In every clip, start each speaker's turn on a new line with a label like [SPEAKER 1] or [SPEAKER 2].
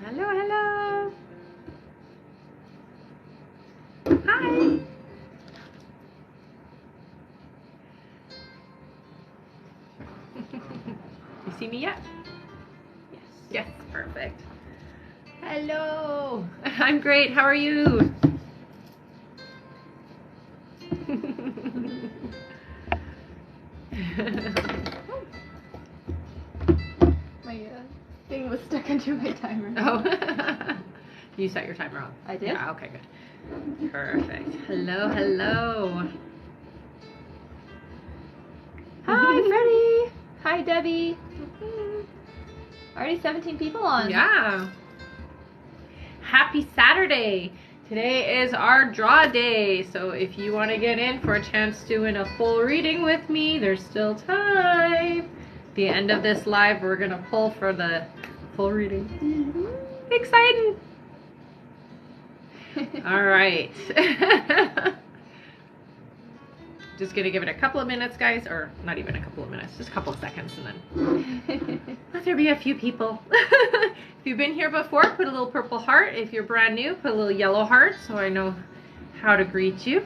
[SPEAKER 1] Hello, hello. Hi. You see me yet? Yes. Yes, perfect. Hello. I'm great. How are you?
[SPEAKER 2] My thing was stuck into my timer.
[SPEAKER 1] Oh. You set your timer on.
[SPEAKER 2] I did?
[SPEAKER 1] Yeah, okay, good. Perfect. Hello, hello.
[SPEAKER 2] Hi, Freddie. Hi, Debbie. Already 17 people on.
[SPEAKER 1] Yeah. Happy Saturday. Today is our draw day. So if you want to get in for a chance to win a full reading with me, there's still time. At the end of this live, we're going to pull for the full reading. Mm-hmm. Exciting. All right. Just going to give it a couple of minutes, guys, or not even a couple of minutes, just a couple of seconds, and then let there be a few people. If you've been here before, put a little purple heart. If you're brand new, put a little yellow heart so I know how to greet you.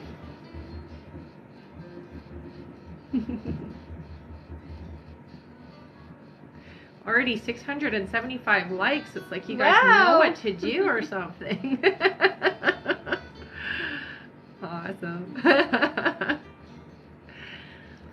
[SPEAKER 1] Already 675 likes. It's like you guys know what to do or something. Awesome.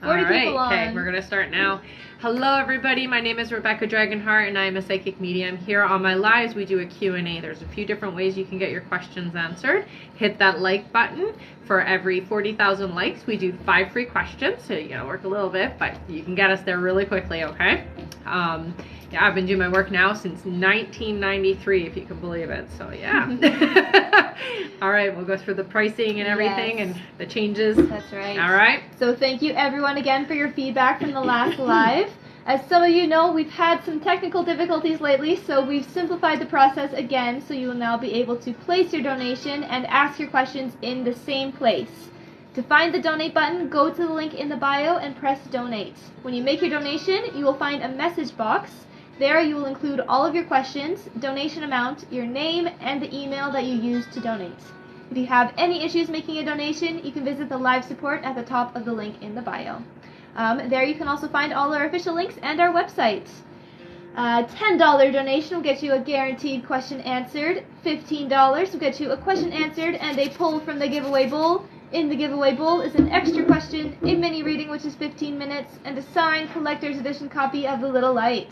[SPEAKER 2] 40 people on.
[SPEAKER 1] Okay, we're going to start now. Hello, everybody. My name is Rebecca Dragonheart, and I am a psychic medium. Here on my lives, we do a Q&A. There's a few different ways you can get your questions answered. Hit that like button. For every 40,000 likes, we do 5 free questions. So you got to work a little bit, but you can get us there really quickly, okay? Yeah, I've been doing my work now since 1993, if you can believe it. So, yeah. All right, we'll go through the pricing and everything and the changes.
[SPEAKER 2] That's right.
[SPEAKER 1] All right.
[SPEAKER 2] So thank you, everyone, again for your feedback from the last live. As some of you know, we've had some technical difficulties lately, so we've simplified the process again, so you will now be able to place your donation and ask your questions in the same place. To find the donate button, go to the link in the bio and press donate. When you make your donation, you will find a message box. There you will include all of your questions, donation amount, your name, and the email that you used to donate. If you have any issues making a donation, you can visit the live support at the top of the link in the bio. There you can also find all our official links and our website. $10 donation will get you a guaranteed question answered. $15 will get you a question answered and a pull from the giveaway bowl. In the giveaway bowl is an extra question, a mini reading which is 15 minutes, and a signed collector's edition copy of The Little Light.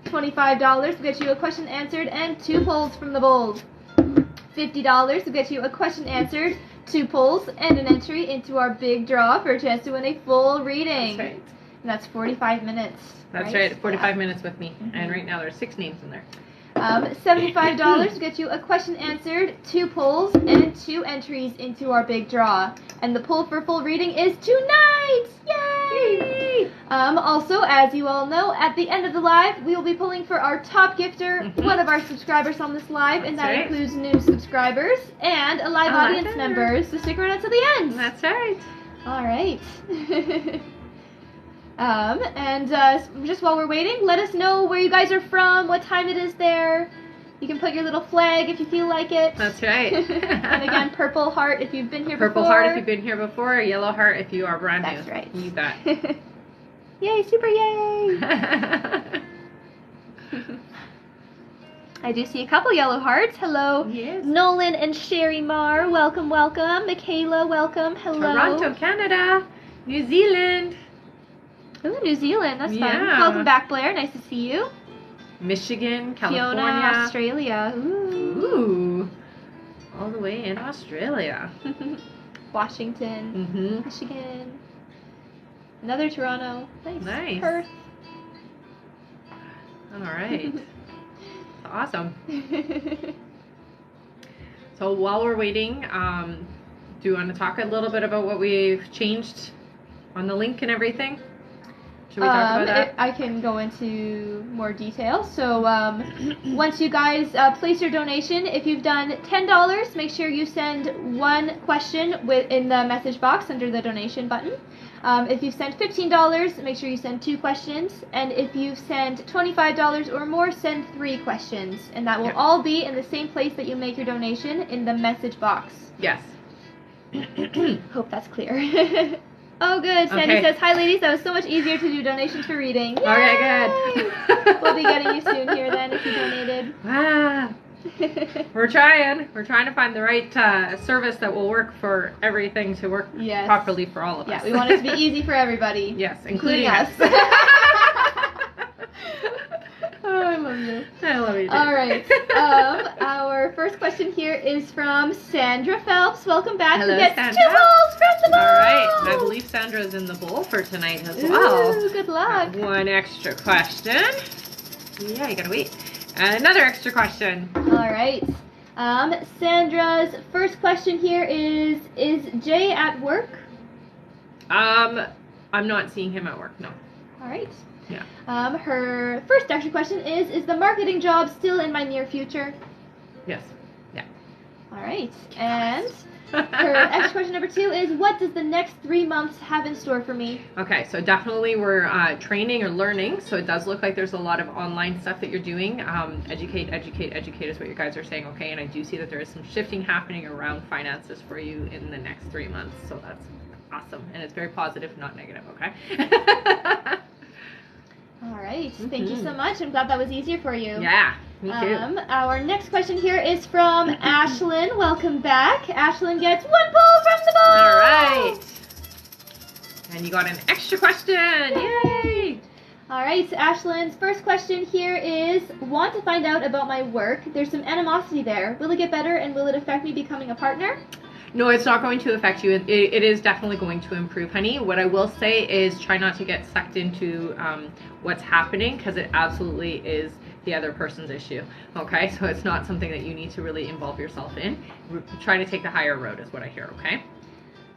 [SPEAKER 2] $25 will get you a question answered and 2 pulls from the bowl. $50 will get you a question answered, 2 pulls, and an entry into our big draw for a chance to win a full reading.
[SPEAKER 1] That's right.
[SPEAKER 2] And that's 45 minutes.
[SPEAKER 1] That's right, 45 minutes with me. Mm-hmm. And right now there's 6 names in there.
[SPEAKER 2] $75 will get you a question answered, 2 pulls, and 2 entries into our big draw. And the pull for full reading is tonight! Yay! Also, as you all know, at the end of the live, we will be pulling for our top gifter, one of our subscribers on this live, and that includes new subscribers and a live audience members. So stick around until the end.
[SPEAKER 1] That's right.
[SPEAKER 2] All right. Just while we're waiting, let us know where you guys are from, what time it is there. You can put your little flag if you feel like it.
[SPEAKER 1] That's right.
[SPEAKER 2] And again, purple heart if you've been here before.
[SPEAKER 1] Purple heart if you've been here before, yellow heart if you are brand new.
[SPEAKER 2] That's right.
[SPEAKER 1] You bet.
[SPEAKER 2] Yay, super yay! I do see a couple yellow hearts. Hello,
[SPEAKER 1] yes.
[SPEAKER 2] Nolan and Sherry Marr. Welcome, welcome. Michaela, welcome. Hello.
[SPEAKER 1] Toronto, Canada. New Zealand.
[SPEAKER 2] Ooh, New Zealand. That's fun.
[SPEAKER 1] Yeah.
[SPEAKER 2] Welcome back, Blair. Nice to see you.
[SPEAKER 1] Michigan, California.
[SPEAKER 2] Fiona, Australia.
[SPEAKER 1] Ooh. All the way in Australia.
[SPEAKER 2] Washington. Michigan. Another Toronto. Nice. Perth.
[SPEAKER 1] All right. Awesome. So while we're waiting, do you want to talk a little bit about what we've changed on the link and everything? Should we talk about that?
[SPEAKER 2] I can go into more detail. So once you guys place your donation, if you've done $10, make sure you send 1 question in the message box under the donation button. If you've sent $15, make sure you send 2 questions. And if you've sent $25 or more, send 3 questions. And that will all be in the same place that you make your donation, in the message box.
[SPEAKER 1] Yes.
[SPEAKER 2] Hope that's clear. Oh, good. Sandy says, hi, ladies. That was so much easier to do donations for reading. Yay!
[SPEAKER 1] Okay, good.
[SPEAKER 2] We'll be getting you soon here then if you donated.
[SPEAKER 1] Ah, we're trying. We're trying to find the right service that will work for everything to work properly for all of us.
[SPEAKER 2] Yeah, we want it to be easy for everybody.
[SPEAKER 1] Yes, including us.
[SPEAKER 2] Oh, I love you.
[SPEAKER 1] I love you too.
[SPEAKER 2] All right. Our first question here is from Sandra Phelps. Welcome back.
[SPEAKER 1] Hello,
[SPEAKER 2] who gets
[SPEAKER 1] Sandra.
[SPEAKER 2] 2 bowls from the bowl.
[SPEAKER 1] All right. I believe Sandra's in the bowl for tonight as well.
[SPEAKER 2] Ooh, good luck.
[SPEAKER 1] One extra question. Yeah, you gotta wait. Another extra question.
[SPEAKER 2] All right. Sandra's first question here is Jay at work?
[SPEAKER 1] I'm not seeing him at work, no.
[SPEAKER 2] All right.
[SPEAKER 1] Yeah.
[SPEAKER 2] Her first extra question is the marketing job still in my near future?
[SPEAKER 1] Yes. Yeah.
[SPEAKER 2] All right. And her extra question number 2 is, what does the next 3 months have in store for me?
[SPEAKER 1] Okay, so definitely we're training or learning, so it does look like there's a lot of online stuff that you're doing. Educate is what you guys are saying, okay? And I do see that there is some shifting happening around finances for you in the next 3 months, so that's awesome. And it's very positive, not negative, okay?
[SPEAKER 2] All right. Thank you so much. I'm glad that was easier for you.
[SPEAKER 1] Yeah, me too.
[SPEAKER 2] Our next question here is from Ashlyn. Welcome back. Ashlyn gets 1 bowl from the bowl.
[SPEAKER 1] All right. And you got an extra question. Yay!
[SPEAKER 2] All right. So Ashlyn's first question here is, want to find out about my work. There's some animosity there. Will it get better, and will it affect me becoming a partner?
[SPEAKER 1] No, it's not going to affect you. It is definitely going to improve, honey. What I will say is try not to get sucked into what's happening, because it absolutely is the other person's issue. Okay, so it's not something that you need to really involve yourself in. Try to take the higher road is what I hear, okay?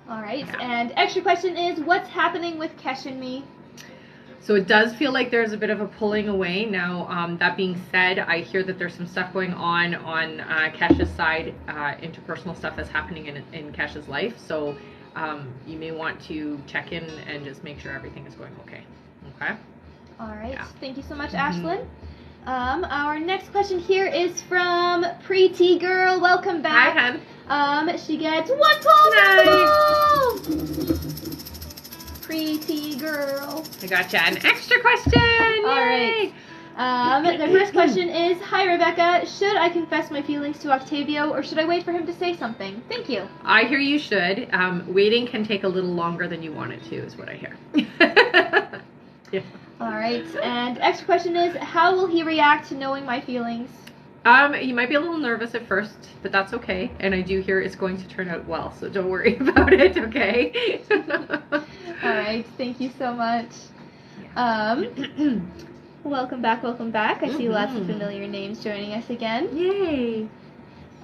[SPEAKER 2] All right.
[SPEAKER 1] Yeah.
[SPEAKER 2] And extra question is, what's happening with Kesh and me?
[SPEAKER 1] So it does feel like there's a bit of a pulling away. Now, that being said, I hear that there's some stuff going on Kesh's side, interpersonal stuff that's happening in Kesh's life. So you may want to check in and just make sure everything is going okay. Okay?
[SPEAKER 2] All right.
[SPEAKER 1] Yeah.
[SPEAKER 2] Thank you so much, Ashlyn. Our next question here is from Pretty Girl. Welcome back.
[SPEAKER 1] Hi, hun.
[SPEAKER 2] She gets 1 poll.
[SPEAKER 1] Nice.
[SPEAKER 2] Pretty Girl.
[SPEAKER 1] I gotcha. An extra question.
[SPEAKER 2] All right. The first question is, hi, Rebecca. Should I confess my feelings to Octavio, or should I wait for him to say something? Thank you.
[SPEAKER 1] I hear you should. Waiting can take a little longer than you want it to, is what I hear. Yeah.
[SPEAKER 2] All right. And extra question is, how will he react to knowing my feelings?
[SPEAKER 1] He might be a little nervous at first, but that's okay. And I do hear it's going to turn out well, so don't worry about it, okay?
[SPEAKER 2] All right. Thank you so much. Welcome back, welcome back. I see lots of familiar names joining us again.
[SPEAKER 1] Yay!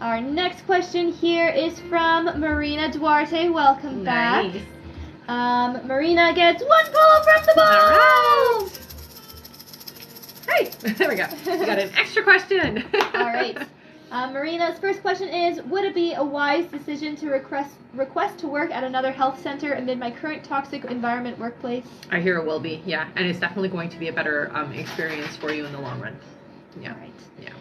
[SPEAKER 2] Our next question here is from Marina Duarte. Welcome back. Marina gets 1 poll from the bowl!
[SPEAKER 1] All right. Hey, there we go. We got an extra question.
[SPEAKER 2] All right. Marina's first question is, would it be a wise decision to request to work at another health center amid my current toxic environment workplace?
[SPEAKER 1] I hear it will be, yeah. And it's definitely going to be a better experience for you in the long run. Yeah.
[SPEAKER 2] All right.
[SPEAKER 1] Yeah.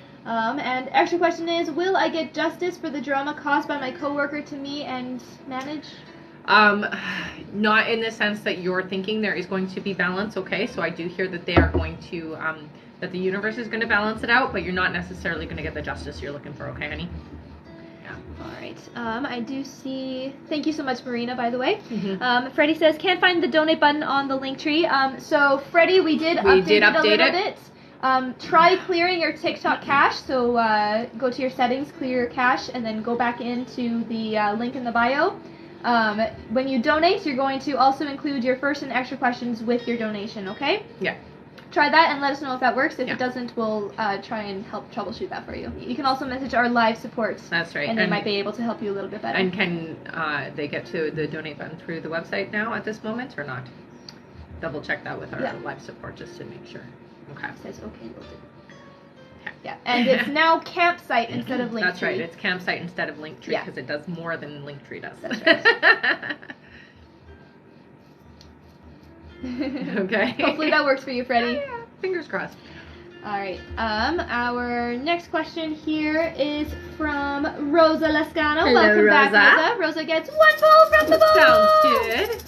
[SPEAKER 2] And extra question is, will I get justice for the drama caused by my coworker to me and manage?
[SPEAKER 1] Not in the sense that you're thinking. There is going to be balance, okay? So I do hear that they are going to, that the universe is going to balance it out, but you're not necessarily going to get the justice you're looking for, okay, honey? Yeah.
[SPEAKER 2] All right. I do see, thank you so much, Marina, by the way.
[SPEAKER 1] Mm-hmm.
[SPEAKER 2] Freddie says, can't find the donate button on the link tree. So Freddie, we did update it a little bit. Try clearing your TikTok cache. So go to your settings, clear your cache, and then go back into the link in the bio. When you donate, you're going to also include your first and extra questions with your donation, okay?
[SPEAKER 1] Yeah.
[SPEAKER 2] Try that and let us know if that works. If it doesn't, we'll try and help troubleshoot that for you. You can also message our live support.
[SPEAKER 1] That's right.
[SPEAKER 2] And they might be able to help you a little bit better.
[SPEAKER 1] And can they get to the donate button through the website now at this moment or not? Double check that with our live support just to make sure. Okay.
[SPEAKER 2] It says okay, we'll do. Yeah, and it's now campsite instead of Linktree.
[SPEAKER 1] That's right. It's campsite instead of Linktree because it does more than Linktree does.
[SPEAKER 2] That's right.
[SPEAKER 1] Okay.
[SPEAKER 2] Hopefully that works for you, Freddie.
[SPEAKER 1] Yeah, fingers crossed.
[SPEAKER 2] All right. Our next question here is from Rosa Lescano.
[SPEAKER 1] Hello,
[SPEAKER 2] Welcome back,
[SPEAKER 1] Rosa.
[SPEAKER 2] Rosa. Rosa gets 1 pull from the ball.
[SPEAKER 1] Sounds good.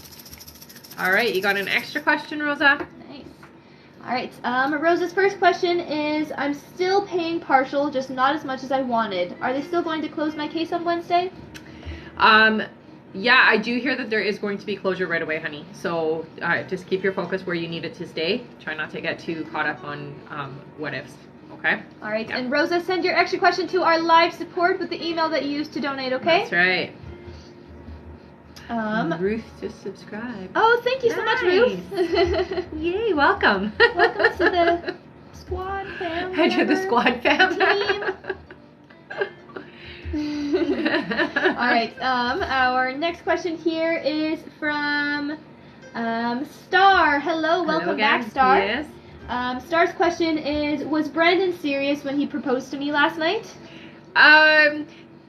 [SPEAKER 1] All right, you got an extra question, Rosa?
[SPEAKER 2] Nice. All right. Rosa's first question is, I'm still paying partial, just not as much as I wanted. Are they still going to close my case on Wednesday?
[SPEAKER 1] Yeah, I do hear that there is going to be closure right away, honey. So just keep your focus where you need it to stay. Try not to get too caught up on what ifs, okay?
[SPEAKER 2] All right.
[SPEAKER 1] Yeah.
[SPEAKER 2] And Rosa, send your extra question to our live support with the email that you used to donate, okay?
[SPEAKER 1] That's right. Ruth just subscribed.
[SPEAKER 2] Oh, thank you so much, Ruth.
[SPEAKER 1] Yay, welcome.
[SPEAKER 2] Welcome to the squad fam.
[SPEAKER 1] To the squad fam.
[SPEAKER 2] Team. All right. Our next question here is from Star. Hello, welcome back, Star.
[SPEAKER 1] Yes.
[SPEAKER 2] Star's question is: was Brandon serious when he proposed to me last night?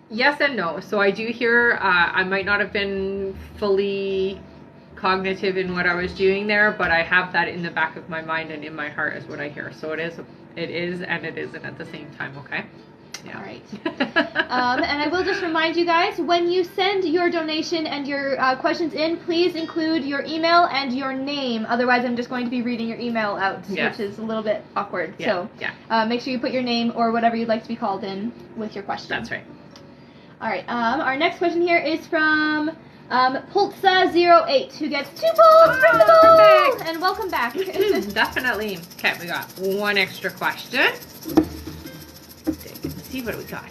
[SPEAKER 1] Yes and no. So I do hear I might not have been fully cognitive in what I was doing there, but I have that in the back of my mind and in my heart is what I hear. So it is and it isn't at the same time. Okay. Yeah.
[SPEAKER 2] All right. And I will just remind you guys, when you send your donation and your questions in, please include your email and your name. Otherwise, I'm just going to be reading your email out, which is a little bit awkward.
[SPEAKER 1] Yeah.
[SPEAKER 2] So make sure you put your name or whatever you'd like to be called in with your question.
[SPEAKER 1] That's right.
[SPEAKER 2] All right. Our next question here is from Pulsa08, who gets 2 pulls from the ball.
[SPEAKER 1] Perfect.
[SPEAKER 2] And welcome back.
[SPEAKER 1] Definitely. Okay, we got one extra question. Let's see what we got.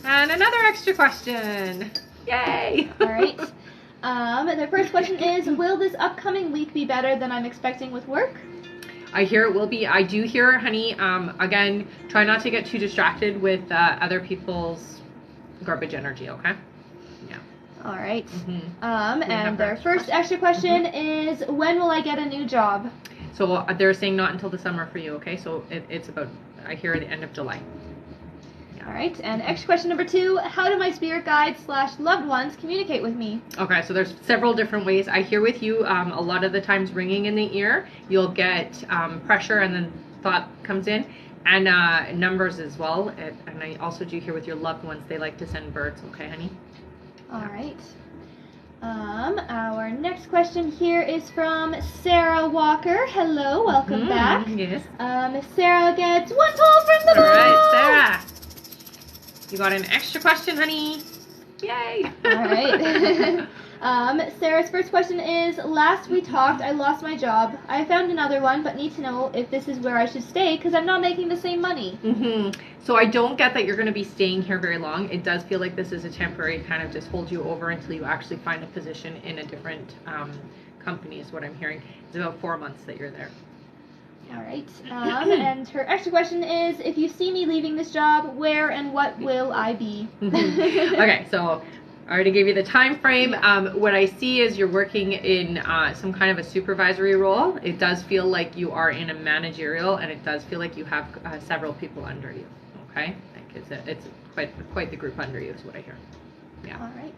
[SPEAKER 1] And another extra question. Yay!
[SPEAKER 2] All right. The first question is, will this upcoming week be better than I'm expecting with work?
[SPEAKER 1] I hear it will be. I do hear, honey, again, try not to get too distracted with other people's garbage energy, okay? Yeah.
[SPEAKER 2] All right.
[SPEAKER 1] Mm-hmm.
[SPEAKER 2] And their first extra question is, when will I get a new job?
[SPEAKER 1] So they're saying not until the summer for you, okay? So it's about, I hear, the end of July.
[SPEAKER 2] All right, and extra question number 2, how do my spirit guides / loved ones communicate with me?
[SPEAKER 1] Okay, so there's several different ways. I hear with you, a lot of the times ringing in the ear, you'll get pressure and then thought comes in, and numbers as well. And I also do hear with your loved ones, they like to send birds, okay, honey?
[SPEAKER 2] All right. Our next question here is from Sarah Walker. Hello, welcome back.
[SPEAKER 1] Yes.
[SPEAKER 2] Sarah gets 1 pull from the ball.
[SPEAKER 1] All right, Sarah. You got an extra question, honey. Yay.
[SPEAKER 2] All right. Sarah's first question is, last we talked, I lost my job. I found another one, but need to know if this is where I should stay because I'm not making the same money.
[SPEAKER 1] Mm-hmm. So I don't get that you're going to be staying here very long. It does feel like this is a temporary kind of just hold you over until you actually find a position in a different company is what I'm hearing. It's about 4 months that you're there.
[SPEAKER 2] All right. And her extra question is, if you see me leaving this job, where and what will I be?
[SPEAKER 1] Okay, so I already gave you the time frame. What I see is you're working in some kind of a supervisory role. It does feel like you are in a managerial, and it does feel like you have several people under you. Okay, like it's quite the group under you is what I hear. Yeah.
[SPEAKER 2] All right.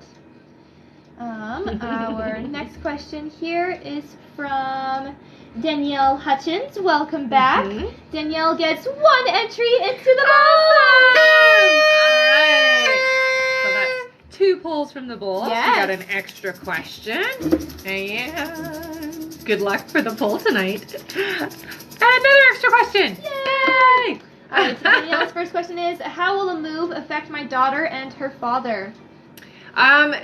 [SPEAKER 2] Our next question here is from Danielle Hutchins. Welcome back.
[SPEAKER 1] Mm-hmm.
[SPEAKER 2] Danielle gets 1 entry into the ball.
[SPEAKER 1] Awesome! All right. So that's 2 pulls from the bowl.
[SPEAKER 2] Yes.
[SPEAKER 1] You got an extra question. And good luck for the poll tonight. Another extra question. Yay!
[SPEAKER 2] All right, so Danielle's first question is, how will a move affect my daughter and her father?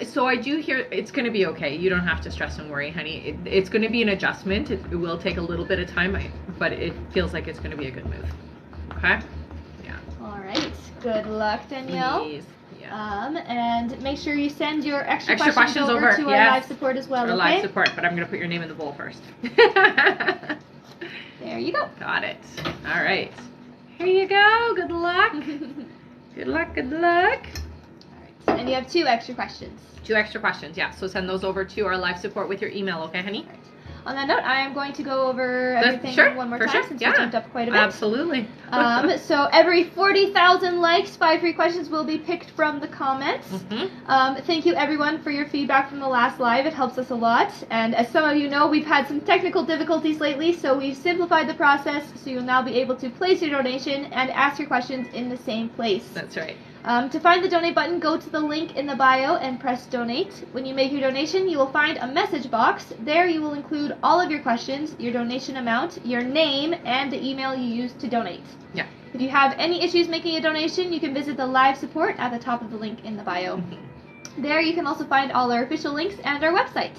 [SPEAKER 1] So I do hear it's going to be okay. You don't have to stress and worry, honey. It's going to be an adjustment. It will take a little bit of time, but it feels like it's going to be a good move. Okay? Yeah.
[SPEAKER 2] All right. Good luck, Danielle.
[SPEAKER 1] Please. Yeah.
[SPEAKER 2] And make sure you send your extra
[SPEAKER 1] questions over
[SPEAKER 2] to our live support as well,
[SPEAKER 1] our
[SPEAKER 2] okay?
[SPEAKER 1] live support, but I'm going to put your name in the bowl first.
[SPEAKER 2] There you go.
[SPEAKER 1] Got it. All right. Here you go. Good luck. Good luck. Good luck.
[SPEAKER 2] And you have 2 extra questions.
[SPEAKER 1] 2 extra questions, yeah. So send those over to our live support with your email, okay, honey?
[SPEAKER 2] On that note, I am going to go over everything one more time since we jumped up quite a bit.
[SPEAKER 1] Absolutely.
[SPEAKER 2] So every 40,000 likes, 5 free questions will be picked from the comments. Thank you everyone for your feedback from the last live. It helps us a lot. And as some of you know, we've had some technical difficulties lately, so we've simplified the process so you'll now be able to place your donation and ask your questions in the same place.
[SPEAKER 1] That's right.
[SPEAKER 2] To find the donate button, go to the link in the bio and press donate. When you make your donation, you will find a message box. There you will include all of your questions, your donation amount, your name, and the email you used to donate.
[SPEAKER 1] Yeah.
[SPEAKER 2] If you have any issues making a donation, you can visit the live support at the top of the link in the bio. There you can also find all our official links and our website.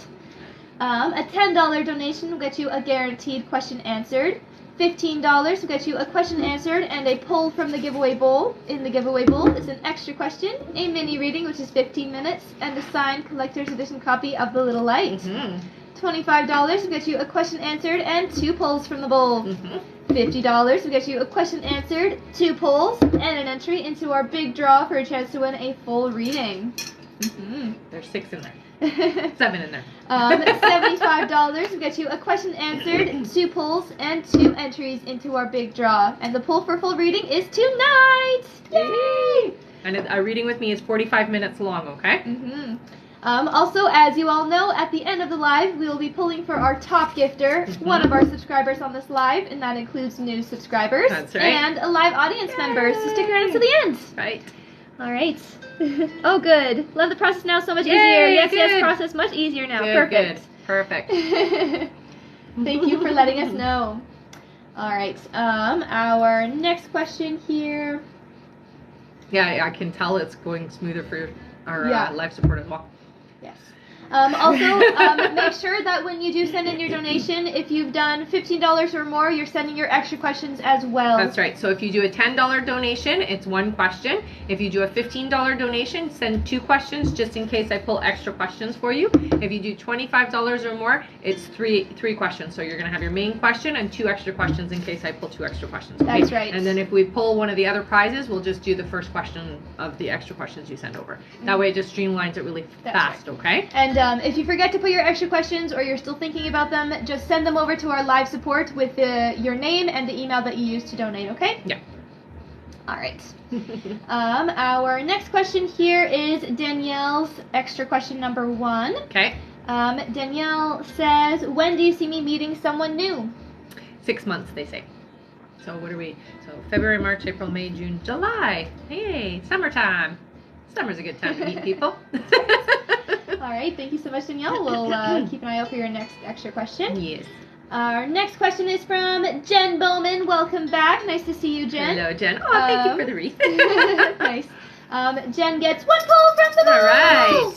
[SPEAKER 2] A $10 donation will get you a guaranteed question answered. $15 will get you a question answered and a poll from the giveaway bowl. In the giveaway bowl is an extra question, a mini reading, which is 15 minutes, and a signed collector's edition copy of The Little Light. $25 will get you a question answered and 2 polls from the bowl. $50 will get you a question answered, 2 polls, and an entry into our big draw for a chance to win a full reading.
[SPEAKER 1] There's 6 in there. 7 in there.
[SPEAKER 2] $75 will get you a question answered, 2 polls, and 2 entries into our big draw. And the poll for full reading is tonight! Yay!
[SPEAKER 1] And a reading with me is 45 minutes long, okay?
[SPEAKER 2] Also, as you all know, at the end of the live, we will be pulling for our top gifter, one of our subscribers on this live, and that includes new subscribers.
[SPEAKER 1] That's right.
[SPEAKER 2] And a live audience member, so stick around until the end.
[SPEAKER 1] Right.
[SPEAKER 2] All right. Oh, good. Love the process now so much easier. Yes, yes, process much easier now. Perfect.
[SPEAKER 1] Perfect.
[SPEAKER 2] Thank you for letting us know. All right. Our next question here.
[SPEAKER 1] Yeah, I can tell it's going smoother for our live support as well.
[SPEAKER 2] Yes. Also, make sure that when you do send in your donation, if you've done $15 or more, you're sending your extra questions as well.
[SPEAKER 1] That's right. So if you do a $10 donation, it's 1 question. If you do a $15 donation, send 2 questions just in case I pull extra questions for you. If you do $25 or more, it's three questions. So you're going to have your main question and 2 extra questions in case I pull 2 extra questions. Okay?
[SPEAKER 2] That's right.
[SPEAKER 1] And then if we pull one of the other prizes, we'll just do the first question of the extra questions you send over. That way it just streamlines it really fast, okay?
[SPEAKER 2] And if you forget to put your extra questions or you're still thinking about them, just send them over to our live support with your name and the email that you used to donate, okay?
[SPEAKER 1] Yeah.
[SPEAKER 2] All right. Our next question here is Danielle's extra question number 1.
[SPEAKER 1] Okay.
[SPEAKER 2] Danielle says, when do you see me meeting someone new?
[SPEAKER 1] 6 months, they say. So what are we? So February, March, April, May, June, July. Hey, summertime. Summer's a good time to meet people.
[SPEAKER 2] All right, thank you so much, Danielle. We'll keep an eye out for your next extra question.
[SPEAKER 1] Yes.
[SPEAKER 2] Our next question is from Jen Bowman. Welcome back. Nice to see you, Jen.
[SPEAKER 1] Hello, Jen. Oh, thank you for the wreath.
[SPEAKER 2] Nice. Jen gets 1 poll from the bowl.
[SPEAKER 1] All right.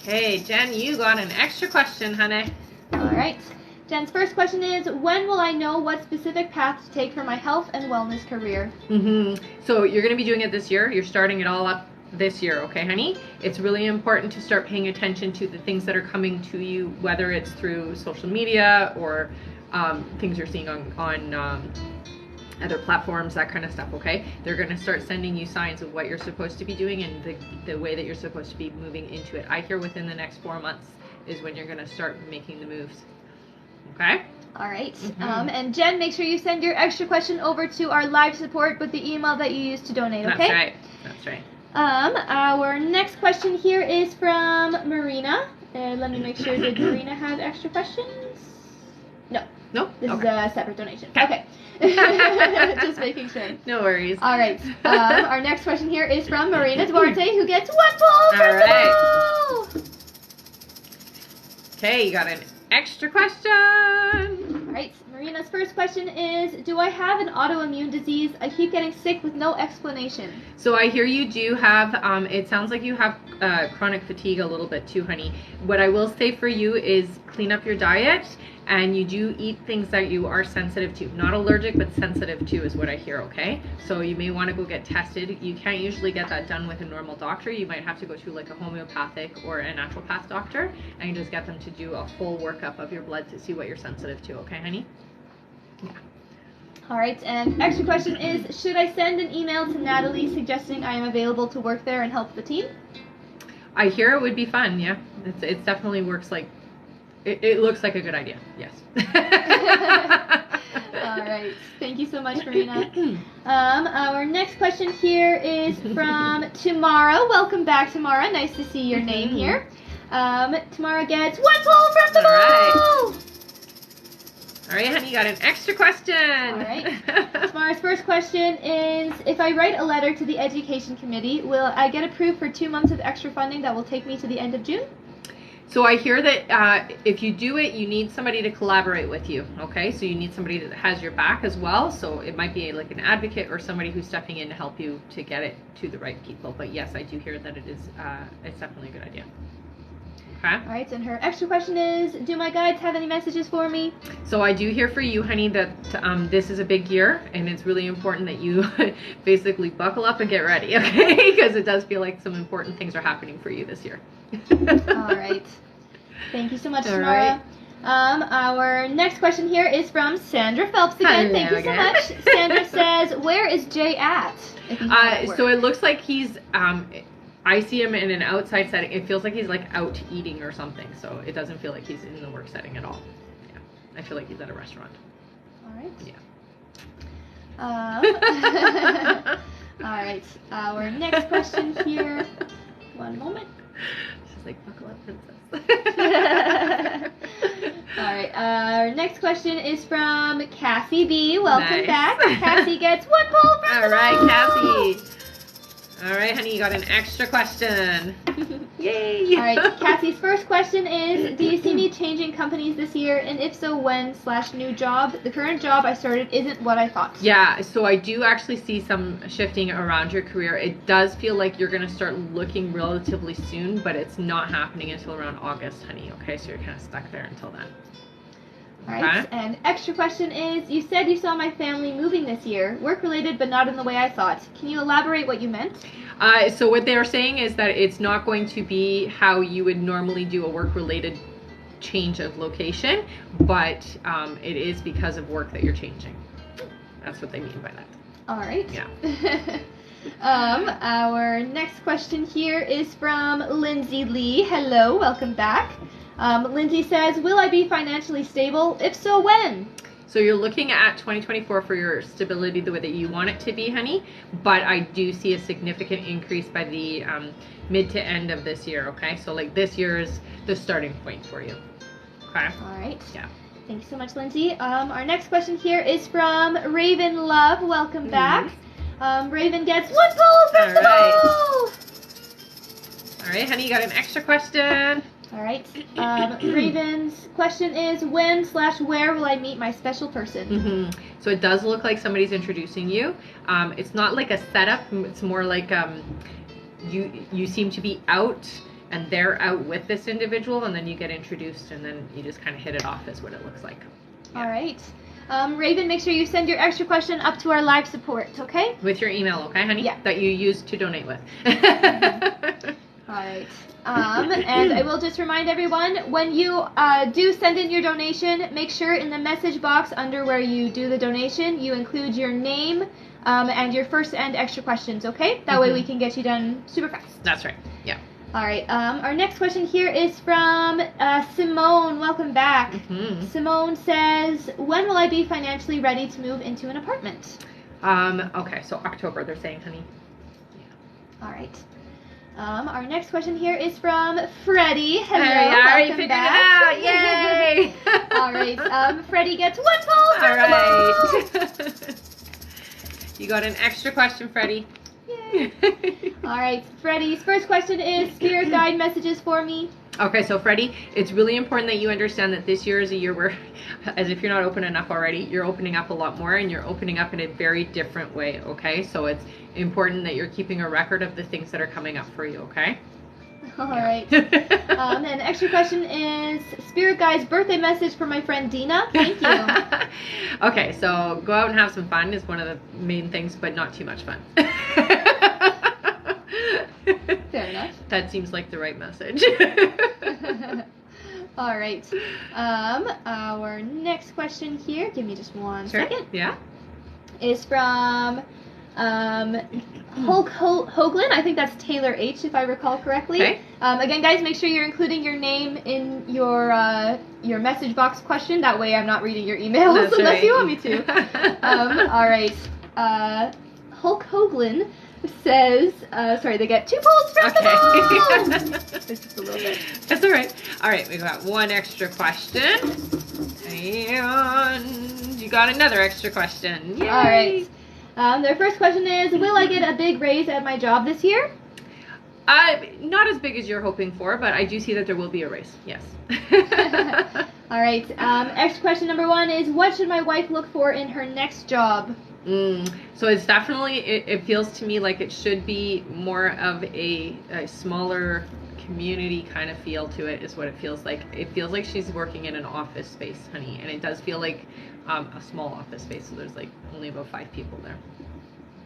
[SPEAKER 1] Okay, Jen, you got an extra question, honey.
[SPEAKER 2] All right. Jen's first question is, when will I know what specific path to take for my health and wellness career?
[SPEAKER 1] So you're going to be doing it this year. You're starting it all up this year, okay, honey? It's really important to start paying attention to the things that are coming to you, whether it's through social media or things you're seeing on other platforms, that kind of stuff, okay? They're going to start sending you signs of what you're supposed to be doing and the way that you're supposed to be moving into it. I hear within the next 4 months is when you're going to start making the moves. Okay?
[SPEAKER 2] All right. And Jen, make sure you send your extra question over to our live support with the email that you used to donate, okay?
[SPEAKER 1] That's right. That's right.
[SPEAKER 2] Our next question here is from Marina. Let me make sure, did Marina have extra questions? No.
[SPEAKER 1] No?
[SPEAKER 2] This is a separate donation. Okay. Just making sure.
[SPEAKER 1] No worries.
[SPEAKER 2] All right. Our next question here is from Marina Duarte, who gets 1 poll from the bowl.
[SPEAKER 1] Okay, you got an extra question.
[SPEAKER 2] All right. Marina's first question is, do I have an autoimmune disease? I keep getting sick with no explanation.
[SPEAKER 1] So I hear you do have, it sounds like you have chronic fatigue a little bit too, honey. What I will say for you is clean up your diet, and you do eat things that you are sensitive to. Not allergic, but sensitive to is what I hear, okay? So you may want to go get tested. You can't usually get that done with a normal doctor. You might have to go to like a homeopathic or a naturopath doctor and just get them to do a full workup of your blood to see what you're sensitive to, okay, honey? Yeah.
[SPEAKER 2] All right, and extra question is, should I send an email to Natalie suggesting I am available to work there and help the team?
[SPEAKER 1] I hear it would be fun, yeah. It definitely works like It looks like a good idea. Yes.
[SPEAKER 2] All right. Thank you so much, Marina. Our next question here is from Tamara. Welcome back, Tamara. Nice to see your name here. Tamara gets 1 pull from the ball.
[SPEAKER 1] All right, honey, you got an extra question.
[SPEAKER 2] All right. Tamara's first question is, if I write a letter to the Education Committee, will I get approved for 2 months of extra funding that will take me to the end of June?
[SPEAKER 1] So I hear that if you do it, you need somebody to collaborate with you, okay? So you need somebody that has your back as well. So it might be like an advocate or somebody who's stepping in to help you to get it to the right people. But yes, I do hear that it's definitely a good idea. Okay.
[SPEAKER 2] All right, and her extra question is, do my guides have any messages for me?
[SPEAKER 1] So I do hear for you, honey, that this is a big year, and it's really important that you basically buckle up and get ready, okay? Because it does feel like some important things are happening for you this year.
[SPEAKER 2] All right. Thank you so much, Tamara. Our next question here is from Sandra Phelps again.
[SPEAKER 1] Hello
[SPEAKER 2] Thank you so much. Sandra says, where is Jay at?
[SPEAKER 1] So it looks like he's... I see him in an outside setting. It feels like he's like out eating or something. So it doesn't feel like he's in the work setting at all. Yeah, I feel like he's at a restaurant.
[SPEAKER 2] All right.
[SPEAKER 1] Yeah.
[SPEAKER 2] All right. Our next question here. One moment.
[SPEAKER 1] She's like, buckle up, princess.
[SPEAKER 2] All right. Our next question is from Cassie B. Welcome back. Cassie gets 1 pull from the ball.
[SPEAKER 1] All right, Cassie. All right, honey, you got an extra question. Yay!
[SPEAKER 2] All right, Cassie's first question is, do you see me changing companies this year? And if so, when / new job? The current job I started isn't what I thought.
[SPEAKER 1] Yeah, so I do actually see some shifting around your career. It does feel like you're going to start looking relatively soon, but it's not happening until around August, honey, okay? So you're kind of stuck there until then.
[SPEAKER 2] All right, and extra question is, you said you saw my family moving this year, work-related but not in the way I thought. Can you elaborate what you meant?
[SPEAKER 1] So what they're saying is that it's not going to be how you would normally do a work-related change of location, but it is because of work that you're changing. That's what they mean by that.
[SPEAKER 2] All right.
[SPEAKER 1] Yeah.
[SPEAKER 2] Our next question here is from Lindsay Lee. Hello, welcome back. Lindsay says, will I be financially stable? If so, when?
[SPEAKER 1] So you're looking at 2024 for your stability the way that you want it to be, honey. But I do see a significant increase by the mid to end of this year, okay? So like this year is the starting point for you, okay?
[SPEAKER 2] All right.
[SPEAKER 1] Yeah.
[SPEAKER 2] Thank you so much, Lindsay. Our next question here is from Raven Love. Welcome back. Raven gets 1 pull from the ball.
[SPEAKER 1] All right, honey, you got an extra question.
[SPEAKER 2] All right. Raven's question is, when / where will I meet my special person?
[SPEAKER 1] So it does look like somebody's introducing you. It's not like a setup. It's more like you seem to be out and they're out with this individual, and then you get introduced, and then you just kind of hit it off is what it looks like. Yeah.
[SPEAKER 2] All right. Raven, make sure you send your extra question up to our live support, okay?
[SPEAKER 1] With your email, okay, honey?
[SPEAKER 2] Yeah.
[SPEAKER 1] That you use to donate with.
[SPEAKER 2] All right. And I will just remind everyone, when you do send in your donation, make sure in the message box under where you do the donation, you include your name and your first and extra questions, okay? That way we can get you done super fast.
[SPEAKER 1] That's right. Yeah.
[SPEAKER 2] All right. Our next question here is from Simone. Welcome back. Simone says, when will I be financially ready to move into an apartment?
[SPEAKER 1] Okay, so October, they're saying, honey. Yeah.
[SPEAKER 2] All right. Our next question here is from Freddie. Hello,
[SPEAKER 1] welcome back. It out. Yay!
[SPEAKER 2] All right. Freddie gets 1 pull from the ball.
[SPEAKER 1] You got an extra question, Freddie.
[SPEAKER 2] Yay. All right. Freddie's first question is, spirit guide messages for me.
[SPEAKER 1] Okay, so Freddie, it's really important that you understand that this year is a year where, as if you're not open enough already, you're opening up a lot more, and you're opening up in a very different way, okay? So it's important that you're keeping a record of the things that are coming up for you, okay?
[SPEAKER 2] All right. And extra question is, spirit guide's birthday message for my friend Dina. Thank you.
[SPEAKER 1] Okay, so go out and have some fun is one of the main things, but not too much fun.
[SPEAKER 2] Fair enough.
[SPEAKER 1] That seems like the right message.
[SPEAKER 2] All right. Our next question here, give me just one second.
[SPEAKER 1] Yeah.
[SPEAKER 2] Is from Hoagland, I think that's Taylor H, if I recall correctly.
[SPEAKER 1] Okay.
[SPEAKER 2] Again, guys, make sure you're including your name in your message box question. That way I'm not reading your emails
[SPEAKER 1] That's
[SPEAKER 2] unless
[SPEAKER 1] right.
[SPEAKER 2] you want me to. All right. Hulk Hoagland says, sorry, they get 2 polls from the ball! It's just a little bit.
[SPEAKER 1] That's all right. All right, we got one extra question. And you got another extra question. Yay.
[SPEAKER 2] All right. Their first question is, will I get a big raise at my job this year?
[SPEAKER 1] Not as big as you're hoping for, but I do see that there will be a raise. Yes.
[SPEAKER 2] All right. Extra question number 1 is, what should my wife look for in her next job?
[SPEAKER 1] So it's definitely, it feels to me like it should be more of a smaller community kind of feel to it, is what it feels like. It feels like she's working in an office space, honey, and it does feel like a small office space, so there's like only about 5 people there.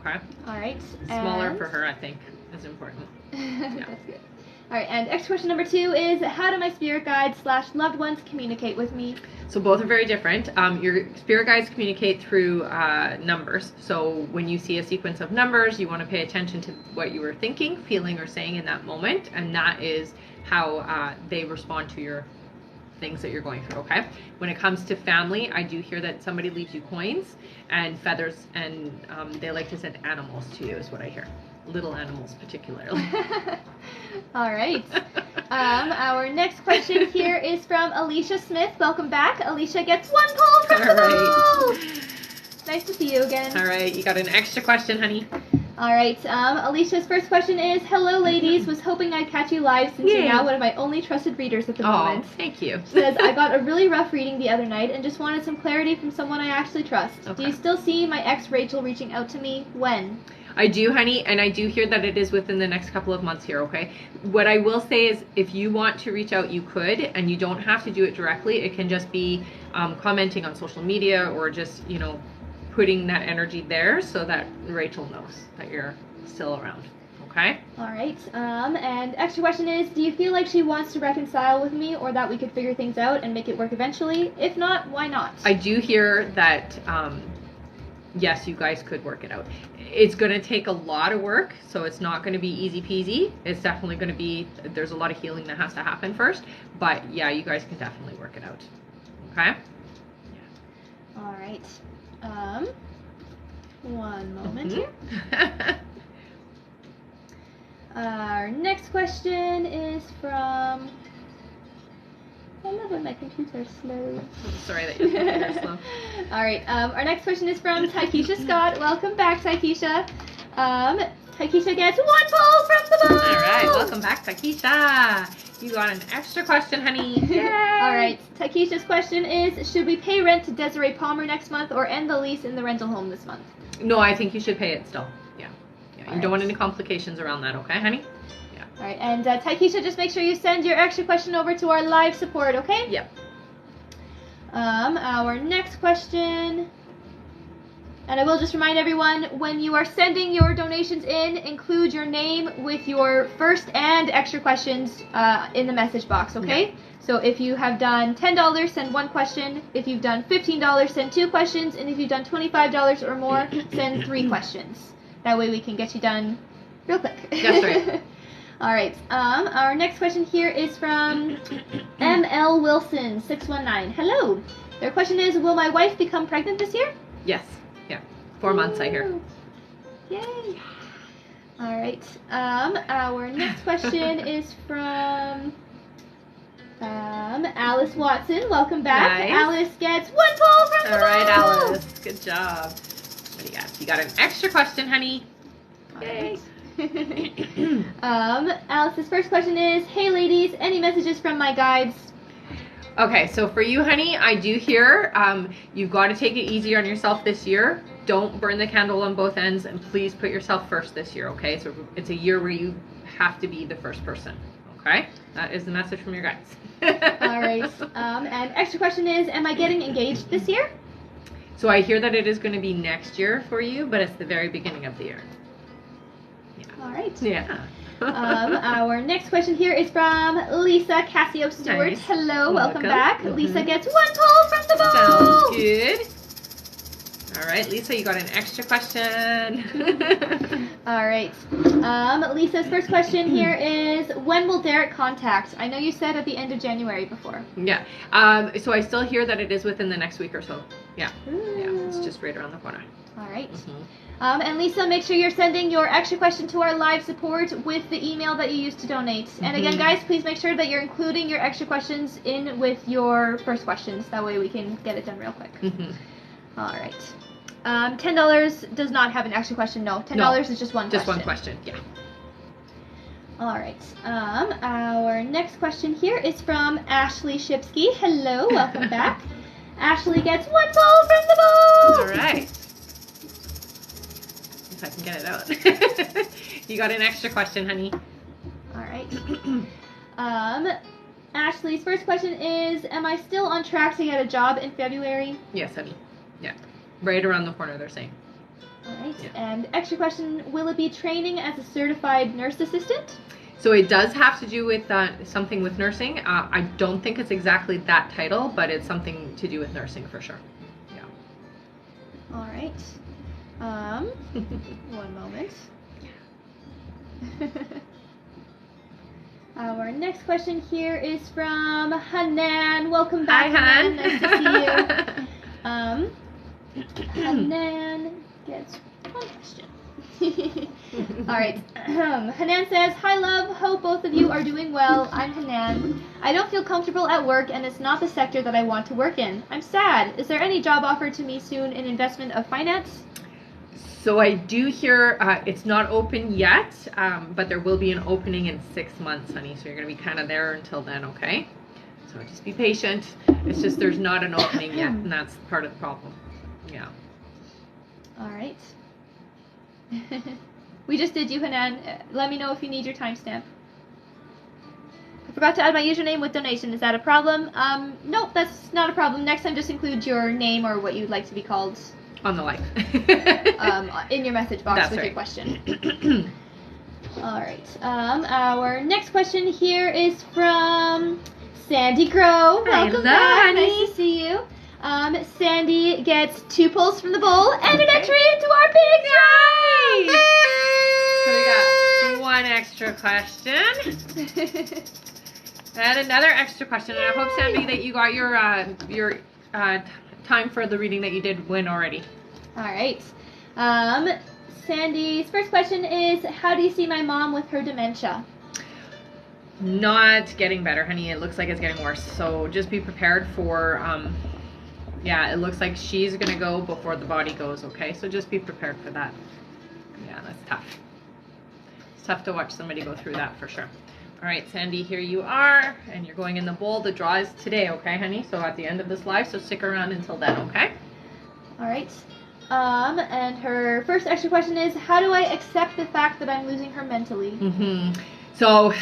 [SPEAKER 1] Okay?
[SPEAKER 2] All right.
[SPEAKER 1] Smaller for her, I think, is important.
[SPEAKER 2] Yeah. That's good. All right, and next question number 2 is, how do my spirit guides / loved ones communicate with me?
[SPEAKER 1] So both are very different. Your spirit guides communicate through numbers. So when you see a sequence of numbers, you want to pay attention to what you were thinking, feeling, or saying in that moment, and that is how they respond to your things that you're going through, okay? When it comes to family, I do hear that somebody leaves you coins and feathers, and they like to send animals to you, is what I hear. Little animals particularly.
[SPEAKER 2] All right. Our next question here is from Alicia Smith. Welcome back. Alicia gets 1 poll from the ball. Nice to see you again.
[SPEAKER 1] All right, you got an extra question, honey.
[SPEAKER 2] All right. Alicia's first question is, hello, ladies. Was hoping I'd catch you live since you're now one of my only trusted readers at the moment.
[SPEAKER 1] Thank you.
[SPEAKER 2] She says, I got a really rough reading the other night and just wanted some clarity from someone I actually trust.
[SPEAKER 1] Okay.
[SPEAKER 2] Do you still see my ex Rachel reaching out to me? When?
[SPEAKER 1] I do, honey, and I do hear that it is within the next couple of months here, okay? What I will say is, if you want to reach out, you could, and you don't have to do it directly. It can just be commenting on social media, or just, putting that energy there so that Rachel knows that you're still around, okay?
[SPEAKER 2] All right. And extra question is, do you feel like she wants to reconcile with me, or that we could figure things out and make it work eventually? If not, why not?
[SPEAKER 1] I do hear that, yes, you guys could work it out. It's going to take a lot of work, so it's not going to be easy peasy. It's definitely going to be, there's a lot of healing that has to happen first, but yeah, you guys can definitely work it out, okay?
[SPEAKER 2] All right. One moment here. Our next question is from... I love when my computer's slow.
[SPEAKER 1] Sorry that your computer's slow.
[SPEAKER 2] All right. Our next question is from Taikisha Scott. Welcome back, Taikisha. Taikisha gets 1 poll from the ball.
[SPEAKER 1] All right. Welcome back, Taikisha. You got an extra question, honey. Yay.
[SPEAKER 2] All right. Taikisha's question is, should we pay rent to Desiree Palmer next month or end the lease in the rental home this month?
[SPEAKER 1] No, I think you should pay it still. Yeah. You don't want any complications around that, okay, honey?
[SPEAKER 2] All right, and Taikisha, just make sure you send your extra question over to our live support, okay?
[SPEAKER 1] Yep.
[SPEAKER 2] Our next question, and I will just remind everyone, when you are sending your donations in, include your name with your first and extra questions in the message box, okay? Yep. So if you have done $10, send 1 question. If you've done $15, send 2 questions. And if you've done $25 or more, send 3 questions. That way we can get you done real quick.
[SPEAKER 1] That's right.
[SPEAKER 2] All right. Our next question here is from ML Wilson 619. Hello. Their question is, will my wife become pregnant this year?
[SPEAKER 1] Yes. Yeah. 4 months, I hear.
[SPEAKER 2] Yay. All right. Our next question is from Alice Watson. Welcome back.
[SPEAKER 1] Nice.
[SPEAKER 2] Alice gets 1 poll from the
[SPEAKER 1] All right,
[SPEAKER 2] ball.
[SPEAKER 1] Alice. Good job. What do you got? You got an extra question, honey. Yay.
[SPEAKER 2] Alice's first question is, hey ladies, any messages from my guides?
[SPEAKER 1] Okay, so for you, honey, I do hear you've got to take it easy on yourself this year. Don't burn the candle on both ends, and please put yourself first this year, okay? So it's a year where you have to be the first person, okay? That is the message from your guides.
[SPEAKER 2] All right. And extra question is, am I getting engaged this year?
[SPEAKER 1] So I hear that it is going to be next year for you, but it's the very beginning of the year. Yeah.
[SPEAKER 2] All right.
[SPEAKER 1] Yeah.
[SPEAKER 2] Our next question here is from Lisa Cassio Stewart.
[SPEAKER 1] Nice.
[SPEAKER 2] Hello, welcome back.
[SPEAKER 1] Mm-hmm.
[SPEAKER 2] Lisa gets 1 poll from the ball.
[SPEAKER 1] Sounds good. All right, Lisa, you got an extra question.
[SPEAKER 2] All right. Lisa's first question here is, when will Derek contact? I know you said at the end of January before.
[SPEAKER 1] Yeah. So I still hear that it is within the next week or so. Yeah.
[SPEAKER 2] Ooh.
[SPEAKER 1] Yeah. It's just right around the corner.
[SPEAKER 2] All right.
[SPEAKER 1] Mm-hmm.
[SPEAKER 2] And Lisa, make sure you're sending your extra question to our live support with the email that you used to donate. And again, guys, please make sure that you're including your extra questions in with your first questions. That way we can get it done real quick. All right. $10 does not have an extra question. No, $10 is just one question.
[SPEAKER 1] Just one question. Yeah.
[SPEAKER 2] All right. Our next question here is from Ashley Shipsky. Hello, welcome back. Ashley gets 1 ball from the bowl.
[SPEAKER 1] All right. If I can get it out. You got an extra question, honey.
[SPEAKER 2] All right. Ashley's first question is, am I still on track to get a job in February?
[SPEAKER 1] Yes, honey. Yeah. Right around the corner, they're saying.
[SPEAKER 2] All right.
[SPEAKER 1] Yeah.
[SPEAKER 2] And extra question, will it be training as a certified nurse assistant?
[SPEAKER 1] So it does have to do with something with nursing. I don't think it's exactly that title, but it's something to do with nursing for sure. Yeah.
[SPEAKER 2] All right. One moment. Our next question here is from Hanan. Welcome back,
[SPEAKER 1] Hi, Han.
[SPEAKER 2] Nice to see you. Hanan gets one question. All right. Hanan says, "Hi, love. Hope both of you are doing well. I'm Hanan. I don't feel comfortable at work, and it's not the sector that I want to work in. I'm sad. Is there any job offered to me soon in investment of finance?"
[SPEAKER 1] So I do hear it's not open yet, but there will be an opening in 6 months, honey. So you're going to be kind of there until then, okay? So just be patient. It's just there's not an opening yet, and that's part of the problem. Yeah.
[SPEAKER 2] All right. We just did you, Hanan. Let me know if you need your timestamp. I forgot to add my username with donation. Is that a problem? Nope, that's not a problem. Next time, just include your name or what you'd like to be called.
[SPEAKER 1] On the live.
[SPEAKER 2] In your message box
[SPEAKER 1] That's
[SPEAKER 2] with
[SPEAKER 1] right.
[SPEAKER 2] your question. All right. Our next question here is from Sandy Crow. Welcome back.
[SPEAKER 1] honey.
[SPEAKER 2] Nice to see you. Sandy gets 2 pulls from the bowl and an entry into our big
[SPEAKER 1] Nice. So we got one extra question. And another extra question. And I hope, Sandy, that you got your time for the reading that you did win already.
[SPEAKER 2] All right. Sandy's first question is, how do you see my mom with her dementia?
[SPEAKER 1] Not getting better, honey. It looks like it's getting worse. So just be prepared for, yeah, it looks like she's going to go before the body goes, okay? So just be prepared for that. Yeah, that's tough. It's tough to watch somebody go through that for sure. All right, Sandy, here you are, and you're going in the bowl. The draw is today, okay, honey? So at the end of this live, so stick around until then, okay?
[SPEAKER 2] All right. And her first extra question is, how do I accept the fact that I'm losing her mentally?
[SPEAKER 1] So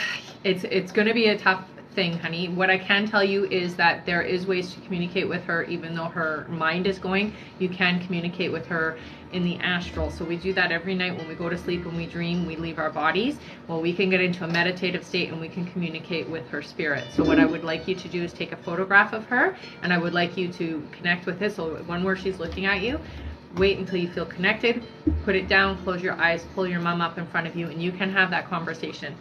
[SPEAKER 1] it's going to be a tough thing, honey. What I can tell you is that there is ways to communicate with her, even though her mind is going. You can communicate with her in the astral. So we do that every night when we go to sleep and we dream, we leave our bodies. Well, we can get into a meditative state and we can communicate with her spirit. So what I would like you to do is take a photograph of her, and I would like you to connect with it. So when where she's looking at you, wait until you feel connected, put it down, close your eyes, pull your mom up in front of you, and you can have that conversation.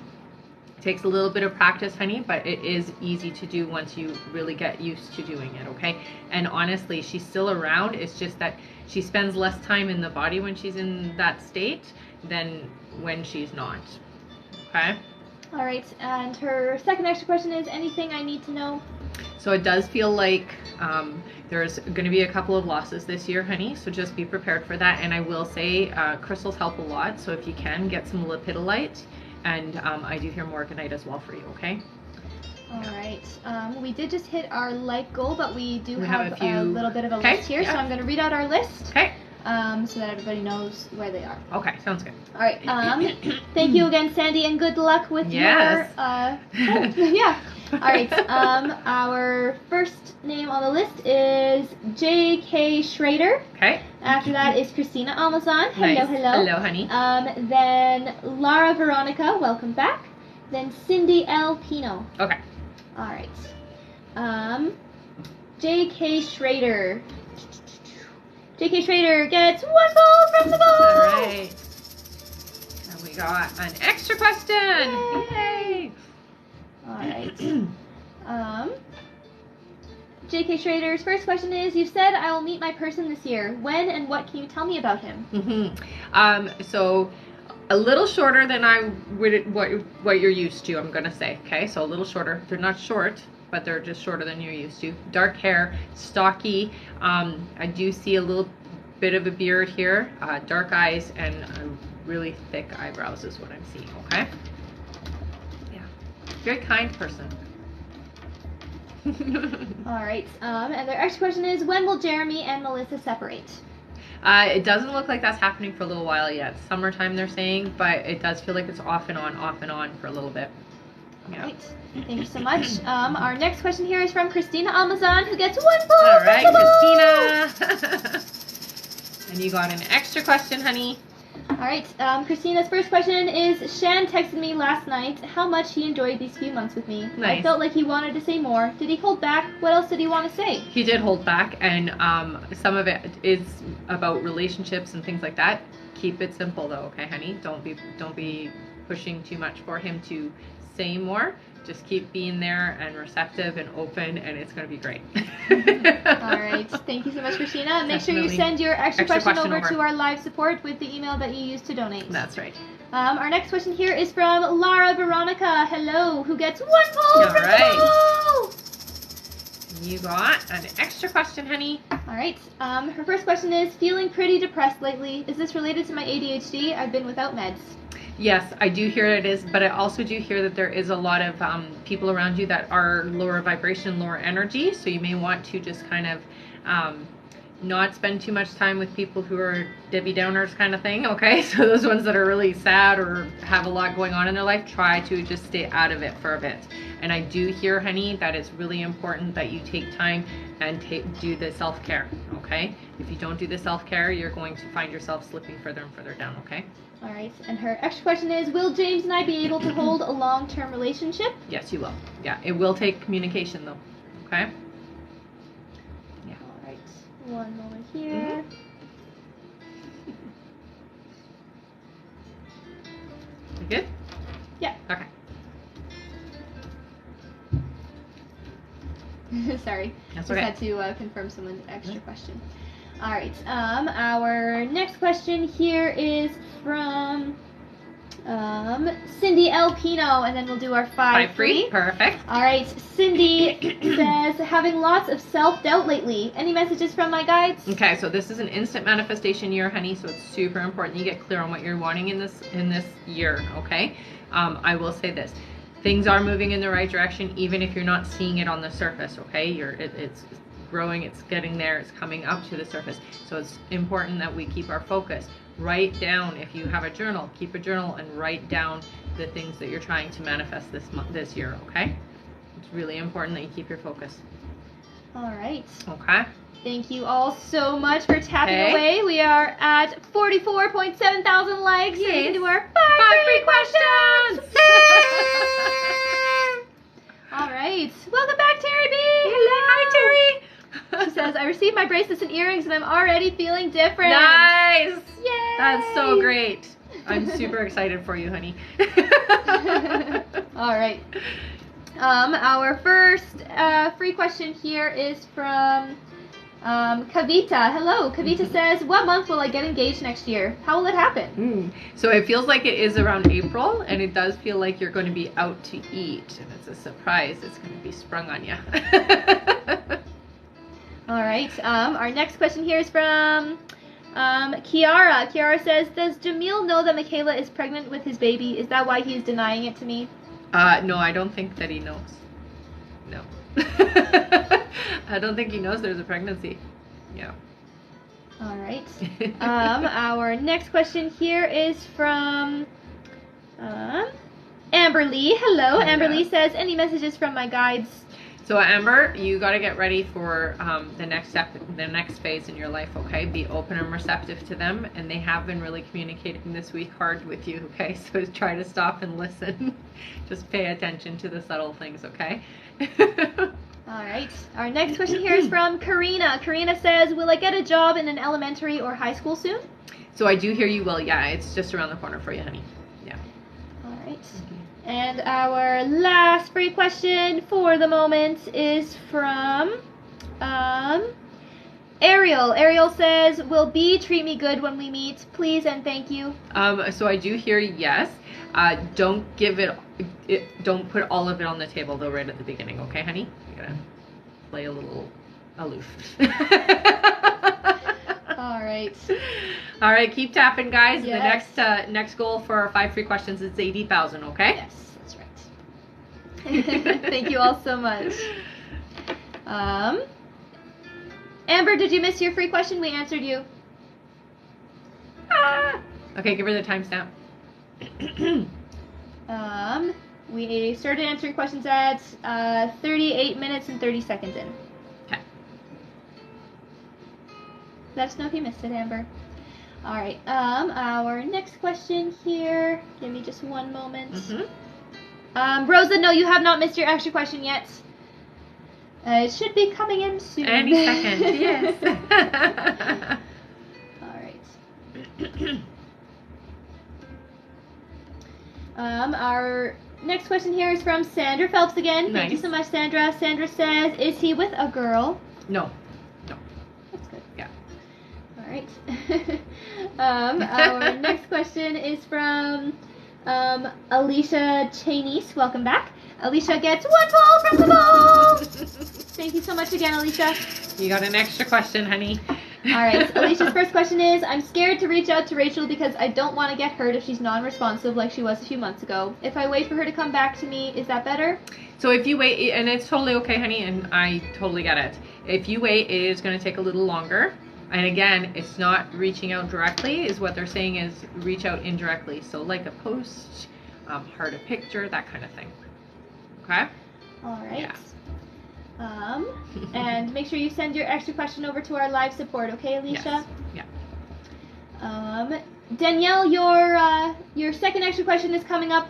[SPEAKER 1] It takes a little bit of practice, honey, but it is easy to do once you really get used to doing it, okay? And honestly, she's still around. It's just that she spends less time in the body when she's in that state than when she's not, okay?
[SPEAKER 2] All right. And her second extra question is, anything I need to know?
[SPEAKER 1] So it does feel like there's going to be a couple of losses this year, honey, so just be prepared for that. And I will say crystals help a lot, so if you can, get some lepidolite. And I do hear morganite as well for you, okay?
[SPEAKER 2] All right. We did just hit our light goal, but we do have
[SPEAKER 1] a few...
[SPEAKER 2] little bit of a list here, so I'm going to read out our list.
[SPEAKER 1] Okay.
[SPEAKER 2] So that everybody knows where they are.
[SPEAKER 1] Okay, sounds good.
[SPEAKER 2] All right. Thank you again, Sandy, and good luck with your... yeah. All right. Our first name on the list is J.K. Schrader.
[SPEAKER 1] Okay.
[SPEAKER 2] After that is Christina Amazon. Hello,
[SPEAKER 1] Nice.
[SPEAKER 2] hello.
[SPEAKER 1] Hello, honey.
[SPEAKER 2] Then Lara Veronica, welcome back. Then Cindy L. Pino.
[SPEAKER 1] Okay.
[SPEAKER 2] All right. J.K. Schrader. JK Schrader gets 1 gold from the bowl.
[SPEAKER 1] All right. And we got an extra question. Yay.
[SPEAKER 2] All right. JK Schrader's first question is, you said I will meet my person this year. When and what can you tell me about him?
[SPEAKER 1] So a little shorter than I would what you're used to, I'm gonna say. Okay, so a little shorter. They're not short, but they're just shorter than you're used to. Dark hair, stocky. I do see a little bit of a beard here. Dark eyes and really thick eyebrows is what I'm seeing. Okay. Yeah, very kind person.
[SPEAKER 2] All right. And their extra question is, when will Jeremy and Melissa separate?
[SPEAKER 1] It doesn't look like that's happening for a little while yet. Summertime, they're saying, but it does feel like it's off and on for a little bit. Yeah.
[SPEAKER 2] All right. Thank you so much. Our next question here is from Christina Amazon, who gets 1 gold.
[SPEAKER 1] All right, Christina. And you got an extra question, honey.
[SPEAKER 2] All right. Christina's first question is, Shan texted me last night how much he enjoyed these few months with me.
[SPEAKER 1] Nice.
[SPEAKER 2] I felt like he wanted to say more. Did he hold back? What else did he want to say?
[SPEAKER 1] He did hold back, and some of it is about relationships and things like that. Keep it simple, though, okay, honey? Don't be pushing too much for him to say more. Just keep being there and receptive and open, and it's going to be great.
[SPEAKER 2] All right. Thank you so much, Christina. Make sure you send your extra question over to our live support with the email that you used to donate.
[SPEAKER 1] That's right.
[SPEAKER 2] Our next question here is from Lara Veronica, hello, who gets 1 gold from the bowl.
[SPEAKER 1] You got an extra question, honey.
[SPEAKER 2] All right. Her first question is, feeling pretty depressed lately. Is this related to my ADHD? I've been without meds.
[SPEAKER 1] Yes, I do hear it is, but I also do hear that there is a lot of people around you that are lower vibration, lower energy, so you may want to just kind of not spend too much time with people who are Debbie Downers kind of thing, okay? So those ones that are really sad or have a lot going on in their life, try to just stay out of it for a bit. And I do hear, honey, that it's really important that you take time and do the self-care, okay? If you don't do the self-care, you're going to find yourself slipping further and further down, okay?
[SPEAKER 2] All right, and her extra question is, will James and I be able to hold a long-term relationship?
[SPEAKER 1] Yes, you will. Yeah, it will take communication, though, okay?
[SPEAKER 2] Yeah. All right, one moment here.
[SPEAKER 1] You good?
[SPEAKER 2] Yeah.
[SPEAKER 1] Okay.
[SPEAKER 2] Sorry,
[SPEAKER 1] That's
[SPEAKER 2] just
[SPEAKER 1] okay.
[SPEAKER 2] had to confirm someone's extra question. All right, our next question here is from Cindy L. Pino, and then we'll do our 5 free.
[SPEAKER 1] Perfect.
[SPEAKER 2] All right, Cindy says, having lots of self-doubt lately. Any messages from my guides?
[SPEAKER 1] Okay, so this is an instant manifestation year, honey, so it's super important you get clear on what you're wanting in this year, okay? I will say this. Things are moving in the right direction, even if you're not seeing it on the surface, okay? It's growing, it's getting there, it's coming up to the surface. So it's important that we keep our focus. Write down, if you have a journal, keep a journal and write down the things that you're trying to manifest this year, okay? It's really important that you keep your focus.
[SPEAKER 2] All right.
[SPEAKER 1] Okay.
[SPEAKER 2] Thank you all so much for tapping away. We are at 44.7 thousand likes.
[SPEAKER 1] Yes.
[SPEAKER 2] So we can do our 5
[SPEAKER 1] free questions.
[SPEAKER 2] All right. Welcome back, Terry B.
[SPEAKER 1] Hello. Hi, Terry.
[SPEAKER 2] She says, I received my bracelets and earrings and I'm already feeling different.
[SPEAKER 1] Nice.
[SPEAKER 2] Yay.
[SPEAKER 1] That's so great. I'm super excited for you, honey.
[SPEAKER 2] All right. Our first free question here is from Kavita. Hello. Kavita says, what month will I get engaged next year? How will it happen?
[SPEAKER 1] So it feels like it is around April, and it does feel like you're going to be out to eat, and it's a surprise. It's going to be sprung on you.
[SPEAKER 2] All right. Our next question here is from Kiara. Kiara says, does Jamil know that Michaela is pregnant with his baby? Is that why he's denying it to me?
[SPEAKER 1] No, I don't think that he knows. No. I don't think he knows there's a pregnancy. Yeah.
[SPEAKER 2] All right. Our next question here is from Amber Lee. Hello.
[SPEAKER 1] Oh,
[SPEAKER 2] Amber
[SPEAKER 1] yeah.
[SPEAKER 2] Lee says, any messages from my guides?
[SPEAKER 1] So Amber, you got to get ready for the next step, the next phase in your life, okay? Be open and receptive to them, and they have been really communicating this week hard with you, okay? So try to stop and listen. Just pay attention to the subtle things, okay?
[SPEAKER 2] All right. Our next question here is from Karina. Karina says, will I get a job in an elementary or high school soon?
[SPEAKER 1] So I do hear you will. Yeah, it's just around the corner for you, honey. Yeah.
[SPEAKER 2] All right. And our last free question for the moment is from Ariel. Ariel says, will B treat me good when we meet? Please and thank you.
[SPEAKER 1] So I do hear yes. Don't give don't put all of it on the table though right at the beginning, okay, honey? You gotta play a little aloof.
[SPEAKER 2] All right.
[SPEAKER 1] All right, keep tapping, guys.
[SPEAKER 2] Yes.
[SPEAKER 1] The next goal for our 5 free questions is 80,000, okay?
[SPEAKER 2] Yes, that's right. Thank you all so much. Amber, did you miss your free question? We answered you.
[SPEAKER 1] Okay, give her the timestamp.
[SPEAKER 2] We started answering questions at 38 minutes and 30 seconds in.
[SPEAKER 1] Okay.
[SPEAKER 2] Let us know if you missed it, Amber. All right. Our next question here. Give me just one moment. Rosa, no, you have not missed your extra question yet. It should be coming in soon.
[SPEAKER 1] Any second, yes.
[SPEAKER 2] All right. Our next question here is from Sandra Phelps again.
[SPEAKER 1] Nice.
[SPEAKER 2] Thank you so much, Sandra. Sandra says, is he with a girl?
[SPEAKER 1] No.
[SPEAKER 2] That's good.
[SPEAKER 1] Yeah.
[SPEAKER 2] All right. Our next question is from Alicia Chanese. Welcome back. Alicia gets 1 ball from the ball. Thank you so much again, Alicia.
[SPEAKER 1] You got an extra question, honey.
[SPEAKER 2] All right. Alicia's first question is, I'm scared to reach out to Rachel because I don't want to get hurt if she's non-responsive like she was a few months ago. If I wait for her to come back to me, is that better?
[SPEAKER 1] So if you wait, and it's totally okay, honey, and I totally get it. If you wait, it is going to take a little longer. And again, it's not reaching out directly, is what they're saying is reach out indirectly. So like a post, heart a picture, that kind of thing. Okay?
[SPEAKER 2] All right.
[SPEAKER 1] Yeah.
[SPEAKER 2] And make sure you send your extra question over to our live support, okay, Alicia?
[SPEAKER 1] Yes. Yeah.
[SPEAKER 2] Danielle, your second extra question is coming up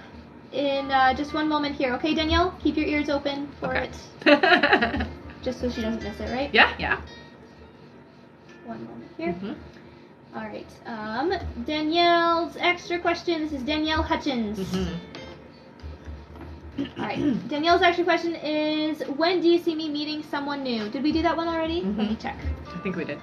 [SPEAKER 2] in just one moment here, okay, Danielle? Keep your ears open for it. Just so she doesn't miss it, right?
[SPEAKER 1] Yeah.
[SPEAKER 2] One moment here. All right. Danielle's extra question. This is Danielle Hutchins. All right. Danielle's extra question is, when do you see me meeting someone new? Did we do that one already? Let me check.
[SPEAKER 1] I think we did.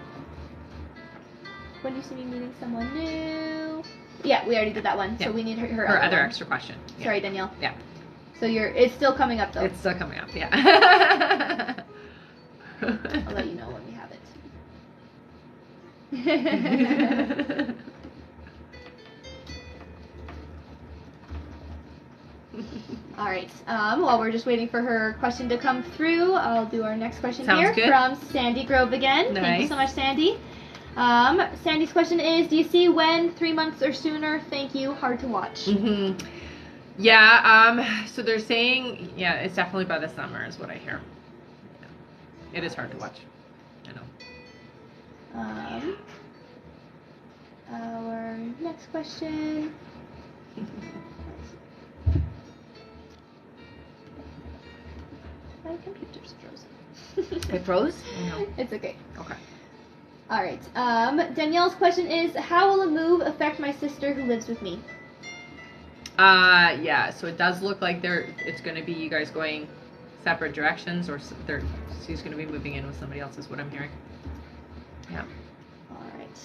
[SPEAKER 2] When do you see me meeting someone new? Yeah, we already did that one.
[SPEAKER 1] Yeah.
[SPEAKER 2] So we need her
[SPEAKER 1] other
[SPEAKER 2] one.
[SPEAKER 1] extra question. Yeah.
[SPEAKER 2] Sorry, Danielle.
[SPEAKER 1] Yeah.
[SPEAKER 2] So it's still coming up though.
[SPEAKER 1] It's still coming up, yeah.
[SPEAKER 2] I'll let you know when we have it. All right. While we're just waiting for her question to come through, I'll do our next question
[SPEAKER 1] Sounds good.
[SPEAKER 2] from Sandy Grove again.
[SPEAKER 1] Nice.
[SPEAKER 2] Thank you so much, Sandy. Sandy's question is, do you see when 3 months or sooner? Thank you. Hard to watch.
[SPEAKER 1] Yeah, so they're saying, yeah, it's definitely by the summer is what I hear. Yeah. It is hard to watch. I know.
[SPEAKER 2] Our next question. My computer's frozen.
[SPEAKER 1] It froze? No.
[SPEAKER 2] It's okay.
[SPEAKER 1] Okay.
[SPEAKER 2] All right. Danielle's question is, how will a move affect my sister who lives with me?
[SPEAKER 1] Yeah, so it does look like it's going to be you guys going separate directions, or she's going to be moving in with somebody else is what I'm hearing. Yeah.
[SPEAKER 2] All right.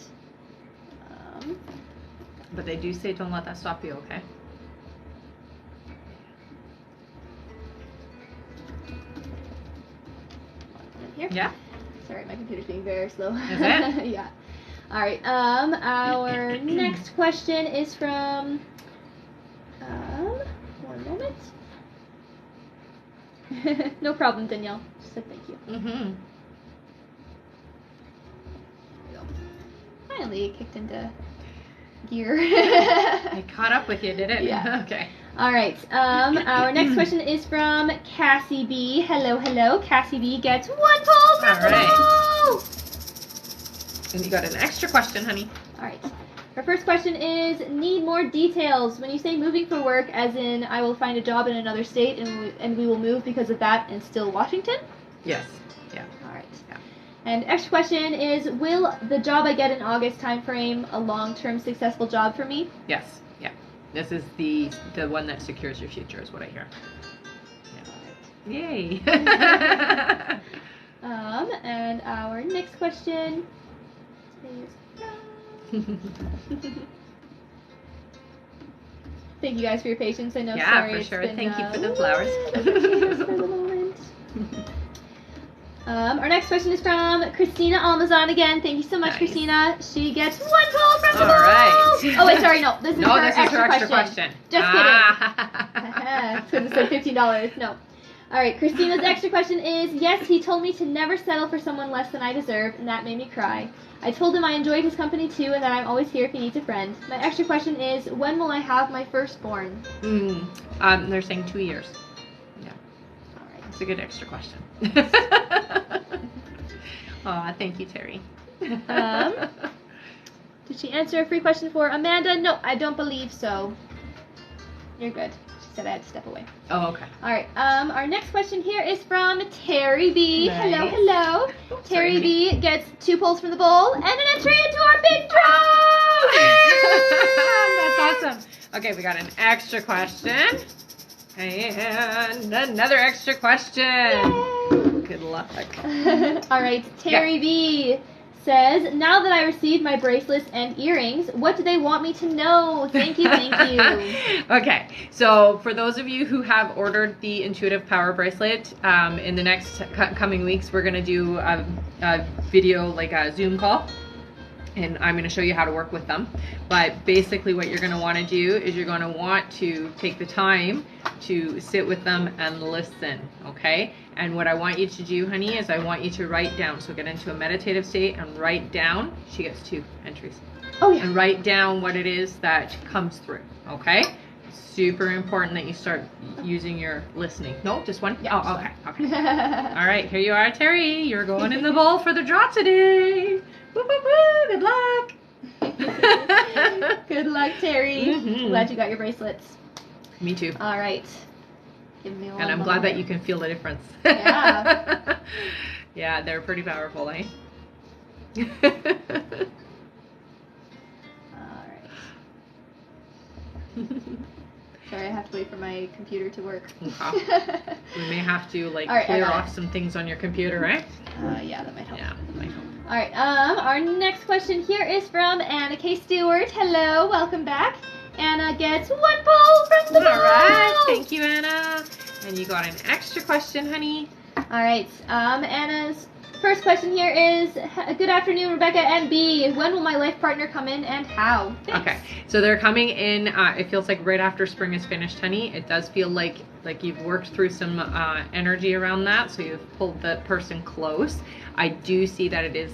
[SPEAKER 1] But they do say don't let that stop you, okay?
[SPEAKER 2] Here?
[SPEAKER 1] Yeah.
[SPEAKER 2] Sorry, my computer's being very slow.
[SPEAKER 1] Is it?
[SPEAKER 2] Yeah. All right. Our next question is from. One moment. No problem, Danielle. Just said thank you. There we go. Finally, it kicked into gear.
[SPEAKER 1] I caught up with you, did it?
[SPEAKER 2] Yeah.
[SPEAKER 1] Okay.
[SPEAKER 2] All right. Our next question is from Cassie B. Hello. Cassie B gets 1 ball from the ball.
[SPEAKER 1] And you got an extra question, honey.
[SPEAKER 2] All right. Her first question is, need more details. When you say moving for work, as in I will find a job in another state and we will move because of that and still Washington?
[SPEAKER 1] Yes. Yeah.
[SPEAKER 2] All right.
[SPEAKER 1] Yeah.
[SPEAKER 2] And extra question is, will the job I get in August timeframe a long-term successful job for me?
[SPEAKER 1] Yes. Yeah. This is the one that secures your future, is what I hear. Yeah. Yay.
[SPEAKER 2] And our next question is Thank you guys for your patience. I know,
[SPEAKER 1] yeah,
[SPEAKER 2] sorry,
[SPEAKER 1] for
[SPEAKER 2] it's
[SPEAKER 1] sure.
[SPEAKER 2] been,
[SPEAKER 1] Thank you for the flowers.
[SPEAKER 2] for the moment. Our next question is from Christina Almazan again. Thank you so much,
[SPEAKER 1] Nice.
[SPEAKER 2] Christina. She gets 1 poll from the
[SPEAKER 1] All
[SPEAKER 2] ball.
[SPEAKER 1] right.
[SPEAKER 2] Oh wait, sorry, no. This is her
[SPEAKER 1] this is
[SPEAKER 2] extra
[SPEAKER 1] her extra question.
[SPEAKER 2] Just
[SPEAKER 1] Ah.
[SPEAKER 2] kidding. It's because it said $50. No. All right, Christina's extra question is, yes, he told me to never settle for someone less than I deserve, and that made me cry. I told him I enjoyed his company too, and that I'm always here if he needs a friend. My extra question is, when will I have my firstborn?
[SPEAKER 1] They're saying 2 years. Yeah.
[SPEAKER 2] All right.
[SPEAKER 1] It's a good extra question. Aw, thank you, Terry.
[SPEAKER 2] Did she answer a free question for Amanda? No, I don't believe so. You're good. She said I had to step away.
[SPEAKER 1] Oh, okay.
[SPEAKER 2] All right. Our next question here is from Terry B.
[SPEAKER 1] Nice.
[SPEAKER 2] Hello, hello.
[SPEAKER 1] Oops,
[SPEAKER 2] Terry
[SPEAKER 1] sorry,
[SPEAKER 2] B gets 2 polls from the bowl and an entry into our big draw.
[SPEAKER 1] That's awesome. Okay, we got an extra question. And another extra question.
[SPEAKER 2] Yay.
[SPEAKER 1] Good luck.
[SPEAKER 2] All right. Terry B says, now that I received my bracelets and earrings, what do they want me to know? Thank you, thank you.
[SPEAKER 1] Okay, so for those of you who have ordered the Intuitive Power Bracelet, in the next coming weeks, we're going to do a video, like a Zoom call, and I'm going to show you how to work with them. But basically what you're going to want to do is you're going to want to take the time to sit with them and listen, okay? And what I want you to do, honey, is I want you to write down. So get into a meditative state and write down. She gets 2 entries.
[SPEAKER 2] Oh, yeah.
[SPEAKER 1] And write down what it is that comes through, okay? Super important that you start using your listening. No, just one?
[SPEAKER 2] Yeah,
[SPEAKER 1] oh, okay. All right, here you are, Terry. You're going in the bowl for the draw today. Woo, woo, woo. Good luck.
[SPEAKER 2] Good luck, Terry.
[SPEAKER 1] Mhm.
[SPEAKER 2] Glad you got your bracelets.
[SPEAKER 1] Me too.
[SPEAKER 2] All right. Give me
[SPEAKER 1] And I'm glad that you can feel the difference.
[SPEAKER 2] Yeah.
[SPEAKER 1] Yeah, they're pretty powerful, eh?
[SPEAKER 2] All right. Sorry, I have to wait for my computer to work.
[SPEAKER 1] Okay. We may have to
[SPEAKER 2] All right,
[SPEAKER 1] clear off some things on your computer, right?
[SPEAKER 2] Yeah, that might help.
[SPEAKER 1] Yeah, that might help.
[SPEAKER 2] All right. Our next question here is from Anna K. Stewart. Hello, welcome back. Anna gets 1 poll from the
[SPEAKER 1] All right,
[SPEAKER 2] bowl.
[SPEAKER 1] thank you, Anna. And you got an extra question, honey.
[SPEAKER 2] All right. Anna's first question here is, good afternoon, Rebecca and B. When will my life partner come in and how? Thanks.
[SPEAKER 1] Okay, so they're coming in, it feels like right after spring is finished, honey. It does feel like you've worked through some energy around that, so you've pulled the person close. I do see that it is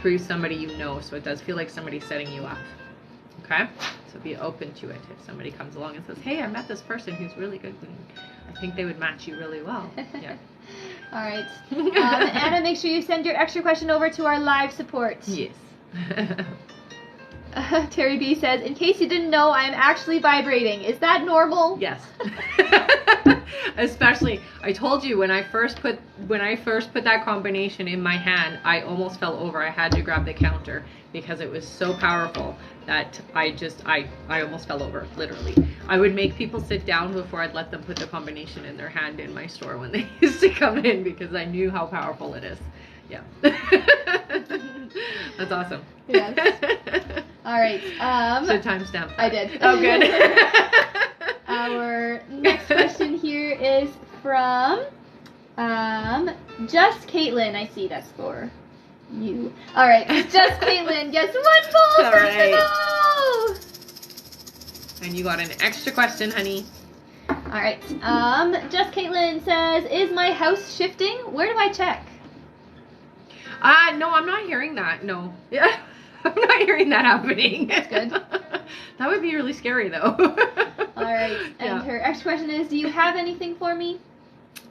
[SPEAKER 1] through somebody you know, so it does feel like somebody's setting you up. Okay, so be open to it. If somebody comes along and says, hey, I met this person who's really good, and I think they would match you really well. Yeah.
[SPEAKER 2] All right. Anna, make sure you send your extra question over to our live support.
[SPEAKER 1] Yes.
[SPEAKER 2] Terry B says, in case you didn't know, I am actually vibrating. Is that normal?
[SPEAKER 1] Yes. Especially, I told you when I first put that combination in my hand, I almost fell over. I had to grab the counter because it was so powerful that I almost fell over, literally. I would make people sit down before I'd let them put the combination in their hand in my store when they used to come in, because I knew how powerful it is. Yeah. That's awesome.
[SPEAKER 2] Yes. All right.
[SPEAKER 1] Should timestamp.
[SPEAKER 2] I did.
[SPEAKER 1] Oh, good.
[SPEAKER 2] Our next question here is from Just Caitlin. I see that's for you. All right. Just Caitlin gets 1 poll.
[SPEAKER 1] All right. And you got an extra question, honey.
[SPEAKER 2] All right. Just Caitlin says, is my house shifting? Where do I check?
[SPEAKER 1] No, I'm not hearing that. No. Yeah. I'm not hearing that happening.
[SPEAKER 2] That's good.
[SPEAKER 1] That would be really scary, though.
[SPEAKER 2] All right. And
[SPEAKER 1] Yeah.
[SPEAKER 2] her next question is, do you have anything for me?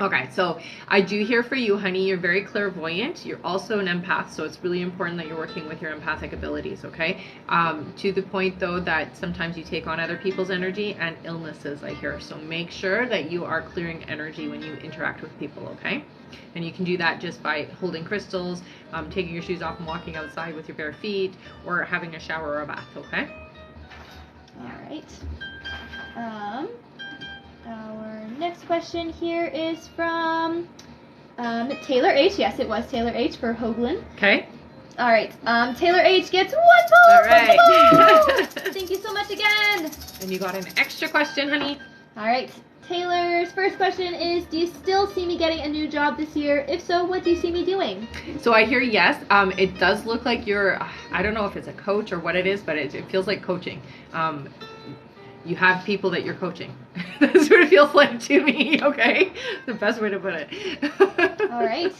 [SPEAKER 1] Okay, so I do hear for you, honey, you're very clairvoyant. You're also an empath, so it's really important that you're working with your empathic abilities, okay? To the point, though, that sometimes you take on other people's energy and illnesses, I hear. So make sure that you are clearing energy when you interact with people, okay? And you can do that just by holding crystals, taking your shoes off and walking outside with your bare feet, or having a shower or a bath, okay?
[SPEAKER 2] All right. Our next question here is from Taylor H. Yes, it was Taylor H. for Hoagland.
[SPEAKER 1] Okay.
[SPEAKER 2] All right. Taylor H. gets 1 point.
[SPEAKER 1] All right.
[SPEAKER 2] Thank you so much again.
[SPEAKER 1] And you got an extra question, honey.
[SPEAKER 2] All right. Taylor's first question is, do you still see me getting a new job this year? If so, what do you see me doing?
[SPEAKER 1] So I hear yes. It does look like you're, I don't know if it's a coach or what it is, but it feels like coaching. You have people that you're coaching. That's what it feels like to me, okay? The best way to put it.
[SPEAKER 2] All right.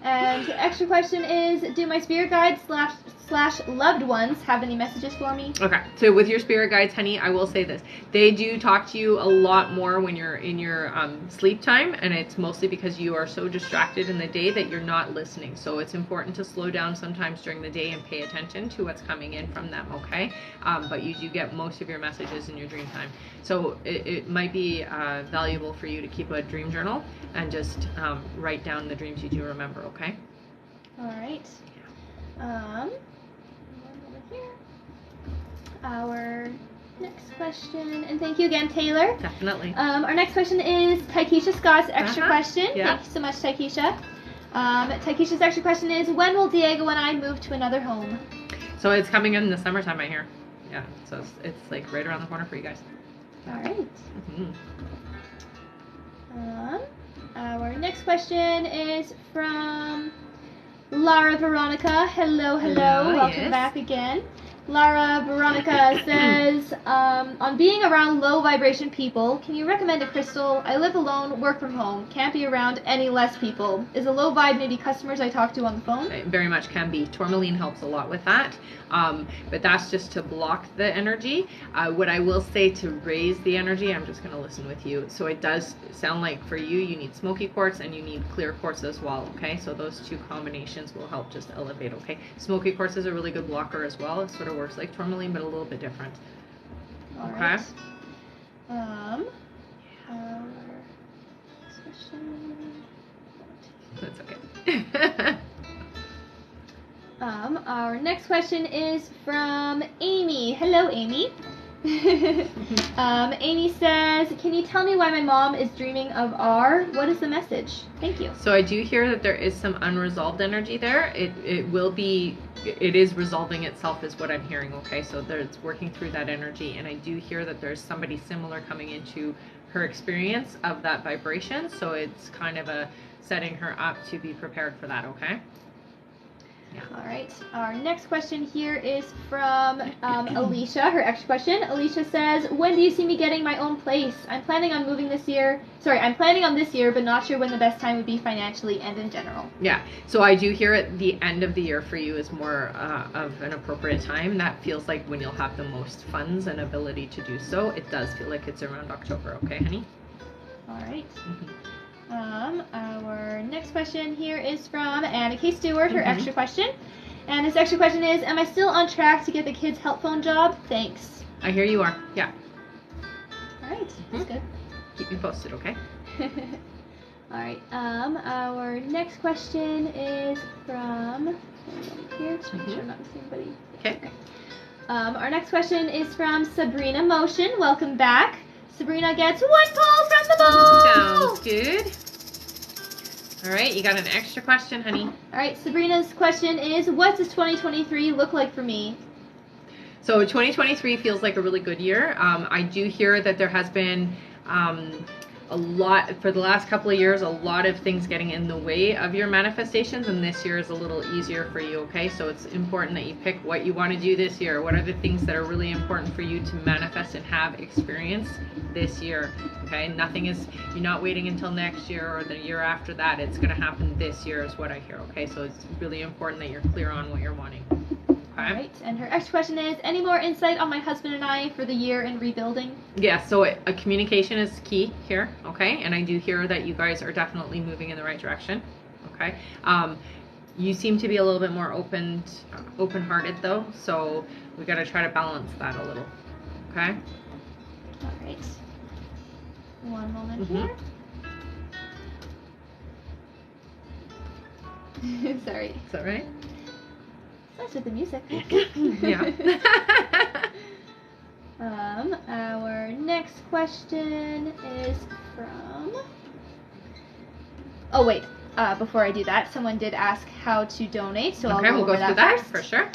[SPEAKER 2] And the extra question is, do my spirit guides slash loved ones have any messages for me?
[SPEAKER 1] Okay, so with your spirit guides, honey, I will say this. They do talk to you a lot more when you're in your sleep time, and it's mostly because you are so distracted in the day that you're not listening. So it's important to slow down sometimes during the day and pay attention to what's coming in from them, okay? But you do get most of your messages in your dream time. So it might be valuable for you to keep a dream journal and just write down the dreams you do remember, okay?
[SPEAKER 2] All right. Over here. Our next question, and thank you again, Taylor.
[SPEAKER 1] Definitely.
[SPEAKER 2] Our next question is Taikisha Scott's extra question.
[SPEAKER 1] Yeah.
[SPEAKER 2] Thank you so much, Taikisha. Taikisha's extra question is, when will Diego and I move to another home?
[SPEAKER 1] So it's coming in the summertime, I hear. Yeah, so it's like right around the corner for you guys.
[SPEAKER 2] All right.
[SPEAKER 1] Mm-hmm.
[SPEAKER 2] Our next question is from Lara Veronica. Hello. Welcome
[SPEAKER 1] yes.
[SPEAKER 2] back again. Lara Veronica says, on being around low vibration people, can you recommend a crystal? I live alone, work from home, can't be around any less people. Is a low vibe maybe customers I talk to on the phone?
[SPEAKER 1] It very much can be. Tourmaline helps a lot with that, but that's just to block the energy. What I will say to raise the energy, I'm just going to listen with you. So it does sound like for you, you need smoky quartz and you need clear quartz as well, okay? So those two combinations will help just elevate, okay? Smoky quartz is a really good blocker as well. It sort of works like tourmaline, but a little bit different.
[SPEAKER 2] All
[SPEAKER 1] Okay.
[SPEAKER 2] right. Our next question.
[SPEAKER 1] That's okay.
[SPEAKER 2] Our next question is from Amy. Hello, Amy. Amy says, can you tell me why my mom is dreaming of R? What is the message? Thank you.
[SPEAKER 1] So I do hear that there is some unresolved energy there. It is resolving itself is what I'm hearing, okay? So it's working through that energy, and I do hear that there's somebody similar coming into her experience of that vibration, so it's kind of setting her up to be prepared for that, okay? Yeah.
[SPEAKER 2] All right. Our next question here is from Alicia. Her extra question. Alicia says, when do you see me getting my own place? I'm planning on this year, but not sure when the best time would be financially and in general.
[SPEAKER 1] Yeah. So I do hear at the end of the year for you is more of an appropriate time. That feels like when you'll have the most funds and ability to do so. It does feel like it's around October. Okay, honey?
[SPEAKER 2] All right.
[SPEAKER 1] Mm-hmm.
[SPEAKER 2] Our next question here is from Anna K. Stewart, her extra question. And his extra question is, am I still on track to get the kids' help phone job? Thanks.
[SPEAKER 1] I hear you are. Yeah.
[SPEAKER 2] All right. That's good.
[SPEAKER 1] Keep me posted, okay?
[SPEAKER 2] All right. Our next question is from here. Just make sure I'm not missing anybody.
[SPEAKER 1] Okay.
[SPEAKER 2] Our next question is from Sabrina Motion. Welcome back. Sabrina gets 1 call from the ball.
[SPEAKER 1] Sounds good. All right, you got an extra question, honey.
[SPEAKER 2] All right, Sabrina's question is, what does 2023 look like for me?
[SPEAKER 1] So 2023 feels like a really good year. I do hear that there has been a lot, for the last couple of years, a lot of things getting in the way of your manifestations, and this year is a little easier for you, okay? So it's important that you pick what you want to do this year. What are the things that are really important for you to manifest and have experience this year, okay? You're not waiting until next year or the year after that. It's going to happen this year is what I hear, okay? So it's really important that you're clear on what you're wanting. Okay.
[SPEAKER 2] All right. And her extra question is, any more insight on my husband and I for the year in rebuilding?
[SPEAKER 1] Yeah, so a communication is key here, okay? And I do hear that you guys are definitely moving in the right direction, okay? You seem to be a little bit more open-hearted though, so we got to try to balance that a little, okay?
[SPEAKER 2] All right. One moment
[SPEAKER 1] Mhm.
[SPEAKER 2] here. Sorry.
[SPEAKER 1] Is that right?
[SPEAKER 2] Starts with the music.
[SPEAKER 1] Yeah.
[SPEAKER 2] Our next question is from. Oh wait. Before I do that, someone did ask how to donate, so I'll go
[SPEAKER 1] we'll
[SPEAKER 2] over
[SPEAKER 1] go through
[SPEAKER 2] that
[SPEAKER 1] that
[SPEAKER 2] first.
[SPEAKER 1] for sure.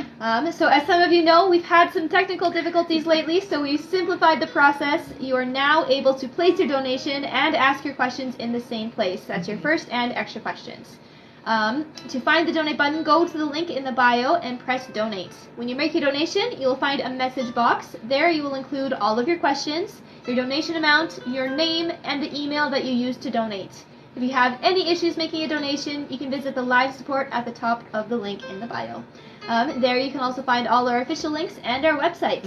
[SPEAKER 2] So as some of you know, we've had some technical difficulties lately, so we've simplified the process. You are now able to place your donation and ask your questions in the same place. That's your first and extra questions. To find the donate button, go to the link in the bio and press donate. When you make your donation, you'll find a message box. There you will include all of your questions, your donation amount, your name, and the email that you used to donate. If you have any issues making a donation, you can visit the live support at the top of the link in the bio. There you can also find all our official links and our website.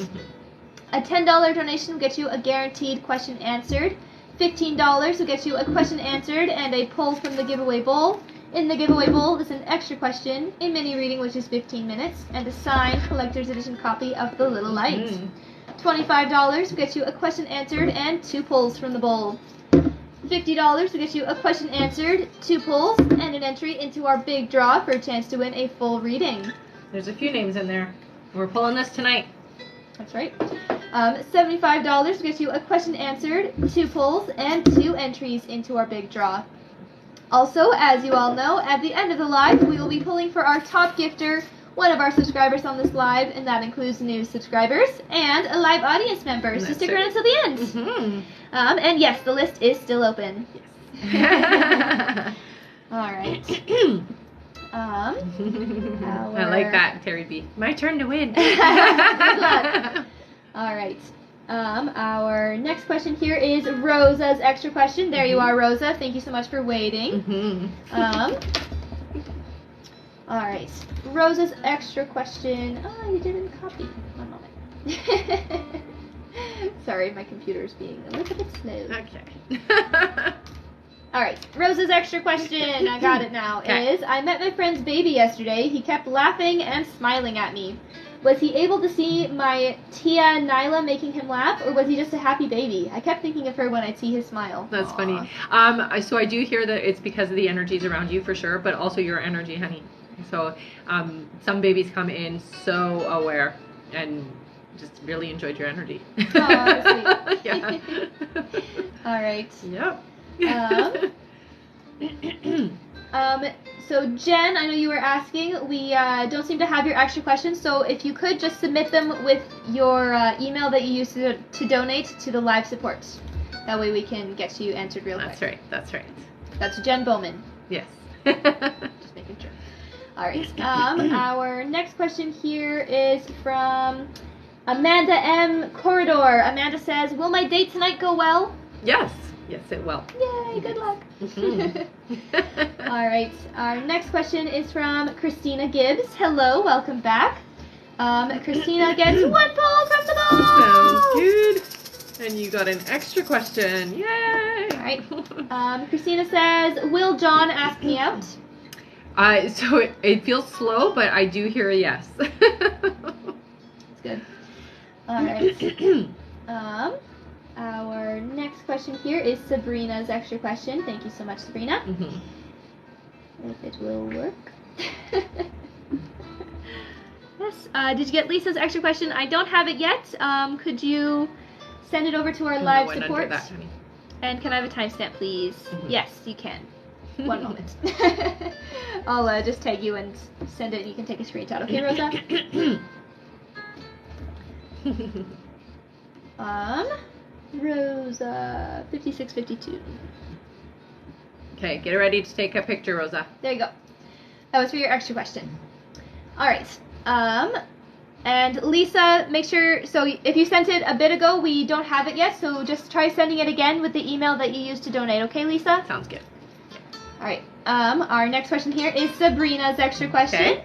[SPEAKER 2] A $10 donation will get you a guaranteed question answered. $15 will get you a question answered and a pull from the giveaway bowl. In the giveaway bowl is an extra question, a mini reading which is 15 minutes, and a signed collector's edition copy of The Little Light. $25 will get you a question answered and 2 pulls from the bowl. $50 will get you a question answered, 2 pulls, and an entry into our big draw for a chance to win a full reading.
[SPEAKER 1] There's a few names in there. We're pulling this tonight.
[SPEAKER 2] That's right. $75 will get you a question answered, 2 pulls, and 2 entries into our big draw. Also, as you all know, at the end of the live, we will be pulling for our top gifter, one of our subscribers on this live, and that includes new subscribers and a live audience member. So stick around until the end.
[SPEAKER 1] Mm-hmm.
[SPEAKER 2] And yes, the list is still open.
[SPEAKER 1] Yes.
[SPEAKER 2] All right.
[SPEAKER 1] I like that, Terry B. My turn to win.
[SPEAKER 2] Good luck. All right. Our next question here is Rosa's extra question. There you are, Rosa. Thank you so much for waiting. All right. Rosa's extra question. Oh, you didn't copy. One moment. Sorry, my computer's being a little bit slow.
[SPEAKER 1] Okay.
[SPEAKER 2] All right. Rosa's extra question, I got it now,
[SPEAKER 1] Okay.
[SPEAKER 2] is I met my friend's baby yesterday. He kept laughing and smiling at me. Was he able to see my Tia Nyla making him laugh, or was he just a happy baby? I kept thinking of her when I'd see his smile.
[SPEAKER 1] That's
[SPEAKER 2] Aww.
[SPEAKER 1] funny. So I do hear that it's because of the energies around you for sure, but also your energy, honey. So some babies come in so aware and just really enjoyed your energy.
[SPEAKER 2] Aw, sweet.
[SPEAKER 1] Yeah.
[SPEAKER 2] All right.
[SPEAKER 1] Yep.
[SPEAKER 2] So Jen, I know you were asking. We don't seem to have your extra questions, so if you could just submit them with your email that you used to donate to the live support. That way we can get you answered real quick.
[SPEAKER 1] That's right. That's right.
[SPEAKER 2] That's Jen Bowman.
[SPEAKER 1] Yes.
[SPEAKER 2] Just making sure. All right. Our next question here is from Amanda M. Corridor. Amanda says, "Will my date tonight go well?"
[SPEAKER 1] Yes. Yes, it will.
[SPEAKER 2] Yay! Good luck. All right. Our next question is from Christina Gibbs. Hello. Welcome back. Christina gets 1 pull from the ball.
[SPEAKER 1] Sounds good. And you got an extra question. Yay!
[SPEAKER 2] All right. Christina says, "Will John ask me out?"
[SPEAKER 1] So it feels slow, but I do hear a yes.
[SPEAKER 2] That's good. All right. Our next question here is Sabrina's extra question. Thank you so much, Sabrina.
[SPEAKER 1] Mm-hmm.
[SPEAKER 2] If it will work. Yes. Did you get Lisa's extra question? I don't have it yet. Could you send it over to our live support?
[SPEAKER 1] That, honey.
[SPEAKER 2] And can I have a timestamp, please?
[SPEAKER 1] Mm-hmm.
[SPEAKER 2] Yes, you can. 1 moment. I'll just tag you and send it, and you can take a screenshot. Okay, Rosa? Rosa 5652.
[SPEAKER 1] Okay, get ready to take a picture, Rosa.
[SPEAKER 2] There you go. That was for your extra question. All right. And Lisa, make sure, so if you sent it a bit ago, we don't have it yet, so just try sending it again with the email that you used to donate, okay, Lisa?
[SPEAKER 1] Sounds good.
[SPEAKER 2] All right. Our next question here is Sabrina's extra question.
[SPEAKER 1] Okay.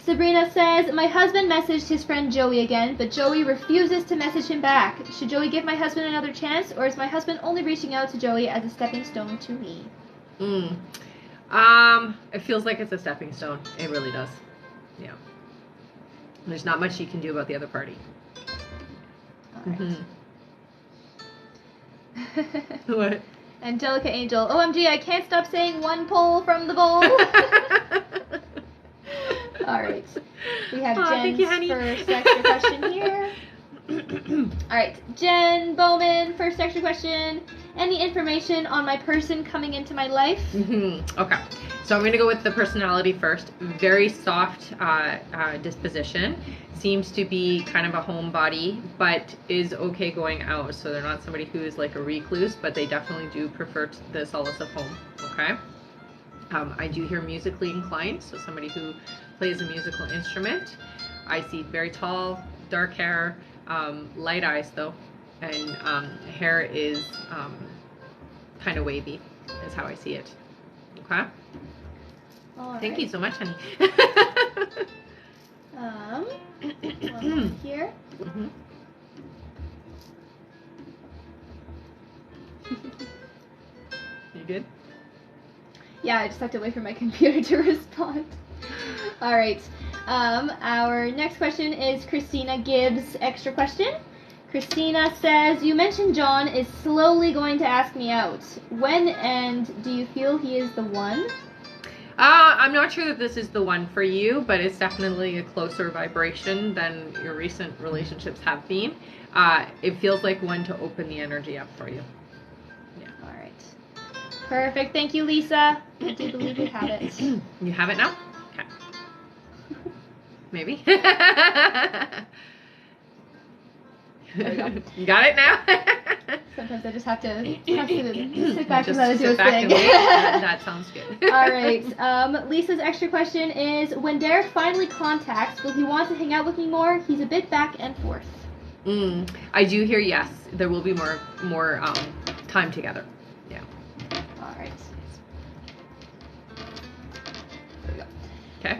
[SPEAKER 2] Sabrina says, my husband messaged his friend Joey again, but Joey refuses to message him back. Should Joey give my husband another chance, or is my husband only reaching out to Joey as a stepping stone to me?
[SPEAKER 1] It feels like it's a stepping stone. It really does. Yeah. There's not much you can do about the other party.
[SPEAKER 2] All right.
[SPEAKER 1] What?
[SPEAKER 2] Angelica Angel, OMG, I can't stop saying one pull from the bowl. Alright. We have Jen's first extra question here. Alright, Jen Bowman, first extra question. Any information on my person coming into my life?
[SPEAKER 1] Okay. So I'm going to go with the personality first. Very soft disposition. Seems to be kind of a homebody, but is okay going out. So they're not somebody who is like a recluse, but they definitely do prefer the solace of home. Okay. I do hear musically inclined, so somebody who plays a musical instrument. I see very tall, dark hair, light eyes though, and hair is kind of wavy, is how I see it. Okay. Thank you so much, honey.
[SPEAKER 2] One here.
[SPEAKER 1] You good?
[SPEAKER 2] Yeah, I just have to wait for my computer to respond. All right. Our next question is Christina Gibbs' extra question. Christina says, you mentioned John is slowly going to ask me out. When and do you feel he is the one?
[SPEAKER 1] I'm not sure that this is the one for you, but it's definitely a closer vibration than your recent relationships have been. It feels like one to open the energy up for you. Yeah.
[SPEAKER 2] All right. Perfect. Thank you, Lisa. I do believe we have it.
[SPEAKER 1] You have it now? Okay. Maybe. You got it now?
[SPEAKER 2] Sometimes I just have to sit back and
[SPEAKER 1] Just
[SPEAKER 2] let it do
[SPEAKER 1] sit
[SPEAKER 2] its
[SPEAKER 1] back
[SPEAKER 2] thing.
[SPEAKER 1] and wait. That sounds good.
[SPEAKER 2] All right. Lisa's extra question is, when Derek finally contacts, will he want to hang out with me more? He's a bit back and forth.
[SPEAKER 1] I do hear yes. There will be more time together. Yeah.
[SPEAKER 2] All right.
[SPEAKER 1] Okay.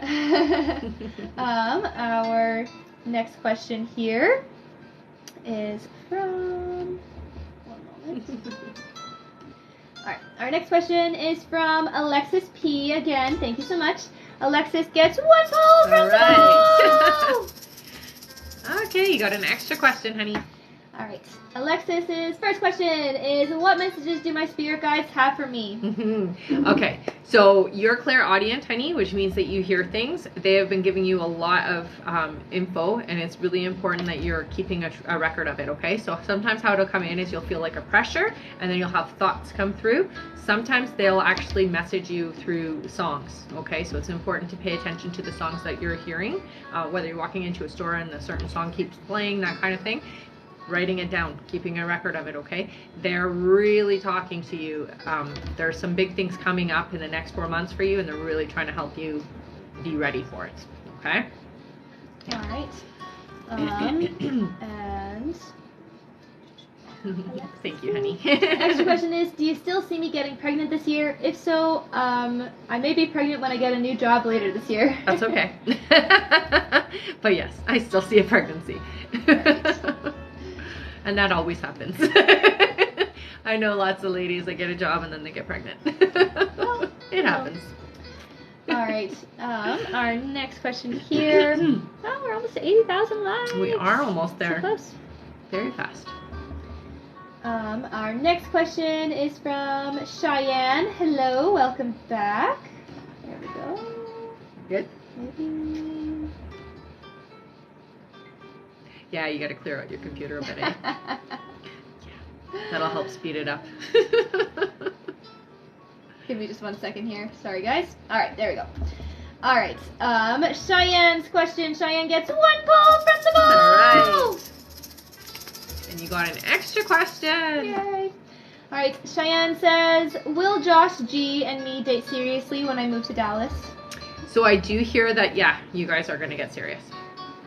[SPEAKER 2] Our next question here is from... One moment. Alright, our next question is from Alexis P. Again, thank you so much. Alexis gets 1 pull from the bowl!
[SPEAKER 1] Okay, you got an extra question, honey.
[SPEAKER 2] Alright, Alexis's first question is, what messages do my spirit guides have for me?
[SPEAKER 1] Okay, so you're clairaudient, honey, which means that you hear things. They have been giving you a lot of info, and it's really important that you're keeping a record of it, okay? So sometimes how it'll come in is you'll feel like a pressure, and then you'll have thoughts come through. Sometimes they'll actually message you through songs, okay? So it's important to pay attention to the songs that you're hearing, whether you're walking into a store and a certain song keeps playing, that kind of thing. Writing it down, keeping a record of it, okay? They're really talking to you. There's some big things coming up in the next 4 months for you, and they're really trying to help you be ready for it, okay?
[SPEAKER 2] All right. And...
[SPEAKER 1] Thank you, honey.
[SPEAKER 2] Next question is, do you still see me getting pregnant this year? If so, I may be pregnant when I get a new job later this year.
[SPEAKER 1] That's okay. But yes, I still see a pregnancy.
[SPEAKER 2] Right.
[SPEAKER 1] And that always happens. I know lots of ladies that get a job and then they get pregnant.
[SPEAKER 2] Well,
[SPEAKER 1] it happens.
[SPEAKER 2] All right. Our next question here. Oh, we're almost to 80,000 likes.
[SPEAKER 1] We are almost there.
[SPEAKER 2] So close.
[SPEAKER 1] Very fast.
[SPEAKER 2] Our next question is from Cheyenne. Hello, welcome back. There we go.
[SPEAKER 1] Good.
[SPEAKER 2] Maybe.
[SPEAKER 1] Yeah, you got to clear out your computer a bit. Eh? Yeah, that'll help speed it up.
[SPEAKER 2] Give me just 1 second here. Sorry, guys. All right, there we go. All right. Cheyenne's question. Cheyenne gets 1 pull from the bowl.
[SPEAKER 1] All right. And you got an extra question.
[SPEAKER 2] Yay. All right. Cheyenne says, will Josh G and me date seriously when I move to Dallas?
[SPEAKER 1] So I do hear that, yeah, you guys are going to get serious.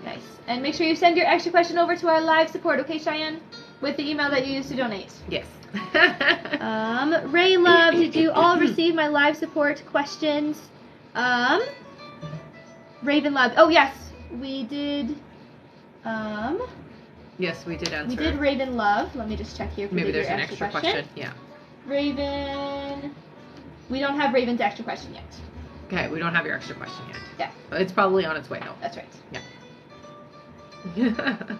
[SPEAKER 2] Nice. And make sure you send your extra question over to our live support, okay, Cheyenne? With the email that you used to donate.
[SPEAKER 1] Yes.
[SPEAKER 2] Ray Love, did you all receive my live support questions? Raven Love. Oh, yes. We did.
[SPEAKER 1] Yes, we did answer.
[SPEAKER 2] We did Raven Love. Let me just check here. If
[SPEAKER 1] Maybe
[SPEAKER 2] we did
[SPEAKER 1] there's an extra question. Yeah.
[SPEAKER 2] Raven. We don't have Raven's extra question yet.
[SPEAKER 1] Okay, we don't have your extra question yet.
[SPEAKER 2] Yeah.
[SPEAKER 1] But it's probably on its way, though.
[SPEAKER 2] That's right.
[SPEAKER 1] Yeah.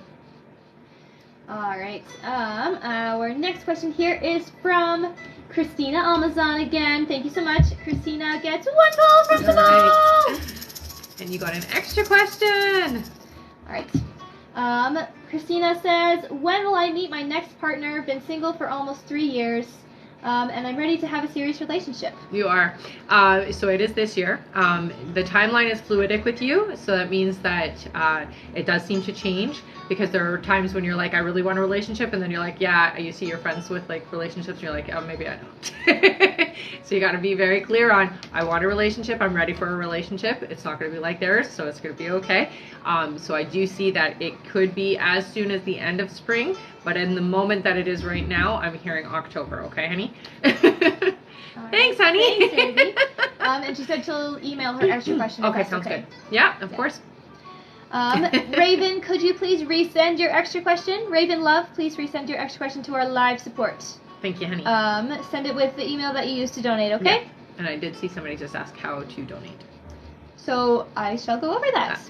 [SPEAKER 2] All right. Our next question here is from Christina Amazon again. Thank you so much. Christina gets 1 ball from the ball.
[SPEAKER 1] And you got an extra question.
[SPEAKER 2] All right. Christina says, when will I meet my next partner? Been single for almost 3 years. And I'm ready to have a serious relationship.
[SPEAKER 1] You are. So it is this year. The timeline is fluidic with you, so that means that it does seem to change, because there are times when you're like, I really want a relationship, and then you're like, yeah, you see your friends with like relationships, and you're like, oh, maybe I don't. So you got to be very clear on, I want a relationship, I'm ready for a relationship. It's not going to be like theirs, so it's going to be okay. So I do see that it could be as soon as the end of spring, but in the moment that it is right now, I'm hearing October. Okay, honey? Thanks, honey.
[SPEAKER 2] Thanks, baby. And she said she'll email her extra question.
[SPEAKER 1] Okay, sounds good. Yeah, of course.
[SPEAKER 2] Raven, could you please resend your extra question? Raven Love, please resend your extra question to our live support.
[SPEAKER 1] Thank you, honey.
[SPEAKER 2] Send it with the email that you used to donate, okay?
[SPEAKER 1] Yeah. And I did see somebody just ask how to donate.
[SPEAKER 2] So I shall go over that.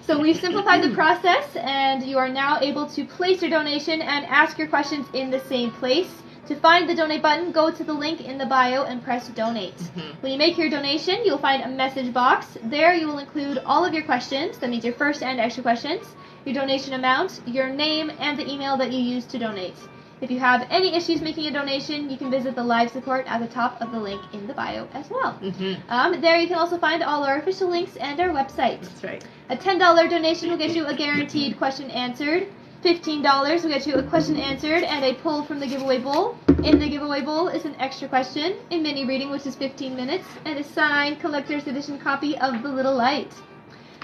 [SPEAKER 2] So we've simplified the process, and you are now able to place your donation and ask your questions in the same place. To find the donate button, go to the link in the bio and press donate. When you make your donation, you'll find a message box. There you will include all of your questions. That means your first and extra questions, your donation amount, your name, and the email that you used to donate. If you have any issues making a donation, you can visit the live support at the top of the link in the bio as well. There you can also find all our official links and our website.
[SPEAKER 1] That's right.
[SPEAKER 2] A $10 donation will get you a guaranteed question answered. $15 will get you a question answered and a pull from the giveaway bowl. In the giveaway bowl is an extra question, a mini reading, which is 15 minutes, and a signed collector's edition copy of The Little Light.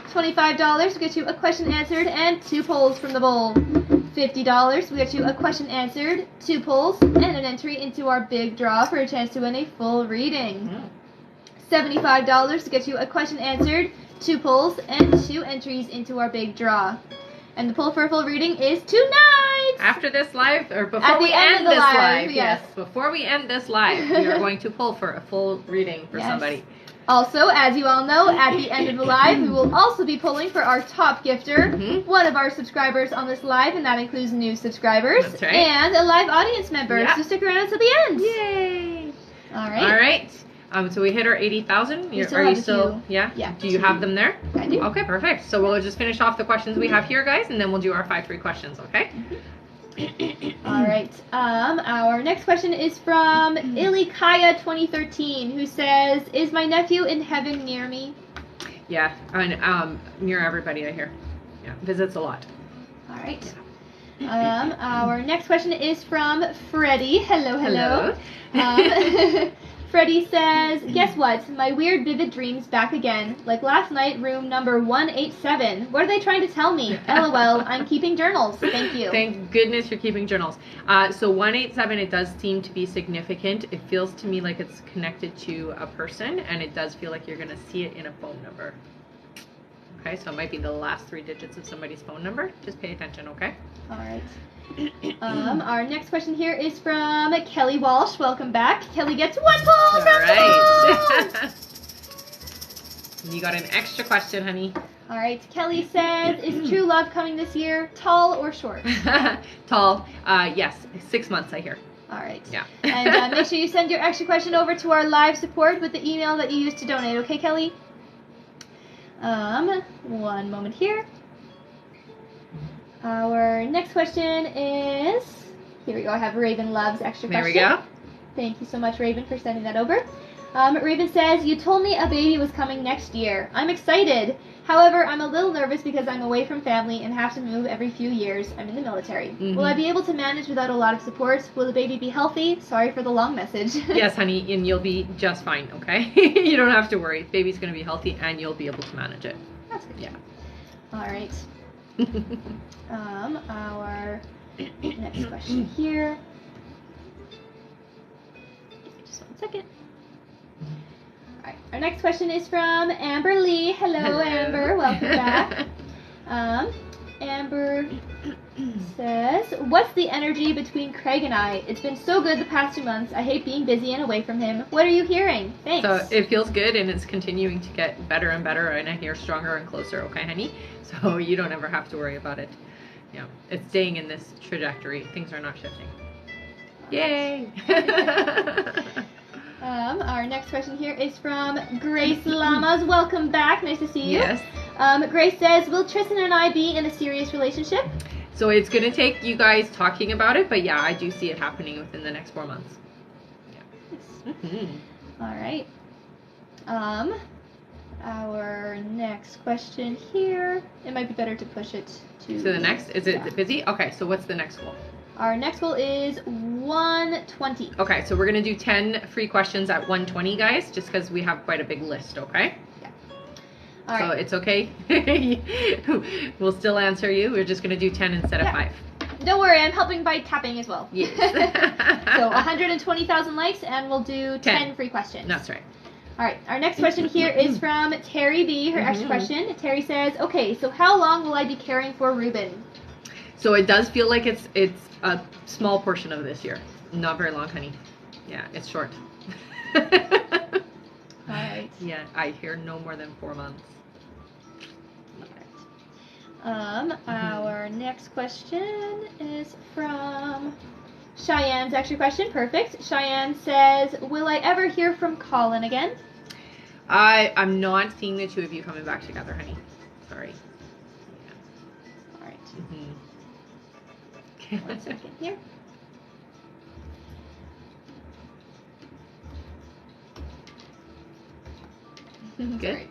[SPEAKER 2] $25 will get you a question answered and 2 pulls from the bowl. $50 will get you a question answered, 2 pulls, and an entry into our big draw for a chance to win a full reading. $75 to get you a question answered, 2 pulls, and 2 entries into our big draw. And the pull for a full reading is tonight!
[SPEAKER 1] After this live, or before we end this live. Yes. Before we end this live, we are going to pull for a full reading for somebody.
[SPEAKER 2] Also, as you all know, at the end of the live, we will also be pulling for our top gifter, one of our subscribers on this live, and that includes new subscribers.
[SPEAKER 1] That's right.
[SPEAKER 2] And a live audience member.
[SPEAKER 1] Yeah.
[SPEAKER 2] So stick around until the end.
[SPEAKER 1] Yay!
[SPEAKER 2] All right.
[SPEAKER 1] All right. So we hit our 80,000. Are you still? Yeah.
[SPEAKER 2] Yeah.
[SPEAKER 1] Do you have them there?
[SPEAKER 2] I do.
[SPEAKER 1] Okay, perfect. So we'll just finish off the questions we have here, guys, and then we'll do our 5-3 questions. Okay.
[SPEAKER 2] All right. Our next question is from Ilikaya 2013, who says, "Is my nephew in heaven near me?"
[SPEAKER 1] Yeah, and near everybody, I hear. Yeah, visits a lot.
[SPEAKER 2] All right. Our next question is from Freddie. Hello. Freddie says, "Guess what? My weird vivid dreams back again. Like last night, room number 187. What are they trying to tell me? LOL, I'm keeping journals. Thank you."
[SPEAKER 1] Thank goodness you're keeping journals. So 187, it does seem to be significant. It feels to me like it's connected to a person, and it does feel like you're going to see it in a phone number. Okay, so it might be the last 3 digits of somebody's phone number. Just pay attention, okay?
[SPEAKER 2] All right. Our next question here is from Kelly Walsh. Welcome back. Kelly gets 1 pull.
[SPEAKER 1] All right. You got an extra question, honey.
[SPEAKER 2] All right. Kelly says, "Is true love coming this year? Tall or short?"
[SPEAKER 1] Tall. Yes. 6 months, I hear.
[SPEAKER 2] All right.
[SPEAKER 1] Yeah.
[SPEAKER 2] And make sure you send your extra question over to our live support with the email that you used to donate. Okay, Kelly? One moment here. Our next question is, here we go, I have Raven Love's extra question.
[SPEAKER 1] There we go.
[SPEAKER 2] Thank you so much, Raven, for sending that over. Raven says, "You told me a baby was coming next year. I'm excited. However, I'm a little nervous because I'm away from family and have to move every few years. I'm in the military. Will I be able to manage without a lot of support? Will the baby be healthy? Sorry for the long message."
[SPEAKER 1] Yes, honey, and you'll be just fine, okay? You don't have to worry. Baby's going to be healthy, and you'll be able to manage it.
[SPEAKER 2] That's good.
[SPEAKER 1] Yeah.
[SPEAKER 2] All right. Our next question here. Just 1 second. Alright, Our next question is from Amber Lee. Hello. Amber. Welcome back. Amber says, what's the energy between Craig and I? It's been so good the past 2 months. I hate being busy and away from him. What are you hearing? Thanks.
[SPEAKER 1] So it feels good, and it's continuing to get better and better, and I hear stronger and closer, okay, honey? So you don't ever have to worry about it. Yeah, it's staying in this trajectory. Things are not shifting. Yay!
[SPEAKER 2] Our next question here is from Grace Lamas. Welcome back. Nice to see you.
[SPEAKER 1] Yes.
[SPEAKER 2] Grace says, will Tristan and I be in a serious relationship?
[SPEAKER 1] So it's going to take you guys talking about it, but yeah, I do see it happening within the next 4 months. Yeah. Mm-hmm.
[SPEAKER 2] All right. Our next question here. It might be better to push it to...
[SPEAKER 1] So the next, is it busy? Okay, so what's the next goal?
[SPEAKER 2] Our next goal is 120.
[SPEAKER 1] Okay, so we're going to do 10 free questions at 120, guys, just because we have quite a big list, okay?
[SPEAKER 2] Yeah. All right.
[SPEAKER 1] So it's okay. We'll still answer you. We're just going to do 10 instead of 5.
[SPEAKER 2] Don't worry, I'm helping by tapping as well.
[SPEAKER 1] Yes.
[SPEAKER 2] So 120,000 likes, and we'll do 10 free questions.
[SPEAKER 1] That's right.
[SPEAKER 2] All right, our next question here is from Terry B, her extra question. Terry says, okay, so how long will I be caring for Ruben?
[SPEAKER 1] So it does feel like it's a small portion of this year. Not very long, honey. Yeah, it's short.
[SPEAKER 2] All right.
[SPEAKER 1] Yeah, I hear no more than 4 months.
[SPEAKER 2] Our next question is from Cheyenne's extra question. Perfect. Cheyenne says, will I ever hear from Colin again?
[SPEAKER 1] I'm not seeing the two of you coming back together, honey. Sorry.
[SPEAKER 2] Yeah. All right.
[SPEAKER 1] Mm-hmm.
[SPEAKER 2] 1 second here.
[SPEAKER 1] Good.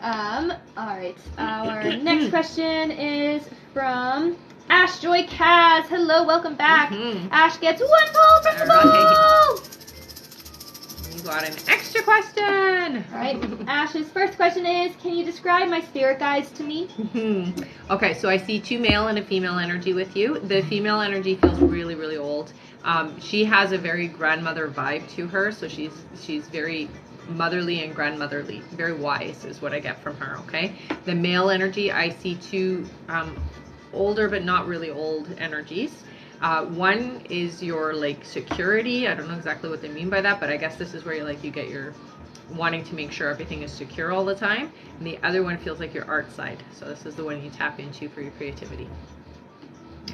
[SPEAKER 2] All right. Our next question is from Ash Joy Kaz. Hello, welcome back. Ash gets 1 poll from the bowl.
[SPEAKER 1] You got an extra question.
[SPEAKER 2] All right. Ash's first question is, can you describe my spirit guides to me?
[SPEAKER 1] Okay, so I see 2 male and a female energy with you. The female energy feels really, really old. She has a very grandmother vibe to her, so she's very motherly and grandmotherly, very wise is what I get from her. Okay, the male energy, I see 2 older but not really old energies. One is your like security. I don't know exactly what they mean by that, but I guess this is where you get your wanting to make sure everything is secure all the time. And the other one feels like your art side, so this is the one you tap into for your creativity.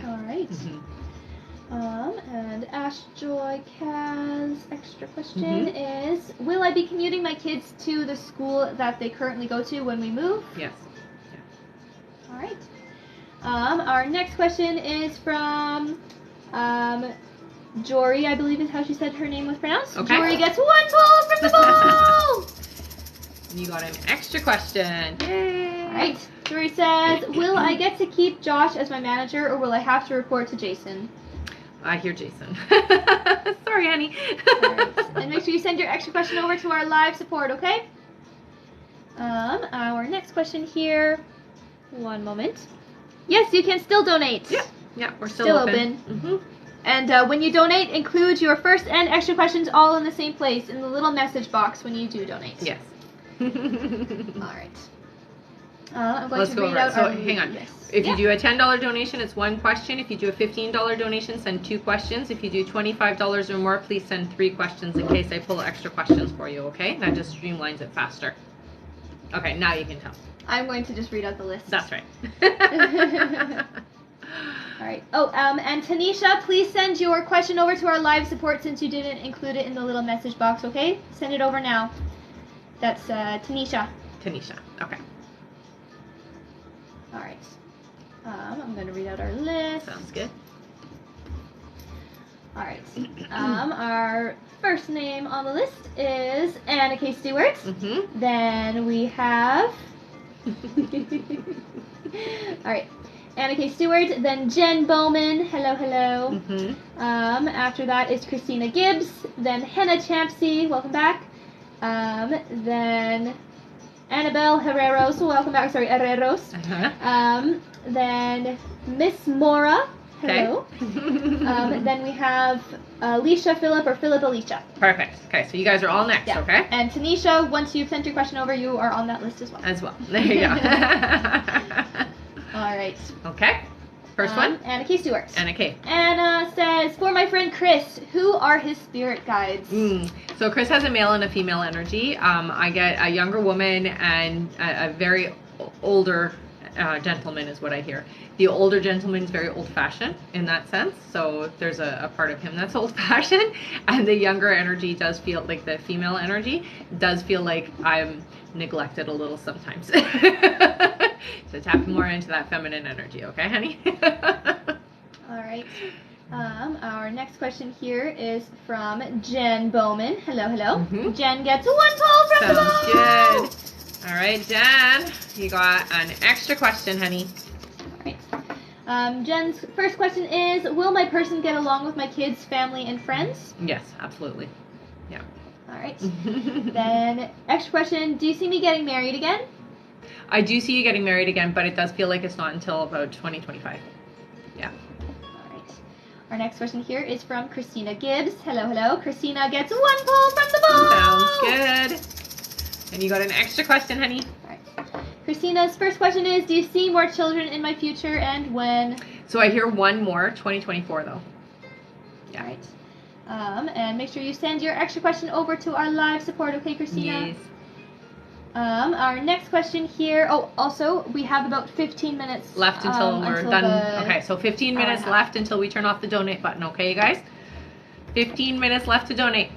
[SPEAKER 2] All right. And Ash Joy Kaz extra question is, will I be commuting my kids to the school that they currently go to when we move?
[SPEAKER 1] Yes.
[SPEAKER 2] All right. Our next question is from Jory, I believe is how she said her name was pronounced.
[SPEAKER 1] Okay.
[SPEAKER 2] Jory gets 1 poll from the bowl.
[SPEAKER 1] You got an extra question. Yay.
[SPEAKER 2] All right. Jory says, will I get to keep Josh as my manager, or will I have to report to Jason?
[SPEAKER 1] I hear Jason. Sorry, honey.
[SPEAKER 2] All right. And make sure you send your extra question over to our live support, okay? Our next question here. 1 moment. Yes, you can still donate.
[SPEAKER 1] Yeah, we're still open.
[SPEAKER 2] And when you donate, include your first and extra questions all in the same place in the little message box when you do donate.
[SPEAKER 1] Yes.
[SPEAKER 2] All right. I'm going
[SPEAKER 1] Let's
[SPEAKER 2] to
[SPEAKER 1] go
[SPEAKER 2] read
[SPEAKER 1] over it.
[SPEAKER 2] out
[SPEAKER 1] So
[SPEAKER 2] our
[SPEAKER 1] hang on.
[SPEAKER 2] list.
[SPEAKER 1] If you do a $10 donation, it's 1 question. If you do a $15 donation, send 2 questions. If you do $25 or more, please send 3 questions in case I pull extra questions for you, okay? That just streamlines it faster. Okay, now you can tell.
[SPEAKER 2] I'm going to just read out the list.
[SPEAKER 1] That's right.
[SPEAKER 2] All right. Oh, and Tanisha, please send your question over to our live support since you didn't include it in the little message box, okay? Send it over now. That's Tanisha.
[SPEAKER 1] Tanisha, okay.
[SPEAKER 2] All right. I'm going to read out our list.
[SPEAKER 1] Sounds good.
[SPEAKER 2] All right. Our first name on the list is Anna K. Stewart. Then we have... All right. Anna K. Stewart. Then Jen Bowman. Hello, hello. After that is Christina Gibbs. Then Henna Champsey. Welcome back. Then Annabelle Herreros. Welcome back. Sorry, Herreros. Then Miss Mora. Hello. Then we have Alicia Philip or Philip Alicia.
[SPEAKER 1] Perfect. Okay, so you guys are all next,
[SPEAKER 2] Yeah.
[SPEAKER 1] okay?
[SPEAKER 2] And Tanisha, once you've sent your question over, you are on that list as well.
[SPEAKER 1] As well. There you go.
[SPEAKER 2] All right.
[SPEAKER 1] Okay. First one.
[SPEAKER 2] Anna K. Stewart.
[SPEAKER 1] Anna K.
[SPEAKER 2] Anna says, for my friend Chris, who are his spirit guides?
[SPEAKER 1] So Chris has a male and a female energy. I get a younger woman and a very older gentleman is what I hear. The older gentleman is very old-fashioned in that sense. So there's a part of him that's old-fashioned. And the younger energy does feel like the female energy does feel like I'm neglected a little sometimes. So tap more into that feminine energy, okay, honey?
[SPEAKER 2] All right. Our next question here is from Jen Bowman. Hello, hello. Jen gets 1 poll from the
[SPEAKER 1] Sounds
[SPEAKER 2] bowl.
[SPEAKER 1] good. All right, Jen, you got an extra question, honey.
[SPEAKER 2] All right. Jen's first question is, will my person get along with my kids, family, and friends?
[SPEAKER 1] Yes, absolutely. Yeah.
[SPEAKER 2] All right. Then, extra question, do you see me getting married again?
[SPEAKER 1] I do see you getting married again, but it does feel like it's not until about 2025. Yeah.
[SPEAKER 2] All right. Our next question here is from Christina Gibbs. Hello, hello. Christina gets 1 poll from the bowl.
[SPEAKER 1] Sounds good. And you got an extra question, honey.
[SPEAKER 2] All right. Christina's first question is, do you see more children in my future and when?
[SPEAKER 1] So I hear one more, 2024 though. Yeah.
[SPEAKER 2] All right. And make sure you send your extra question over to our live support, okay, Christina?
[SPEAKER 1] Yes.
[SPEAKER 2] Our next question here. Oh, also, we have about 15 minutes
[SPEAKER 1] Left until we're done. Okay, so 15 minutes
[SPEAKER 2] hour.
[SPEAKER 1] left until we turn off the donate button, okay, you guys? 15 minutes left to donate.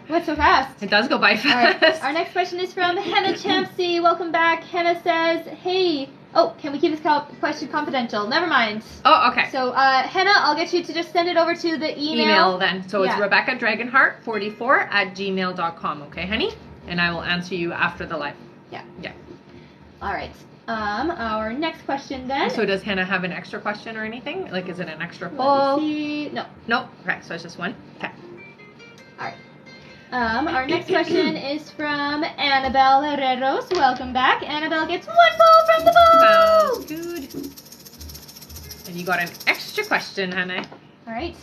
[SPEAKER 2] What's so fast?
[SPEAKER 1] It does go by
[SPEAKER 2] All
[SPEAKER 1] fast.
[SPEAKER 2] right. Our next question is from Henna Champsey. Welcome back. Henna says, hey, oh, can we keep this question confidential? Never mind.
[SPEAKER 1] Oh, okay.
[SPEAKER 2] So, Henna, I'll get you to just send it over to the email.
[SPEAKER 1] Then. So it's
[SPEAKER 2] Yeah.
[SPEAKER 1] Rebecca Dragonheart44 at gmail.com, okay, honey? And I will answer you after the live.
[SPEAKER 2] Yeah.
[SPEAKER 1] Yeah.
[SPEAKER 2] All right. Our next question then.
[SPEAKER 1] So does Hannah have an extra question or anything? Like, is it an extra
[SPEAKER 2] Let
[SPEAKER 1] poll?
[SPEAKER 2] me see. No.
[SPEAKER 1] Nope. Okay, so it's just one. Okay.
[SPEAKER 2] All right. Our next question is from Annabelle Herreros. Welcome back. Annabelle gets 1 poll from the bowl.
[SPEAKER 1] Sounds good. And you got an extra question, Hannah.
[SPEAKER 2] All right.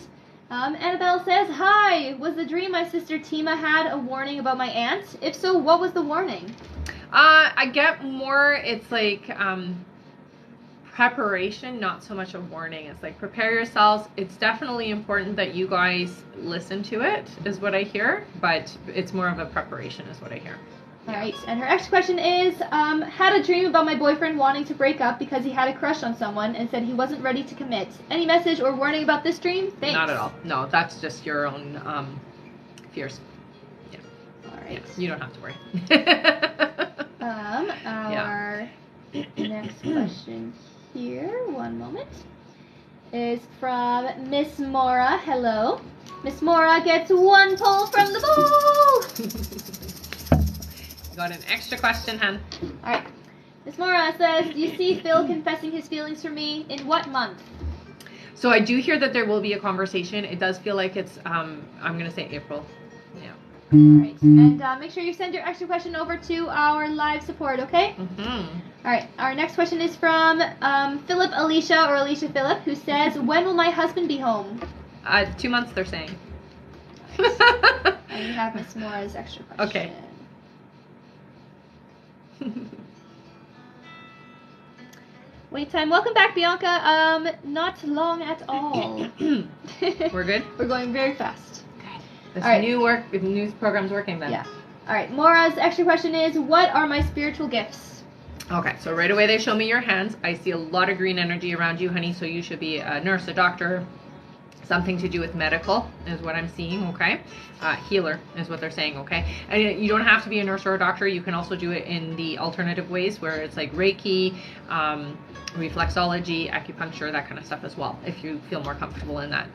[SPEAKER 2] Annabelle says, hi, was the dream my sister Tima had a warning about my aunt? If so, what was the warning?
[SPEAKER 1] I get more, it's like preparation, not so much a warning. It's like prepare yourselves. It's definitely important that you guys listen to it, is what I hear, but it's more of a preparation, is what I hear.
[SPEAKER 2] All right, and her next question is, had a dream about my boyfriend wanting to break up because he had a crush on someone and said he wasn't ready to commit. Any message or warning about this dream? Thanks.
[SPEAKER 1] Not at all. No, that's just your own fears. Yeah.
[SPEAKER 2] All right.
[SPEAKER 1] Yeah, you don't have to worry.
[SPEAKER 2] Our next question here, one moment, is from Miss Mora. Hello. Miss Mora gets 1 poll from the bowl.
[SPEAKER 1] Got an extra question, Han.
[SPEAKER 2] All right. Miss Mora says, do you see Phil confessing his feelings for me in what month?
[SPEAKER 1] So I do hear that there will be a conversation. It does feel like it's, I'm going to say April. Yeah.
[SPEAKER 2] All right. And make sure you send your extra question over to our live support, okay?
[SPEAKER 1] Mm-hmm.
[SPEAKER 2] All right. Our next question is from Philip Alicia or Alicia Philip, who says, when will my husband be home?
[SPEAKER 1] 2 months, they're saying.
[SPEAKER 2] And we have Miss Mora's extra question.
[SPEAKER 1] Okay.
[SPEAKER 2] Wait time. Welcome back, Bianca. Not long at all.
[SPEAKER 1] We're good?
[SPEAKER 2] We're going very fast.
[SPEAKER 1] This
[SPEAKER 2] All right.
[SPEAKER 1] new program's working then.
[SPEAKER 2] Yeah. All right. Mora's extra question is, what are my spiritual gifts?
[SPEAKER 1] Okay, so right away they show me your hands. I see a lot of green energy around you, honey, so you should be a nurse, a doctor, something to do with medical is what I'm seeing, okay? Healer is what they're saying, okay? And you don't have to be a nurse or a doctor. You can also do it in the alternative ways where it's like Reiki, reflexology, acupuncture, that kind of stuff as well, if you feel more comfortable in that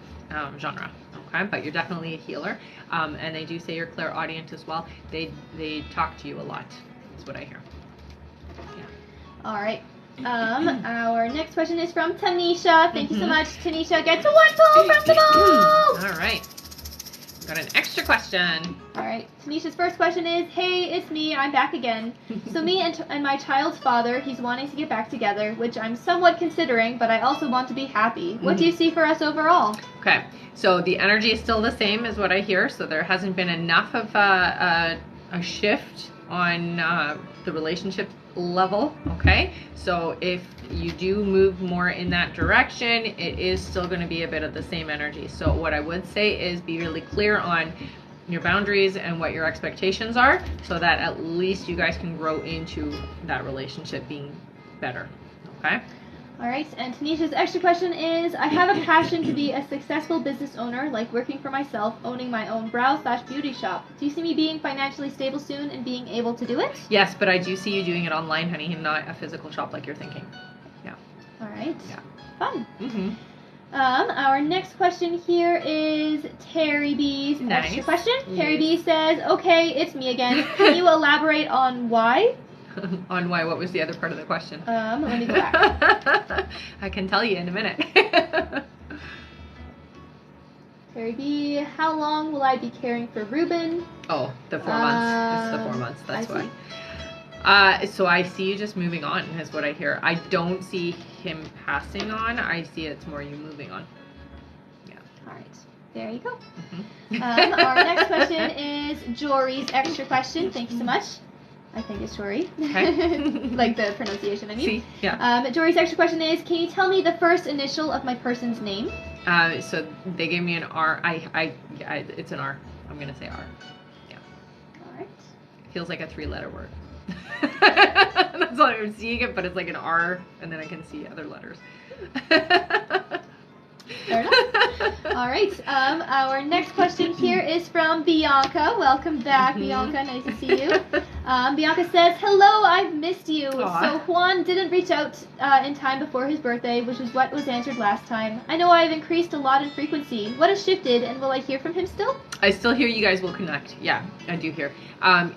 [SPEAKER 1] genre, okay? But you're definitely a healer. And they do say you're clairaudient as well. They talk to you a lot, is what I hear. Yeah.
[SPEAKER 2] All right. Our next question is from Tanisha. Thank you so much. Tanisha gets 1 poll from the bowl.
[SPEAKER 1] All right. Got an extra extra question.
[SPEAKER 2] All right. Tanisha's first question is, hey, it's me. I'm back again. So me and my child's father, he's wanting to get back together, which I'm somewhat considering, but I also want to be happy. What do you see for us overall?
[SPEAKER 1] Okay. So the energy is still the same as what I hear. So there hasn't been enough of a shift on the relationship level. Okay. So if you do move more in that direction, it is still going to be a bit of the same energy. So what I would say is be really clear on your boundaries and what your expectations are, so that at least you guys can grow into that relationship being better. Okay.
[SPEAKER 2] All right, and Tanisha's extra question is, I have a passion to be a successful business owner, like working for myself, owning my own brow/beauty shop. Do you see me being financially stable soon and being able to do it?
[SPEAKER 1] Yes, but I do see you doing it online, honey, and not a physical shop like you're thinking. Yeah.
[SPEAKER 2] All right.
[SPEAKER 1] Yeah.
[SPEAKER 2] Fun.
[SPEAKER 1] Mm-hmm.
[SPEAKER 2] Our next question here is Terry B's extra question.
[SPEAKER 1] Yes.
[SPEAKER 2] Terry B says, okay, it's me again. Can you elaborate on why?
[SPEAKER 1] On why? What was the other part of the question?
[SPEAKER 2] Let me go back.
[SPEAKER 1] I can tell you in a minute.
[SPEAKER 2] Terry B, how long will I be caring for Ruben?
[SPEAKER 1] Oh, the 4 months. It's the 4 months. That's
[SPEAKER 2] I see.
[SPEAKER 1] why. So I see you just moving on, is what I hear. I don't see him passing on. I see it's more you moving on. Yeah.
[SPEAKER 2] All right. There you go.
[SPEAKER 1] Mm-hmm.
[SPEAKER 2] Our next question is Jory's extra question. Thank you so much. I think it's Jory.
[SPEAKER 1] Okay.
[SPEAKER 2] Like the pronunciation, I mean.
[SPEAKER 1] See? Yeah.
[SPEAKER 2] Jory's extra question is, can you tell me the first initial of my person's name?
[SPEAKER 1] So they gave me an R. It's an R. I'm gonna say R. Yeah.
[SPEAKER 2] All right.
[SPEAKER 1] Feels like a 3-letter word. That's all I'm seeing it, but it's like an R, and then I can see other letters.
[SPEAKER 2] Fair enough. All right. Our next question here is from Bianca. Welcome back, Bianca. Nice to see you. Bianca says, hello, I've missed you.
[SPEAKER 1] Aww.
[SPEAKER 2] So Juan didn't reach out in time before his birthday, which is what was answered last time. I know I've increased a lot in frequency. What has shifted, and will I hear from him still?
[SPEAKER 1] I still hear you guys will connect. Yeah, I do hear.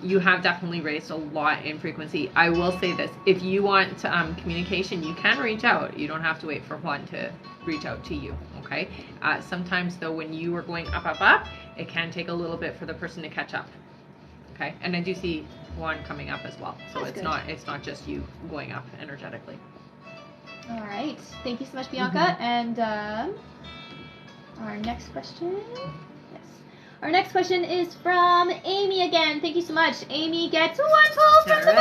[SPEAKER 1] You have definitely raised a lot in frequency. I will say this. If you want communication, you can reach out. You don't have to wait for Juan to reach out to you, okay? Sometimes, though, when you are going up, it can take a little bit for the person to catch up, okay? And I do see Juan coming up as well. So
[SPEAKER 2] That's
[SPEAKER 1] it's not just you going up energetically.
[SPEAKER 2] All right. Thank you so much, Bianca. And our next question... Our next question is from Amy again. Thank you so much. Amy gets 1 pull from the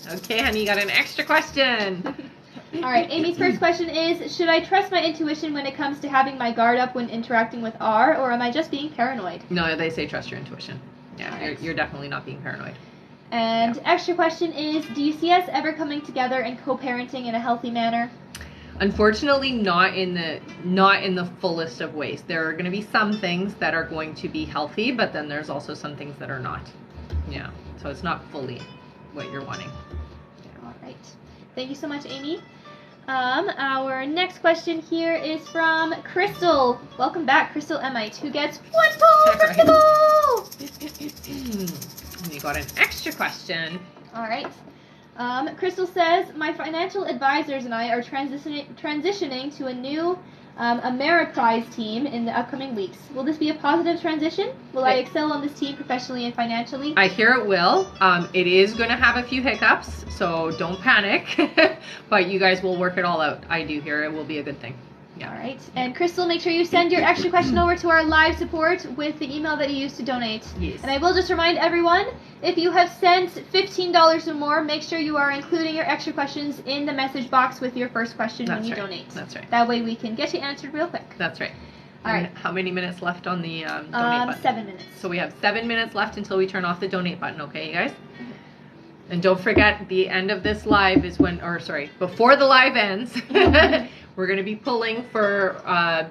[SPEAKER 2] ball.
[SPEAKER 1] Okay, honey, you got an extra question.
[SPEAKER 2] All right, Amy's first question is, should I trust my intuition when it comes to having my guard up when interacting with R, or am I just being paranoid?
[SPEAKER 1] No, they say trust your intuition. Yeah,
[SPEAKER 2] Right.
[SPEAKER 1] you're definitely not being paranoid.
[SPEAKER 2] And extra question is, do you see us ever coming together and co-parenting in a healthy manner?
[SPEAKER 1] Unfortunately, not in the fullest of ways. There are going to be some things that are going to be healthy, but then there's also some things that are not. Yeah, so it's not fully what you're wanting.
[SPEAKER 2] All right. Thank you so much, Amy. Our next question here is from Crystal. Welcome back, Crystal Emite, who gets 1 pull from the ball.
[SPEAKER 1] And you got an extra question.
[SPEAKER 2] All right. Crystal says, my financial advisors and I are transitioning to a new Ameriprise team in the upcoming weeks. Will this be a positive transition? Will I excel on this team professionally and financially?
[SPEAKER 1] I hear it will. It is going to have a few hiccups, so don't panic. But you guys will work it all out. I do hear it will be a good thing. Yeah.
[SPEAKER 2] All right. And Crystal, make sure you send your extra question over to our live support with the email that you used to donate.
[SPEAKER 1] Yes.
[SPEAKER 2] And I will just remind everyone, if you have sent $15 or more, make sure you are including your extra questions in the message box with your first question when you donate.
[SPEAKER 1] That's right.
[SPEAKER 2] That way we can get you answered real quick.
[SPEAKER 1] That's right.
[SPEAKER 2] All right.
[SPEAKER 1] How many minutes left on the donate button?
[SPEAKER 2] 7 minutes.
[SPEAKER 1] So we have 7 minutes left until we turn off the donate button, okay, you guys? And don't forget, the end of this live is when, or sorry, before the live ends, we're going to be pulling for a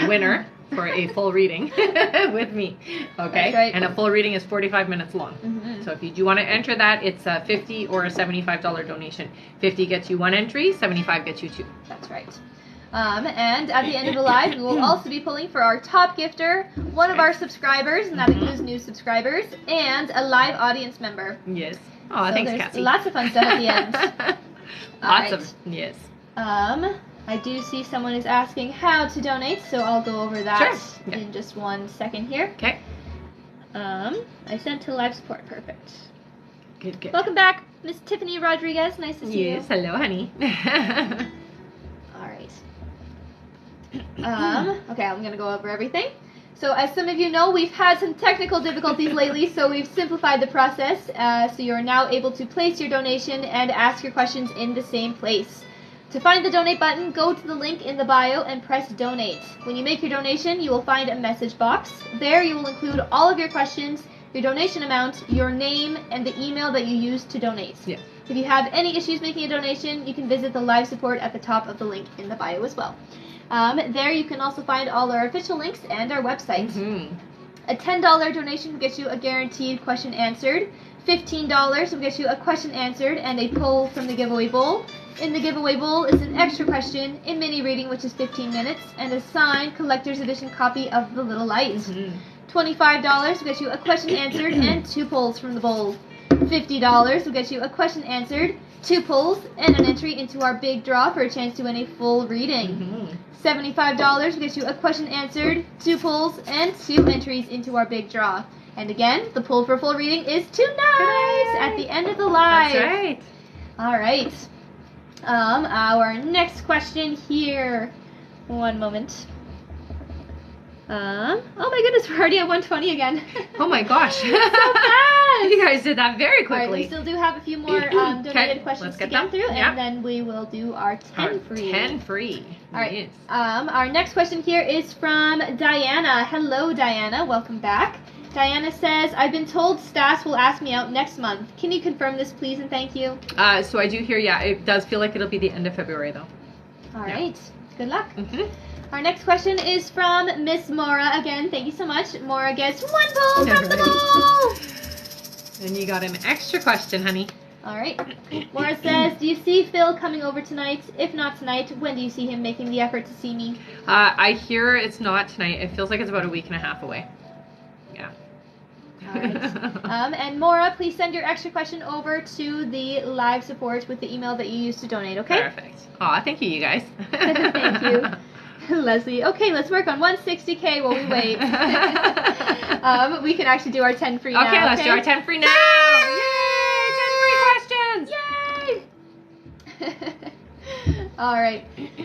[SPEAKER 1] winner for a full reading with me, okay?
[SPEAKER 2] That's right.
[SPEAKER 1] And a full reading is 45 minutes long.
[SPEAKER 2] Mm-hmm.
[SPEAKER 1] So if you do want to enter that, it's a $50 or a $75 donation. 50 gets you 1 entry, 75 gets you 2.
[SPEAKER 2] That's right. And at the end of the live, we will also be pulling for our top gifter, one of our subscribers, and that includes new subscribers, and a live audience member.
[SPEAKER 1] Yes. Oh,
[SPEAKER 2] So
[SPEAKER 1] thanks,
[SPEAKER 2] there's
[SPEAKER 1] Cassie.
[SPEAKER 2] lots of fun stuff at the end.
[SPEAKER 1] Lots of, yes.
[SPEAKER 2] I do see someone is asking how to donate, so I'll go over that
[SPEAKER 1] Sure.
[SPEAKER 2] in just 1 second here.
[SPEAKER 1] Okay.
[SPEAKER 2] I sent to live support. Perfect.
[SPEAKER 1] Good.
[SPEAKER 2] Welcome back, Miss Tiffany Rodriguez. Nice to see
[SPEAKER 1] Yes, hello, honey.
[SPEAKER 2] you. All right. Okay, I'm gonna go over everything. So as some of you know, we've had some technical difficulties lately, so we've simplified the process. So you are now able to place your donation and ask your questions in the same place. To find the donate button, go to the link in the bio and press donate. When you make your donation, you will find a message box. There you will include all of your questions, your donation amount, your name, and the email that you used to donate.
[SPEAKER 1] Yeah.
[SPEAKER 2] If you have any issues making a donation, you can visit the live support at the top of the link in the bio as well. There you can also find all our official links and our website.
[SPEAKER 1] Mm-hmm.
[SPEAKER 2] A $10 donation will get you a guaranteed question answered. $15 will get you a question answered and a poll from the giveaway bowl. In the giveaway bowl is an extra question, a mini reading which is 15 minutes, and a signed collector's edition copy of The Little Light.
[SPEAKER 1] Mm-hmm.
[SPEAKER 2] $25 will get you a question answered and 2 polls from the bowl. $50 will get you a question answered, 2 polls, and an entry into our big draw for a chance to win a full reading.
[SPEAKER 1] Mm-hmm.
[SPEAKER 2] $75 will get you a question answered, 2 polls, and 2 entries into our big draw. And again, the poll for full reading is tonight at the end of the live.
[SPEAKER 1] That's right.
[SPEAKER 2] All right. Our next question here. One moment. Oh my goodness, we're already at 120 again.
[SPEAKER 1] Oh my gosh.
[SPEAKER 2] So fast.
[SPEAKER 1] You guys did that very
[SPEAKER 2] All right, we
[SPEAKER 1] quickly.
[SPEAKER 2] still do have a few more donated questions
[SPEAKER 1] let's
[SPEAKER 2] to
[SPEAKER 1] get
[SPEAKER 2] get
[SPEAKER 1] them.
[SPEAKER 2] through,
[SPEAKER 1] Yeah.
[SPEAKER 2] and then we will do our 10 free.
[SPEAKER 1] 10 free.
[SPEAKER 2] All right.
[SPEAKER 1] Yes.
[SPEAKER 2] Our next question here is from Diana. Hello, Diana. Welcome back. Diana says, I've been told Stas will ask me out next month. Can you confirm this, please, and thank you?
[SPEAKER 1] So I do hear, yeah, it does feel like it'll be the end of February, though.
[SPEAKER 2] All
[SPEAKER 1] Yeah.
[SPEAKER 2] right. Good luck.
[SPEAKER 1] Mm-hmm.
[SPEAKER 2] Our next question is from Miss Mora. Again, thank you so much. Mora gets 1 poll from the bowl.
[SPEAKER 1] And you got an extra question, honey.
[SPEAKER 2] All right. Mora says, do you see Phil coming over tonight? If not tonight, when do you see him making the effort to see me?
[SPEAKER 1] I hear it's not tonight. It feels like it's about a week and a half away. Yeah.
[SPEAKER 2] All right. And Mora, please send your extra question over to the live support with the email that you used to donate, okay?
[SPEAKER 1] Perfect. Aw, thank you guys.
[SPEAKER 2] Thank you. Leslie. Okay, let's work on 160K while we wait. We can actually do our 10 free now.
[SPEAKER 1] Okay, let's do our 10 free now. Yay! 10 free questions.
[SPEAKER 2] Yay! All right.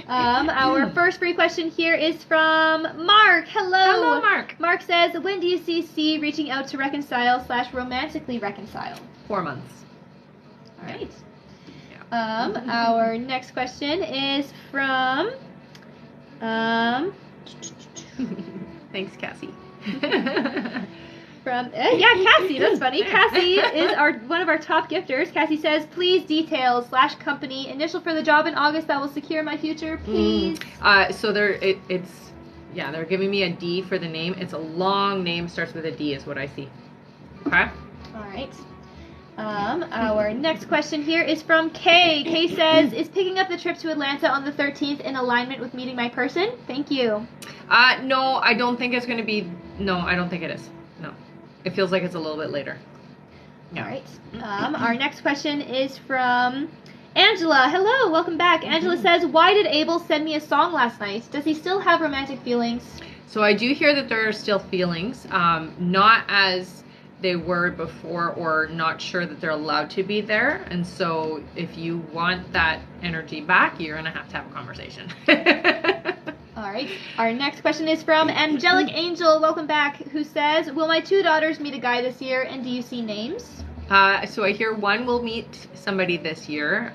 [SPEAKER 2] Our first free question here is from Mark. Hello.
[SPEAKER 1] Hello, Mark.
[SPEAKER 2] Mark says, when do you see C reaching out to reconcile / romantically reconcile?
[SPEAKER 1] 4 months.
[SPEAKER 2] All right.
[SPEAKER 1] Yeah.
[SPEAKER 2] Our next question is from
[SPEAKER 1] Thanks, Cassie.
[SPEAKER 2] Cassie, that's funny. Cassie is one of our top gifters. Cassie says, please details / company, initial for the job in August that will secure my future, please.
[SPEAKER 1] So they're giving me a D for the name. It's a long name, starts with a D is what I see. Okay?
[SPEAKER 2] All right. Our next question here is from Kay. Kay says, is picking up the trip to Atlanta on the 13th in alignment with meeting my person? Thank you.
[SPEAKER 1] No, I don't think it's going to be, no, I don't think it is. No. It feels like it's a little bit later. Yeah.
[SPEAKER 2] All right. Our next question is from Angela. Hello, welcome back. Angela says, why did Abel send me a song last night? Does he still have romantic feelings?
[SPEAKER 1] So I do hear that there are still feelings, not as they were before, or not sure that they're allowed to be there. And so if you want that energy back, you're going to have a conversation.
[SPEAKER 2] All right. Our next question is from Angelic Angel, welcome back, who says, will my 2 daughters meet a guy this year, and do you see names?
[SPEAKER 1] So I hear one will meet somebody this year.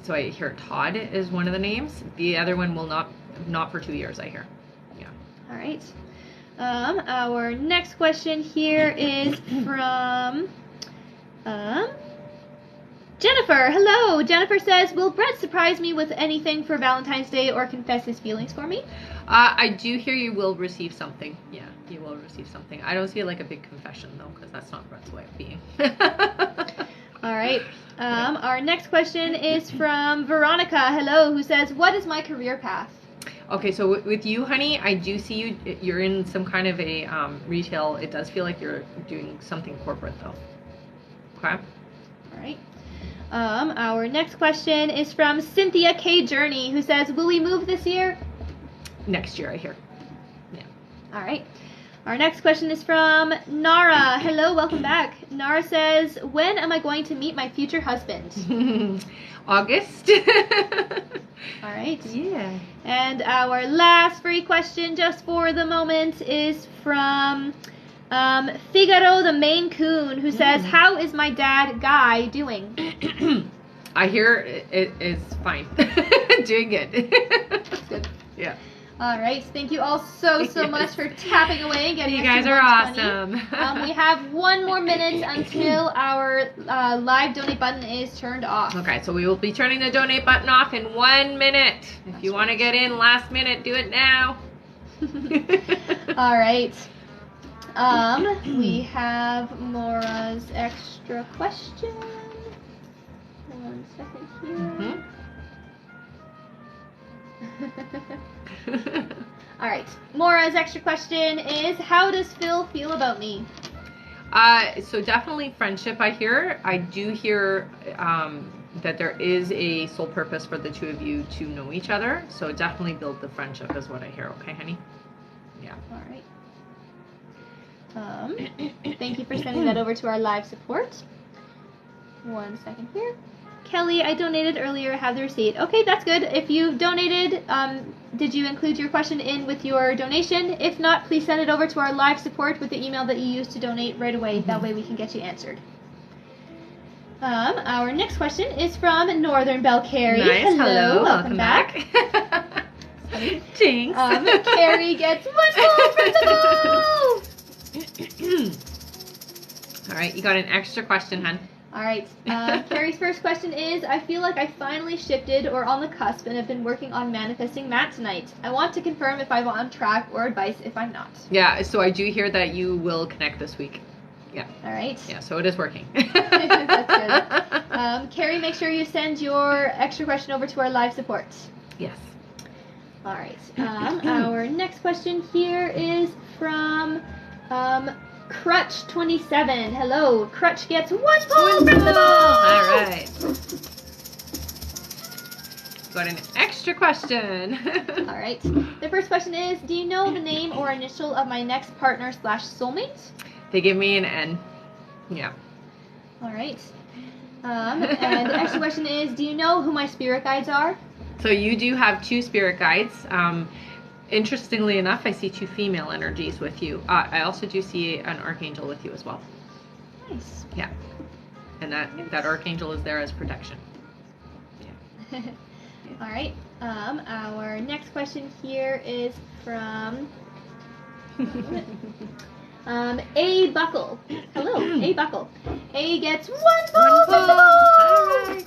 [SPEAKER 1] So I hear Todd is one of the names. The other one will not for 2 years, I hear. Yeah.
[SPEAKER 2] All right. Our next question here is from Jennifer. Hello. Jennifer says, will Brett surprise me with anything for Valentine's Day or confess his feelings for me?
[SPEAKER 1] I do hear you will receive something. Yeah, you will receive something. I don't see it like a big confession, though, because that's not Brett's way of being.
[SPEAKER 2] All right. Our next question is from Veronica. Hello, who says, what is my career path?
[SPEAKER 1] Okay, so with you, honey, I do see you're in some kind of a retail. It does feel like you're doing something corporate, though. Okay?
[SPEAKER 2] All right. Our next question is from Cynthia K. Journey, who says, will we move this year?
[SPEAKER 1] Next year, I hear.
[SPEAKER 2] All right. Our next question is from Nara. Hello, welcome back. Nara says, when am I going to meet my future husband?
[SPEAKER 1] August.
[SPEAKER 2] All right.
[SPEAKER 1] Yeah.
[SPEAKER 2] And our last free question, just for the moment, is from Figaro the Maine Coon, who says, how is my dad, Guy, doing?
[SPEAKER 1] I hear it is fine. Doing good.
[SPEAKER 2] That's good.
[SPEAKER 1] Yeah.
[SPEAKER 2] All right. Thank you all so much for tapping away and getting
[SPEAKER 1] You
[SPEAKER 2] us
[SPEAKER 1] guys
[SPEAKER 2] to
[SPEAKER 1] are
[SPEAKER 2] 120.
[SPEAKER 1] awesome.
[SPEAKER 2] We have 1 more minute until our live donate button is turned off.
[SPEAKER 1] Okay, so we will be turning the donate button off in 1 minute. If you want to get in last minute, do it now.
[SPEAKER 2] All right. We have Maura's extra question. 1 second here. All right. Maura's extra question is, how does Phil feel about me?
[SPEAKER 1] So definitely friendship, I hear. I do hear that there is a sole purpose for the two of you to know each other. So definitely build the friendship is what I hear. Okay, honey? Yeah.
[SPEAKER 2] All right. Thank you for sending that over to our live support. 1 second here. Kelly, I donated earlier. Have the receipt. Okay, that's good. If you donated, did you include your question in with your donation? If not, please send it over to our live support with the email that you used to donate right away. That way we can get you answered. Our next question is from Northern Belle Carey.
[SPEAKER 1] Nice.
[SPEAKER 2] Hello. Welcome back.
[SPEAKER 1] Jinx.
[SPEAKER 2] Carrie gets 1 gold for the goal!
[SPEAKER 1] All right, you got an extra question, hun.
[SPEAKER 2] All right. Carrie's first question is, I feel like I finally shifted or on the cusp and have been working on manifesting Matt tonight. I want to confirm if I'm on track or advice if I'm not.
[SPEAKER 1] Yeah, so I do hear that you will connect this week. Yeah.
[SPEAKER 2] All right.
[SPEAKER 1] Yeah, so it is working.
[SPEAKER 2] That's good. Carrie, make sure you send your extra question over to our live support.
[SPEAKER 1] Yes.
[SPEAKER 2] All right. Our next question here is from Crutch27. Hello. Crutch gets 1 point from the ball.
[SPEAKER 1] All right. Got an extra question.
[SPEAKER 2] All right. The first question is, do you know the name or initial of my next partner / soulmate?
[SPEAKER 1] They give me an N. Yeah.
[SPEAKER 2] All right. And the extra question is, do you know who my spirit guides are?
[SPEAKER 1] So you do have 2 spirit guides. Interestingly enough, I see 2 female energies with you. I also do see an archangel with you as well.
[SPEAKER 2] Nice.
[SPEAKER 1] Yeah. And that archangel is there as protection. Yeah.
[SPEAKER 2] All right. Our next question here is from A Buckle. Hello, A Buckle. A gets 1 point from the ball.
[SPEAKER 1] All right.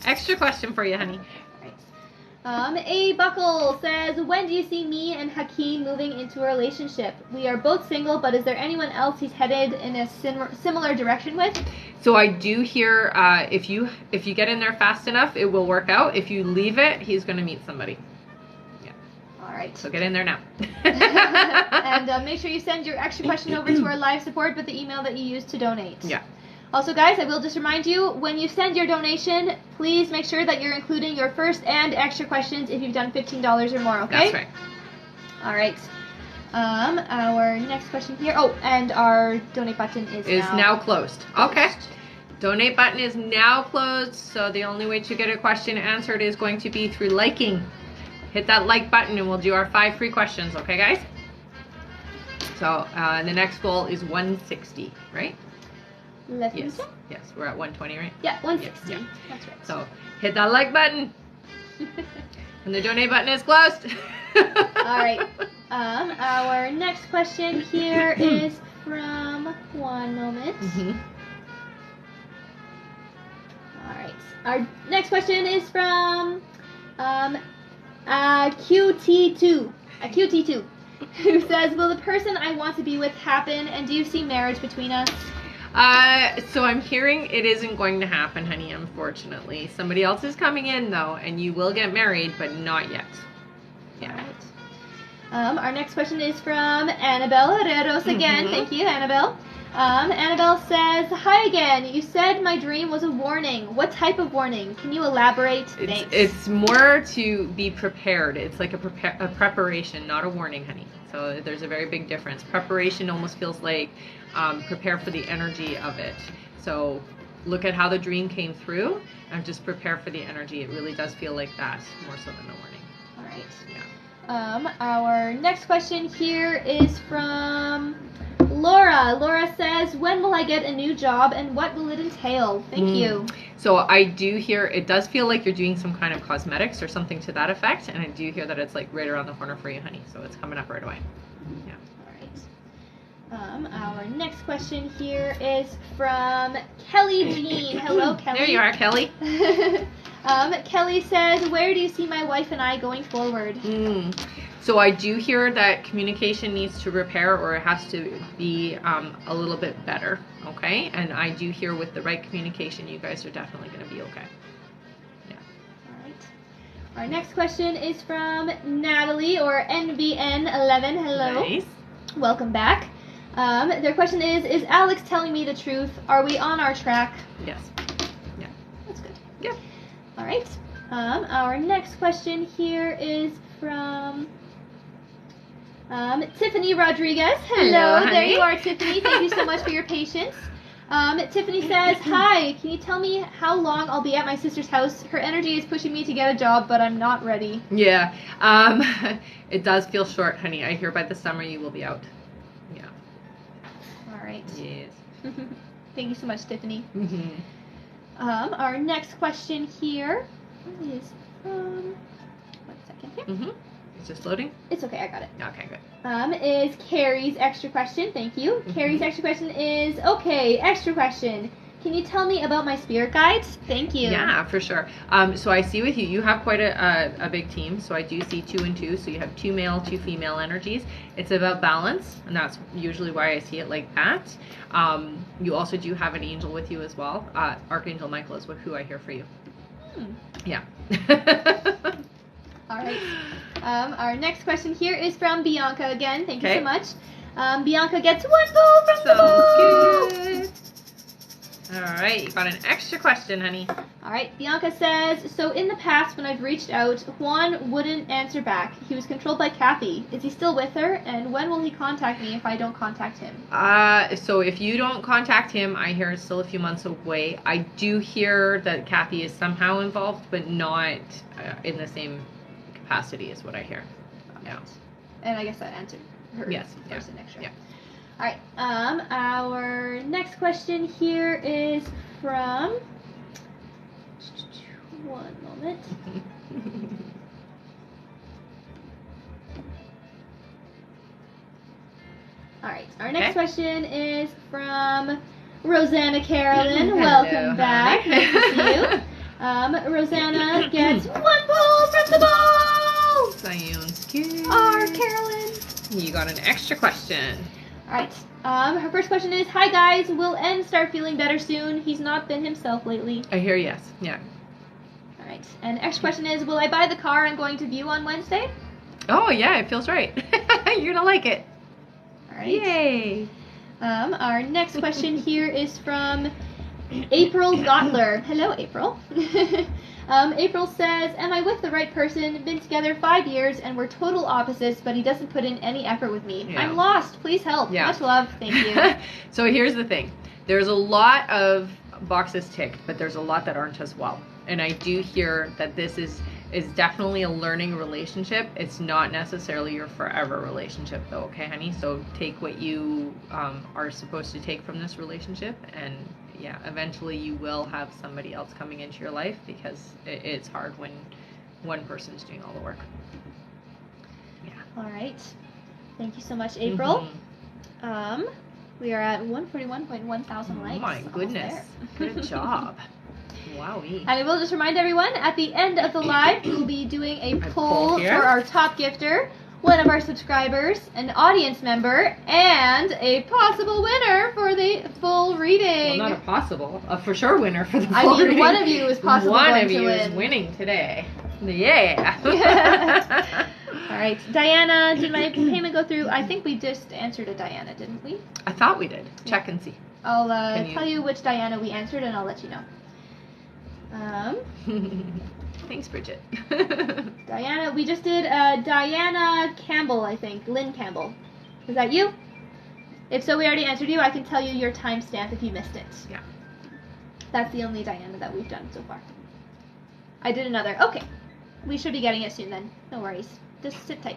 [SPEAKER 1] Extra question for you, honey.
[SPEAKER 2] A Buckle says, when do you see me and Hakeem moving into a relationship? We are both single, but is there anyone else he's headed in a similar direction with?
[SPEAKER 1] So I do hear if you get in there fast enough, it will work out. If you leave it, he's going to meet somebody. Yeah.
[SPEAKER 2] All right.
[SPEAKER 1] So get in there now.
[SPEAKER 2] And make sure you send your extra question over to our live support with the email that you used to donate.
[SPEAKER 1] Yeah.
[SPEAKER 2] Also, guys, I will just remind you, when you send your donation, please make sure that you're including your first and extra questions if you've done $15 or more, okay?
[SPEAKER 1] That's right.
[SPEAKER 2] All right. Our next question here. Oh, and our donate button is
[SPEAKER 1] now closed. Okay. Donate button is now closed, so the only way to get a question answered is going to be through liking. Hit that like button and we'll do our 5 free questions, okay, guys? So the next goal is 160, right? Yes. Yes, we're at 120, right?
[SPEAKER 2] Yeah, 160.
[SPEAKER 1] Yeah.
[SPEAKER 2] That's right.
[SPEAKER 1] So hit that like button. And the donate button is closed.
[SPEAKER 2] All right. Our next question here is from, one moment. All right. Our next question is from QT2. QT2, who says, will the person I want to be with happen, and do you see marriage between us?
[SPEAKER 1] So I'm hearing it isn't going to happen, honey, unfortunately. Somebody else is coming in, though, and you will get married, but not yet. Yeah.
[SPEAKER 2] Right. Our next question is from Annabelle Herreros again. Thank you, Annabelle. Annabelle says, hi again. You said my dream was a warning. What type of warning? Can you elaborate? Thanks.
[SPEAKER 1] It's more to be prepared. It's like a preparation, not a warning, honey. So there's a very big difference. Preparation almost feels like prepare for the energy of it. So look at how the dream came through and just prepare for the energy. It really does feel like that more so than a warning.
[SPEAKER 2] All right.
[SPEAKER 1] Yeah.
[SPEAKER 2] Our next question here is from Laura. Laura says, when will I get a new job and what will it entail? Thank you.
[SPEAKER 1] So I do hear, it does feel like you're doing some kind of cosmetics or something to that effect, and I do hear that it's like right around the corner for you, honey. So it's coming up right away. Yeah.
[SPEAKER 2] All right. Our next question here is from Kelly Jean. Hello, Kelly.
[SPEAKER 1] There you are, Kelly.
[SPEAKER 2] Kelly says, where do you see my wife and I going forward?
[SPEAKER 1] So I do hear that communication needs to repair, or it has to be a little bit better, okay? And I do hear with the right communication, you guys are definitely going to be okay. Yeah.
[SPEAKER 2] All right. Our next question is from Natalie, or NBN11. Hello.
[SPEAKER 1] Nice.
[SPEAKER 2] Welcome back. Their question is Alex telling me the truth? Are we on our track?
[SPEAKER 1] Yes. Yeah.
[SPEAKER 2] That's good.
[SPEAKER 1] Yeah.
[SPEAKER 2] All right. Our next question here is from Tiffany Rodriguez. Hello, there
[SPEAKER 1] honey.
[SPEAKER 2] you are, Tiffany. Thank you so much for your patience. Tiffany says, hi, can you tell me how long I'll be at my sister's house? Her energy is pushing me to get a job, but I'm not ready.
[SPEAKER 1] Yeah. It does feel short, honey. I hear by the summer you will be out. Yeah.
[SPEAKER 2] All right.
[SPEAKER 1] Yes.
[SPEAKER 2] Thank you so much, Tiffany.
[SPEAKER 1] Mm-hmm.
[SPEAKER 2] Our next question here is from, 1 second here.
[SPEAKER 1] Mm-hmm. It's just loading?
[SPEAKER 2] It's okay, I got it.
[SPEAKER 1] Okay, good.
[SPEAKER 2] Is Carrie's extra question. Thank you. Carrie's extra question is, okay, extra question. Can you tell me about my spirit guides? Thank you.
[SPEAKER 1] Yeah, for sure. So I see with you, you have quite a big team. So I do see 2 and 2. So you have 2 male, 2 female energies. It's about balance, and that's usually why I see it like that. You also do have an angel with you as well. Archangel Michael is who I hear for you. Yeah.
[SPEAKER 2] All right. Our next question here is from Bianca again. Thank you so much. Bianca gets 1 bowl from the bowl.
[SPEAKER 1] Good. All right, you got an extra question, honey.
[SPEAKER 2] All right, Bianca says, so in the past when I've reached out, Juan wouldn't answer back. He was controlled by Kathy. Is he still with her? And when will he contact me if I don't contact him?
[SPEAKER 1] So if you don't contact him, I hear it's still a few months away. I do hear that Kathy is somehow involved, but not in the same capacity is what I hear. Yeah.
[SPEAKER 2] And I guess that answered her
[SPEAKER 1] yes.
[SPEAKER 2] first and extra.
[SPEAKER 1] Yeah.
[SPEAKER 2] All right. Our next question here is from. One moment. All right. Our next question is from Rosanna Carolyn. Welcome back. Nice to see you. Rosanna gets 1 bowl from the bowl.
[SPEAKER 1] Sounds good.
[SPEAKER 2] Our Carolyn.
[SPEAKER 1] You got an extra question.
[SPEAKER 2] Alright, her first question is, hi guys, will N start feeling better soon? He's not been himself lately.
[SPEAKER 1] I hear yes, yeah.
[SPEAKER 2] Alright, and next question is, will I buy the car I'm going to view on Wednesday?
[SPEAKER 1] Oh yeah, it feels right. You're gonna like it.
[SPEAKER 2] Alright.
[SPEAKER 1] Yay.
[SPEAKER 2] Our next question here is from April Gottler. Hello, April. April says, am I with the right person? Been together 5 years and we're total opposites, but he doesn't put in any effort with me. Yeah. I'm lost. Please help. Yeah. Much love. Thank you.
[SPEAKER 1] So here's the thing. There's a lot of boxes ticked, but there's a lot that aren't as well. And I do hear that this is definitely a learning relationship. It's not necessarily your forever relationship though, okay, honey? So take what you are supposed to take from this relationship, and yeah, eventually you will have somebody else coming into your life, because it's hard when one person's doing all the work. Yeah.
[SPEAKER 2] All right. Thank you so much, April. We are at 141.1 thousand likes.
[SPEAKER 1] Oh my goodness. Good job. Wowee.
[SPEAKER 2] And I will just remind everyone, at the end of the live, we'll be doing a poll for our top gifter, one of our subscribers, an audience member, and a possible winner for the full reading.
[SPEAKER 1] Well, not a possible, a for sure winner for the full reading.
[SPEAKER 2] One of you is possible.
[SPEAKER 1] One of you is winning today. Yeah.
[SPEAKER 2] All right. Diana, did my payment go through? I think we just answered a Diana, didn't we?
[SPEAKER 1] I thought we did. Check and see.
[SPEAKER 2] I'll tell you which Diana we answered, and I'll let you know.
[SPEAKER 1] Thanks, Bridget.
[SPEAKER 2] Diana, we just did Diana Campbell, I think. Lynn Campbell. Is that you? If so, we already answered you. I can tell you your timestamp if you missed it.
[SPEAKER 1] Yeah.
[SPEAKER 2] That's the only Diana that we've done so far. I did another. Okay. We should be getting it soon then. No worries. Just sit tight.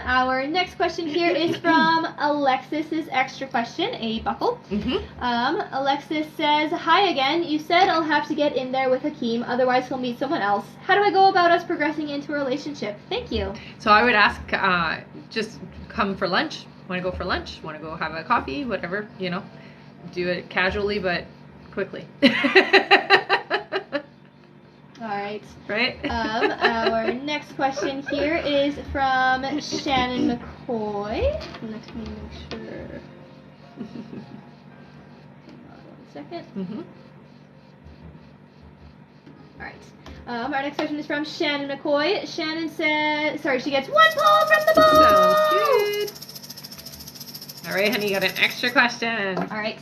[SPEAKER 2] Our next question here is from Alexis's extra question, a buckle. Alexis says, "Hi again. You said I'll have to get in there with Hakeem, otherwise he'll meet someone else. How do I go about us progressing into a relationship? Thank you."
[SPEAKER 1] So I would ask, just come for lunch. Want to go for lunch? Want to go have a coffee? Whatever, you know. Do it casually, but quickly.
[SPEAKER 2] All right.
[SPEAKER 1] Right?
[SPEAKER 2] Our next question here is from Shannon McCoy. Let me make sure. Hang on 1 second. All right. Our next question is from Shannon McCoy. Shannon says, she gets 1 poll from the bowl.
[SPEAKER 1] Sounds good. All right, honey, you got an extra question.
[SPEAKER 2] All right.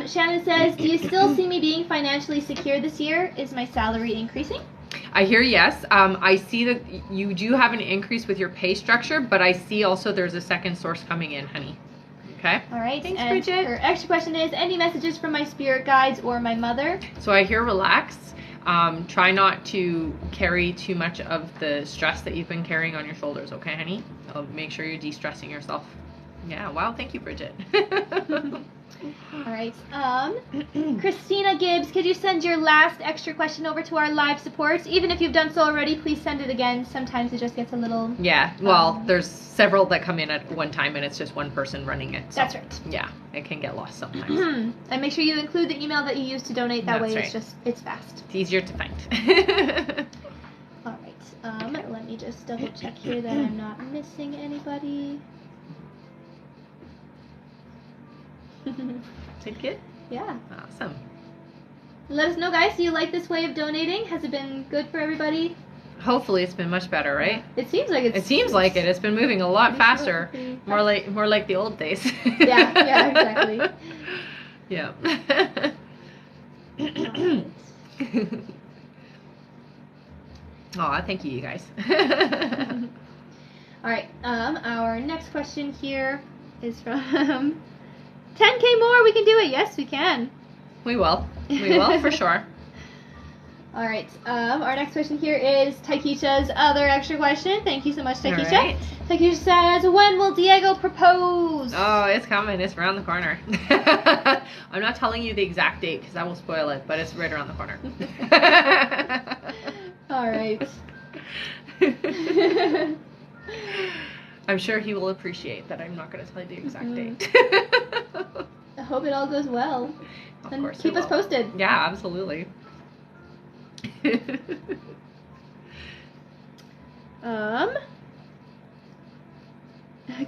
[SPEAKER 2] Shannon says, "Do you still see me being financially secure this year? Is my salary increasing?"
[SPEAKER 1] I hear yes. I see that you do have an increase with your pay structure, but I see also there's a second source coming in, honey. Okay?
[SPEAKER 2] All right.
[SPEAKER 1] Thanks,
[SPEAKER 2] and
[SPEAKER 1] Bridget.
[SPEAKER 2] her extra question is, any messages from my spirit guides or my mother?
[SPEAKER 1] So I hear relax. Try not to carry too much of the stress that you've been carrying on your shoulders, okay, honey? Make sure you're de-stressing yourself. Yeah, wow, thank you, Bridget.
[SPEAKER 2] All right. Christina Gibbs, could you send your last extra question over to our live support? Even if you've done so already, please send it again. Sometimes it just gets a little...
[SPEAKER 1] Yeah, well, there's several that come in at one time, and it's just one person running it. So,
[SPEAKER 2] that's right.
[SPEAKER 1] Yeah, it can get lost sometimes.
[SPEAKER 2] And make sure you include the email that you use to donate. That
[SPEAKER 1] That's
[SPEAKER 2] way
[SPEAKER 1] right.
[SPEAKER 2] it's fast.
[SPEAKER 1] It's easier to find.
[SPEAKER 2] All right. Let me just double check here that I'm not missing anybody.
[SPEAKER 1] Did good?
[SPEAKER 2] Yeah.
[SPEAKER 1] Awesome.
[SPEAKER 2] Let us know, guys. Do you like this way of donating? Has it been good for everybody?
[SPEAKER 1] Hopefully it's been much better, right?
[SPEAKER 2] It seems like it's...
[SPEAKER 1] It seems like it. It's been moving a lot faster.
[SPEAKER 2] Pretty
[SPEAKER 1] More like the old days.
[SPEAKER 2] Yeah, exactly.
[SPEAKER 1] Yeah. Aw, thank you guys.
[SPEAKER 2] All right. Our next question here is from 10K more. We can do it. Yes, we can.
[SPEAKER 1] We will. We will, for sure.
[SPEAKER 2] All right. Our next question here is Taikisha's other extra question. Thank you so much, Taikisha.
[SPEAKER 1] All right.
[SPEAKER 2] Taikisha says, "When will Diego propose?"
[SPEAKER 1] Oh, it's coming. It's around the corner. I'm not telling you the exact date because that will spoil it, but it's right around the corner.
[SPEAKER 2] All right.
[SPEAKER 1] I'm sure he will appreciate that I'm not going to tell you the exact date.
[SPEAKER 2] I hope it all goes well.
[SPEAKER 1] Of
[SPEAKER 2] And
[SPEAKER 1] course it
[SPEAKER 2] keep us
[SPEAKER 1] will.
[SPEAKER 2] posted.
[SPEAKER 1] Yeah, absolutely.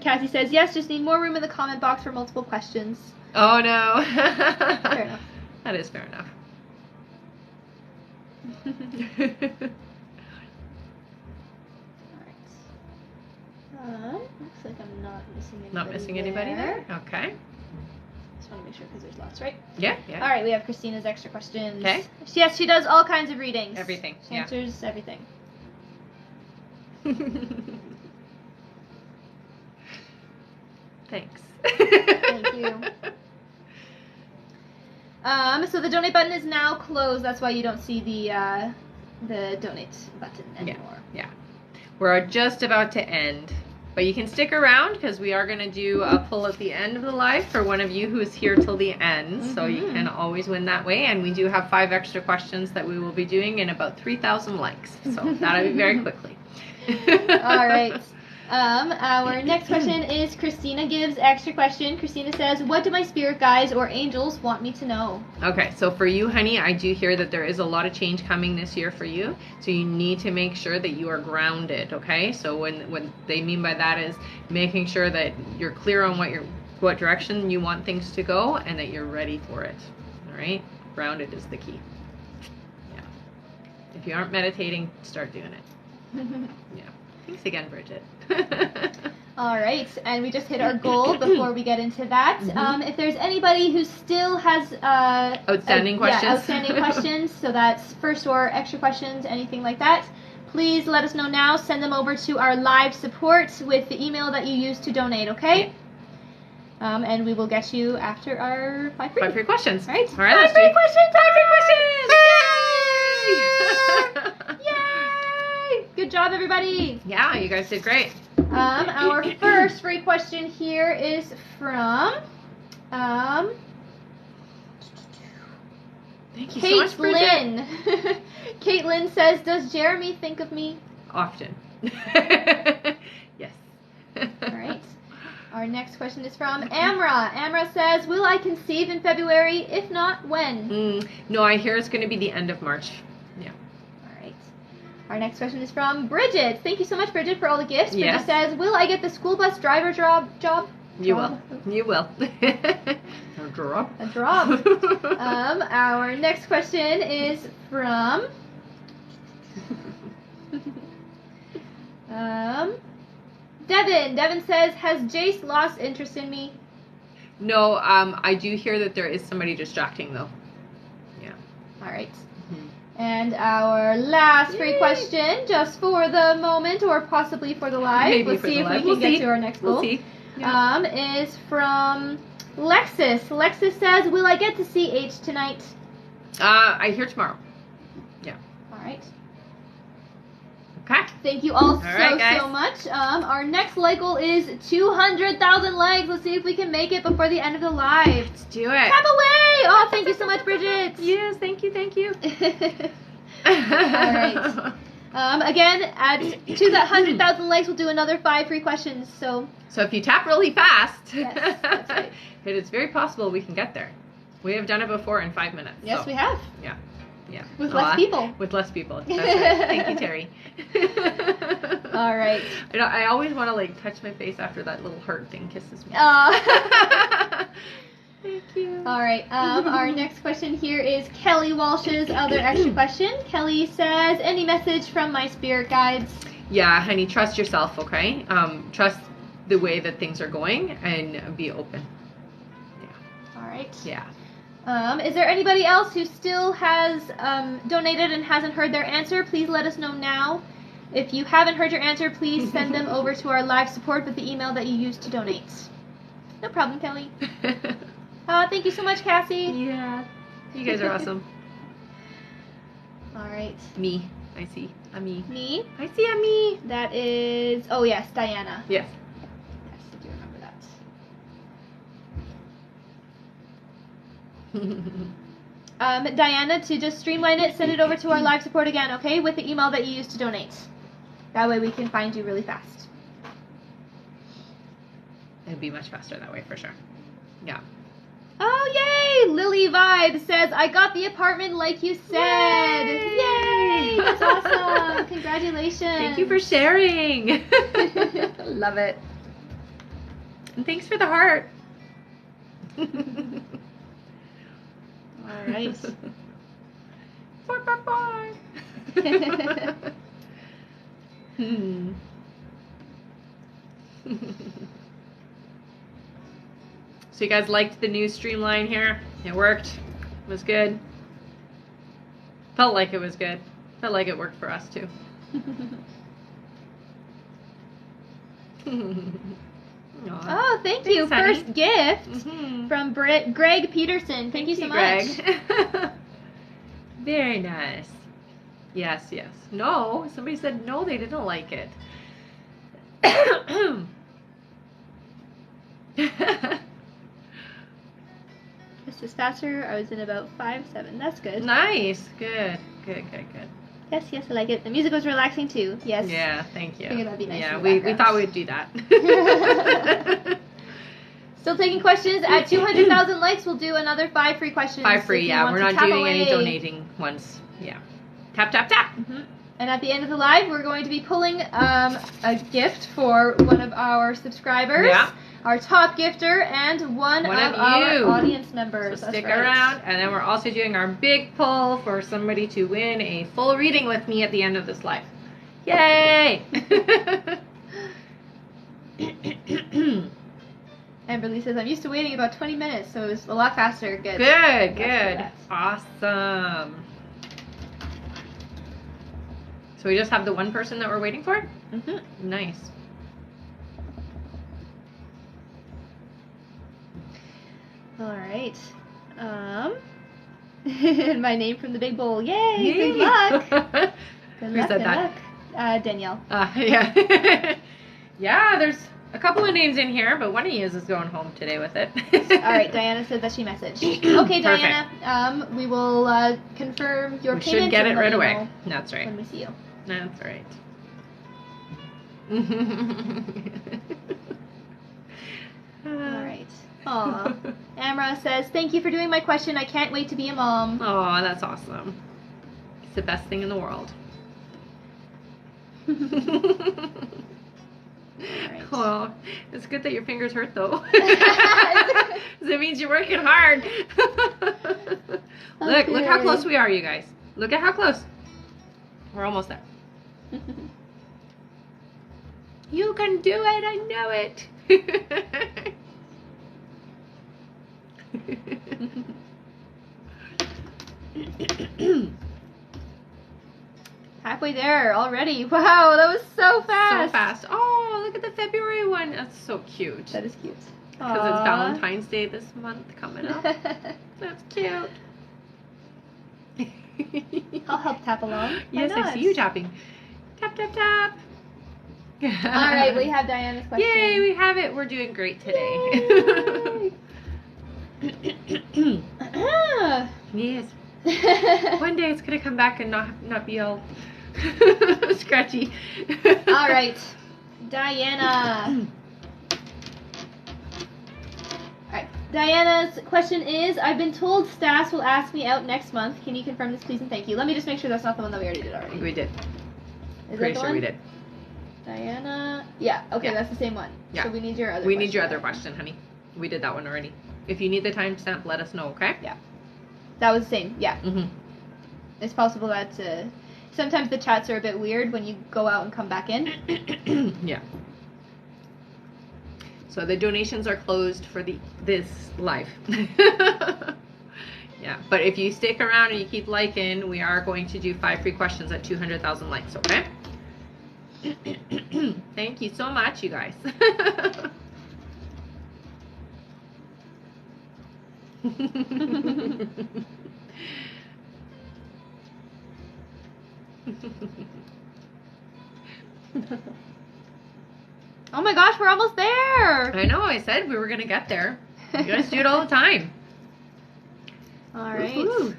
[SPEAKER 2] Cassie says, "Yes, just need more room in the comment box for multiple questions."
[SPEAKER 1] Oh no.
[SPEAKER 2] Fair enough.
[SPEAKER 1] That is fair enough.
[SPEAKER 2] Looks like I'm not missing anybody.
[SPEAKER 1] Not missing anybody there? Okay.
[SPEAKER 2] Just want to make sure because there's lots, right?
[SPEAKER 1] Yeah, yeah.
[SPEAKER 2] All right, we have Christina's extra questions.
[SPEAKER 1] Okay.
[SPEAKER 2] Yes, she does all kinds of readings.
[SPEAKER 1] Everything,
[SPEAKER 2] She
[SPEAKER 1] yeah.
[SPEAKER 2] answers everything.
[SPEAKER 1] Thanks.
[SPEAKER 2] Thank you. So the donate button is now closed. That's why you don't see the donate button anymore.
[SPEAKER 1] Yeah. We're just about to end, but you can stick around because we are going to do a pull at the end of the live for one of you who is here till the end. So you can always win that way. And we do have 5 extra questions that we will be doing in about 3,000 likes. So that'll be very quickly.
[SPEAKER 2] All right. Our next question is Christina Gives extra question. Christina says, "What do my spirit guides or angels want me to know?"
[SPEAKER 1] Okay, so for you, honey, I do hear that there is a lot of change coming this year for you. So you need to make sure that you are grounded, okay? So what they mean by that is making sure that you're clear on what direction you want things to go and that you're ready for it, all right? Grounded is the key. Yeah. If you aren't meditating, start doing it. Yeah. Thanks again, Bridget.
[SPEAKER 2] All right, and we just hit our goal before we get into that. If there's anybody who still has
[SPEAKER 1] outstanding questions,
[SPEAKER 2] outstanding questions, so that's first or extra questions, anything like that, please let us know now. Send them over to our live support with the email that you used to donate. Okay. And we will get you after our 5 free
[SPEAKER 1] questions.
[SPEAKER 2] All right.
[SPEAKER 1] All right.
[SPEAKER 2] 5 free questions.
[SPEAKER 1] 5 free questions.
[SPEAKER 2] Yay! Yay! Good job, everybody.
[SPEAKER 1] Yeah, you guys did great.
[SPEAKER 2] Our first free question here is from
[SPEAKER 1] thank you so much, Bridget.
[SPEAKER 2] Caitlin. Caitlin says, "Does Jeremy think of me?"
[SPEAKER 1] Often. Yes.
[SPEAKER 2] All right. Our next question is from Amra. Amra says, "Will I conceive in February? If not, when?"
[SPEAKER 1] No, I hear it's going to be the end of March. Yeah.
[SPEAKER 2] All right. Our next question is from Bridget. Thank you so much, Bridget, for all the gifts. Bridget
[SPEAKER 1] Yes.
[SPEAKER 2] says, "Will I get the school bus driver job?"
[SPEAKER 1] You will. You will. A drop.
[SPEAKER 2] A drop. Our next question is from Devin. Devin says, "Has Jace lost interest in me?"
[SPEAKER 1] No, I do hear that there is somebody distracting though. Yeah.
[SPEAKER 2] All right. And our last free question, just for the moment or possibly for the live.
[SPEAKER 1] Maybe
[SPEAKER 2] Let's
[SPEAKER 1] for
[SPEAKER 2] see
[SPEAKER 1] the
[SPEAKER 2] if
[SPEAKER 1] live.
[SPEAKER 2] we can get to our next goal.
[SPEAKER 1] We'll see. Yeah.
[SPEAKER 2] Is from Lexus. Lexus says, "Will I get to see H tonight?"
[SPEAKER 1] I hear tomorrow. Yeah.
[SPEAKER 2] All right.
[SPEAKER 1] Okay.
[SPEAKER 2] Thank you all
[SPEAKER 1] right, guys.
[SPEAKER 2] so much. Our next like goal is 200,000 likes. Let's see if we can make it before the end of the live.
[SPEAKER 1] Let's do it.
[SPEAKER 2] Tap away! Oh, thank you so much, Bridget.
[SPEAKER 1] Yes, thank you, thank you.
[SPEAKER 2] All right. Again, to that 100,000 likes, we'll do another 5 free questions. So
[SPEAKER 1] if you tap really fast,
[SPEAKER 2] yes, that's right.
[SPEAKER 1] it is very possible we can get there. We have done it before in 5 minutes.
[SPEAKER 2] Yes,
[SPEAKER 1] so.
[SPEAKER 2] we have.
[SPEAKER 1] Yeah. Yeah.
[SPEAKER 2] With less people.
[SPEAKER 1] With less people. That's right. Thank you, Terry.
[SPEAKER 2] All right.
[SPEAKER 1] I always want to like touch my face after that little heart thing kisses me. Thank you.
[SPEAKER 2] All right. Our next question here is Kelly Walsh's other extra question. Kelly says, "Any message from my spirit guides?"
[SPEAKER 1] Yeah, honey, trust yourself, okay? Trust the way that things are going and be open. Yeah.
[SPEAKER 2] All right.
[SPEAKER 1] Yeah.
[SPEAKER 2] Is there anybody else who still has donated and hasn't heard their answer? Please let us know now. If you haven't heard your answer, please send them over to our live support with the email that you used to donate. No problem, Kelly. Thank you so much, Cassie.
[SPEAKER 1] Yeah. You guys are awesome.
[SPEAKER 2] All right.
[SPEAKER 1] Me. I see. A me.
[SPEAKER 2] Me.
[SPEAKER 1] I see a me.
[SPEAKER 2] That is, oh yes, Diana.
[SPEAKER 1] Yes.
[SPEAKER 2] Yes, I do remember that. Diana, to just streamline it, send it over to our live support again, okay? With the email that you used to donate. That way we can find you really fast.
[SPEAKER 1] It'd be much faster that way for sure. Yeah.
[SPEAKER 2] Oh, yay! Lily Vibe says, "I got the apartment like you said." Yay! That's awesome. Congratulations.
[SPEAKER 1] Thank you for sharing. Love it. And thanks for the heart.
[SPEAKER 2] All right.
[SPEAKER 1] 4 So you guys liked the new streamline here? It worked. It was good. Felt like it was good. Felt like it worked for us too.
[SPEAKER 2] Oh, thank you.
[SPEAKER 1] Honey.
[SPEAKER 2] First gift from Greg Peterson. Thank you so much.
[SPEAKER 1] Greg. Very nice. Yes, yes. No, somebody said no, they didn't like it.
[SPEAKER 2] This is faster. I was in about 5-7. That's good.
[SPEAKER 1] Nice. Good. Good, good, good.
[SPEAKER 2] Yes, yes, I like it. The music was relaxing too. Yes.
[SPEAKER 1] Yeah, thank you.
[SPEAKER 2] Figured that'd be nice
[SPEAKER 1] Yeah,
[SPEAKER 2] in the
[SPEAKER 1] we
[SPEAKER 2] background.
[SPEAKER 1] thought we'd do that.
[SPEAKER 2] Still taking questions. At 200,000 likes, we'll do another 5 free questions.
[SPEAKER 1] 5 free,
[SPEAKER 2] if you
[SPEAKER 1] yeah.
[SPEAKER 2] want
[SPEAKER 1] We're
[SPEAKER 2] to
[SPEAKER 1] not
[SPEAKER 2] tap
[SPEAKER 1] doing any
[SPEAKER 2] away.
[SPEAKER 1] donating ones. Yeah. Tap, tap, tap.
[SPEAKER 2] And at the end of the live, we're going to be pulling a gift for one of our subscribers,
[SPEAKER 1] Yeah.
[SPEAKER 2] our top gifter, and one of our
[SPEAKER 1] you.
[SPEAKER 2] audience members.
[SPEAKER 1] So
[SPEAKER 2] That's
[SPEAKER 1] stick
[SPEAKER 2] right.
[SPEAKER 1] around, and then we're also doing our big pull for somebody to win a full reading with me at the end of this live. Yay!
[SPEAKER 2] Amberly says, I'm used to waiting about 20 minutes, so it was a lot faster. Good.
[SPEAKER 1] Good, good. Awesome. So we just have the one person that we're waiting for?
[SPEAKER 2] Mm-hmm.
[SPEAKER 1] Nice.
[SPEAKER 2] All right. My name from the big bowl. Yay! Good luck.
[SPEAKER 1] Who said that?
[SPEAKER 2] Danielle.
[SPEAKER 1] Yeah. Yeah, there's a couple of names in here, but one of you is going home today with it.
[SPEAKER 2] All right, Diana said that she messaged. Okay, Diana. We will confirm your payment.
[SPEAKER 1] We should get it
[SPEAKER 2] and
[SPEAKER 1] right
[SPEAKER 2] let you
[SPEAKER 1] away.
[SPEAKER 2] know
[SPEAKER 1] That's right.
[SPEAKER 2] when we see you.
[SPEAKER 1] That's right.
[SPEAKER 2] All right. Aw. Amra says, thank you for doing my question. I can't wait to be a mom.
[SPEAKER 1] Oh, that's awesome. It's the best thing in the world.
[SPEAKER 2] Right.
[SPEAKER 1] Well, it's good that your fingers hurt though. It means you're working hard. Look how close we are, you guys. Look at how close. We're almost there. You can do it, I know it.
[SPEAKER 2] Halfway there already. Wow, that was so fast.
[SPEAKER 1] So fast. Oh, look at the February one. That's so cute.
[SPEAKER 2] That is cute.
[SPEAKER 1] Because it's Valentine's Day this month coming up. That's cute.
[SPEAKER 2] I'll help tap along. Why
[SPEAKER 1] Yes, I
[SPEAKER 2] not?
[SPEAKER 1] see you tapping. Tap, tap, tap.
[SPEAKER 2] All right, we have Diana's question.
[SPEAKER 1] Yay, we have it. We're doing great today. Yes. One day it's going to come back and not be all scratchy.
[SPEAKER 2] All right, Diana. Alright, Diana's question is, I've been told Stas will ask me out next month. Can you confirm this, please, and thank you? Let me just make sure that's not the one that we already did
[SPEAKER 1] I
[SPEAKER 2] already.
[SPEAKER 1] think we did.
[SPEAKER 2] Is
[SPEAKER 1] Pretty
[SPEAKER 2] that the
[SPEAKER 1] sure
[SPEAKER 2] one?
[SPEAKER 1] we did.
[SPEAKER 2] Diana? Yeah, okay,
[SPEAKER 1] Yeah.
[SPEAKER 2] that's the same one.
[SPEAKER 1] Yeah.
[SPEAKER 2] So we need your other
[SPEAKER 1] We
[SPEAKER 2] question.
[SPEAKER 1] need your other question, honey. We did that one already. If you need the timestamp, let us know, okay?
[SPEAKER 2] Yeah. That was the same, yeah.
[SPEAKER 1] Mm-hmm.
[SPEAKER 2] It's possible that sometimes the chats are a bit weird when you go out and come back in.
[SPEAKER 1] Yeah. So the donations are closed for this live. Yeah, but if you stick around and you keep liking, we are going to do 5 free questions at 200,000 likes, okay? Thank you so much, you guys.
[SPEAKER 2] Oh my gosh, we're almost there!
[SPEAKER 1] I know, I said we were going to get there. You guys do it all the time.
[SPEAKER 2] Alright.
[SPEAKER 1] Did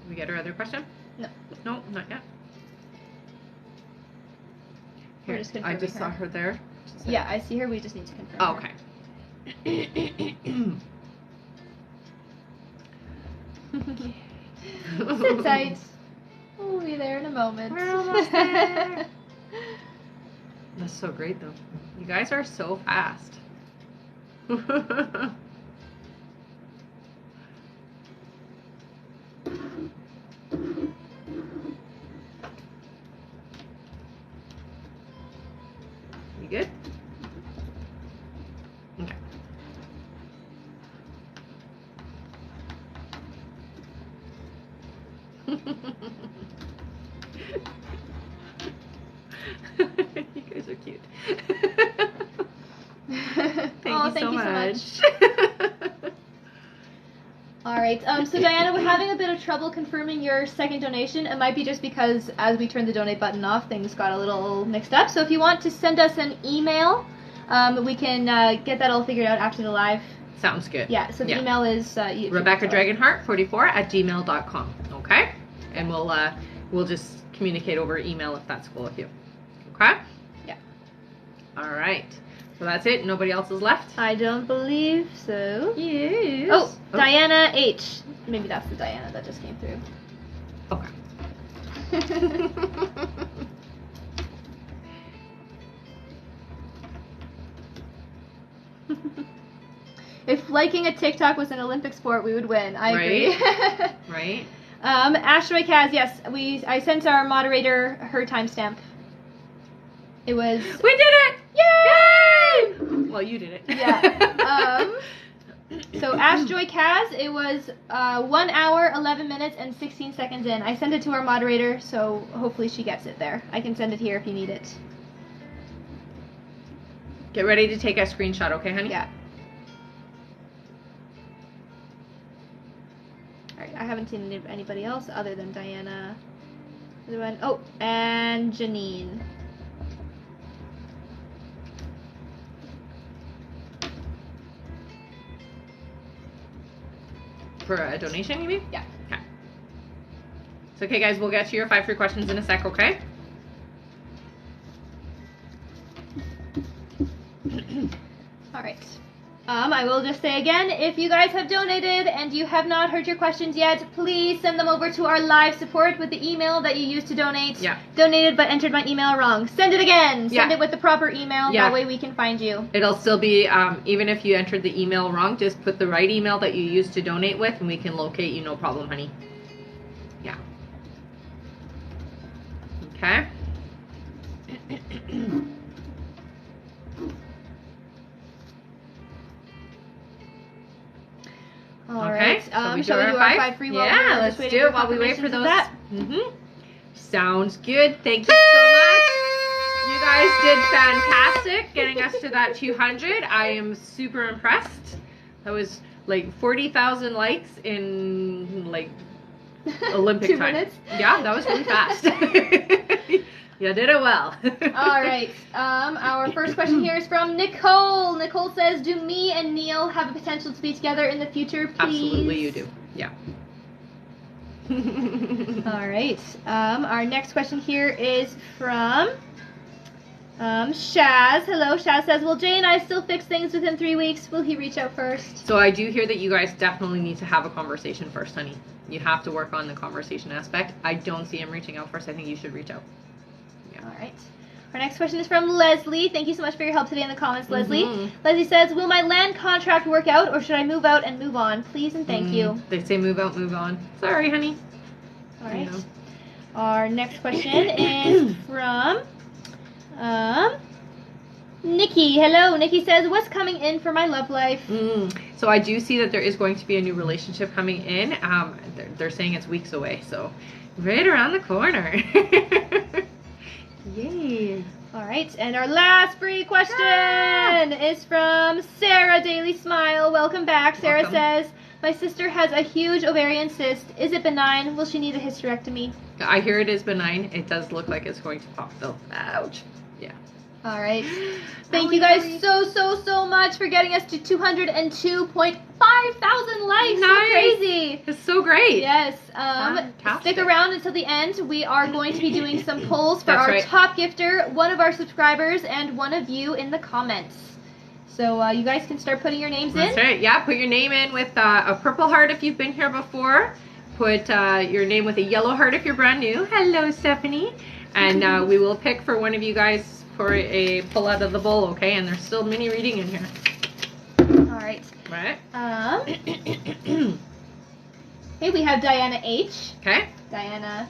[SPEAKER 1] we get our other question?
[SPEAKER 2] No.
[SPEAKER 1] No, not yet.
[SPEAKER 2] We're
[SPEAKER 1] Here,
[SPEAKER 2] just
[SPEAKER 1] I
[SPEAKER 2] confirming
[SPEAKER 1] just saw
[SPEAKER 2] her.
[SPEAKER 1] her there.
[SPEAKER 2] Yeah, I see her. We just need to confirm.
[SPEAKER 1] Oh,
[SPEAKER 2] her.
[SPEAKER 1] okay.
[SPEAKER 2] Sit tight. We'll be there in a moment.
[SPEAKER 1] We're almost there. That's so great, though. You guys are so fast. You good? Okay. You guys are cute. Thank you so much.
[SPEAKER 2] All right. So Diana, we're having a bit of trouble confirming your second donation. It might be just because as we turned the donate button off, things got a little mixed up. So if you want to send us an email, we can get that all figured out after the live.
[SPEAKER 1] Sounds good.
[SPEAKER 2] Yeah. So the email is
[SPEAKER 1] Rebecca Dragonheart44@gmail.com. Okay, and we'll just communicate over email if that's cool with you. Okay.
[SPEAKER 2] Yeah.
[SPEAKER 1] All right. So that's it. Nobody else is left.
[SPEAKER 2] I don't believe so.
[SPEAKER 1] Yes.
[SPEAKER 2] Oh, Diana H. Maybe that's the Diana that just came through.
[SPEAKER 1] Okay.
[SPEAKER 2] If liking a TikTok was an Olympic sport, we would win. I agree.
[SPEAKER 1] Right.
[SPEAKER 2] Asteroid Kaz, yes, I sent our moderator her timestamp. It was...
[SPEAKER 1] We did it! Yay! Well, you did it.
[SPEAKER 2] Yeah. So Asteroid Kaz, it was 1 hour, 11 minutes, and 16 seconds in. I sent it to our moderator, so hopefully she gets it there. I can send it here if you need it.
[SPEAKER 1] Get ready to take a screenshot, okay, honey?
[SPEAKER 2] Yeah. Alright, I haven't seen anybody else other than Diana. Oh, and Janine.
[SPEAKER 1] For a donation, you mean?
[SPEAKER 2] Yeah.
[SPEAKER 1] Okay. So, okay, guys, we'll get to your 5 free questions in a sec, okay?
[SPEAKER 2] Alright. I will just say again, if you guys have donated and you have not heard your questions yet, please send them over to our live support with the email that you used to donate.
[SPEAKER 1] Yeah.
[SPEAKER 2] Donated but entered my email wrong. Send it again. Send
[SPEAKER 1] Yeah.
[SPEAKER 2] it with the proper email.
[SPEAKER 1] Yeah.
[SPEAKER 2] That way we can find you.
[SPEAKER 1] It'll still be, even if you entered the email wrong, just put the right email that you used to donate with and we can locate you, no problem, honey. Yeah. Okay.
[SPEAKER 2] Alright.
[SPEAKER 1] So we
[SPEAKER 2] Shall we do our 5 free while
[SPEAKER 1] Yeah,
[SPEAKER 2] we're
[SPEAKER 1] let's
[SPEAKER 2] waiting
[SPEAKER 1] do it
[SPEAKER 2] for
[SPEAKER 1] while we wait for
[SPEAKER 2] confirmations
[SPEAKER 1] those.
[SPEAKER 2] of that?
[SPEAKER 1] Sounds good. Thank you so much. You guys did fantastic getting us to that 200. I am super impressed. That was like 40,000 likes in like Olympic
[SPEAKER 2] 2
[SPEAKER 1] time.
[SPEAKER 2] minutes?
[SPEAKER 1] Yeah, that was really fast. You did it well.
[SPEAKER 2] All right. Our first question here is from Nicole. Nicole says, "Do me and Neil have a potential to be together in the future, please?"
[SPEAKER 1] Absolutely, you do. Yeah.
[SPEAKER 2] All right. Our next question here is from Shaz. Hello. Shaz says, "Will Jay and I still fix things within 3 weeks? Will he reach out first?"
[SPEAKER 1] So I do hear that you guys definitely need to have a conversation first, honey. You have to work on the conversation aspect. I don't see him reaching out first. I think you should reach out.
[SPEAKER 2] All right. Our next question is from Leslie. Thank you so much for your help today in the comments, Leslie.
[SPEAKER 1] Mhm.
[SPEAKER 2] Leslie says, "Will my land contract work out, or should I move out and move on? Please and thank you."
[SPEAKER 1] They say move out, move on. Sorry, honey.
[SPEAKER 2] All right.
[SPEAKER 1] You know.
[SPEAKER 2] Our next question is from Nikki. Hello. Nikki says, "What's coming in for my love life?"
[SPEAKER 1] So I do see that there is going to be a new relationship coming in. They're saying it's weeks away, so right around the corner. Yay.
[SPEAKER 2] All right. And our last free question is from Sarah Daily Smile. Welcome back. Sarah
[SPEAKER 1] Welcome.
[SPEAKER 2] says, "My sister has a huge ovarian cyst. Is it benign? Will she need a hysterectomy?"
[SPEAKER 1] I hear it is benign. It does look like it's going to pop, though. Ouch. Yeah.
[SPEAKER 2] All right. Thank you guys so much for getting us to 202.5 thousand likes. So
[SPEAKER 1] Nice.
[SPEAKER 2] crazy.
[SPEAKER 1] It's so great.
[SPEAKER 2] Yes.
[SPEAKER 1] Fantastic.
[SPEAKER 2] Stick around until the end. We are going to be doing some polls for
[SPEAKER 1] That's
[SPEAKER 2] our
[SPEAKER 1] right.
[SPEAKER 2] top gifter, one of our subscribers, and one of you in the comments. So you guys can start putting your names
[SPEAKER 1] That's
[SPEAKER 2] in.
[SPEAKER 1] right. Yeah, put your name in with a purple heart if you've been here before. Put your name with a yellow heart if you're brand new. Hello, Stephanie. And we will pick for one of you guys for a pull out of the bowl, okay? And there's still mini reading in here.
[SPEAKER 2] All right.
[SPEAKER 1] Right?
[SPEAKER 2] Okay, we have Diana H.
[SPEAKER 1] Okay.
[SPEAKER 2] Diana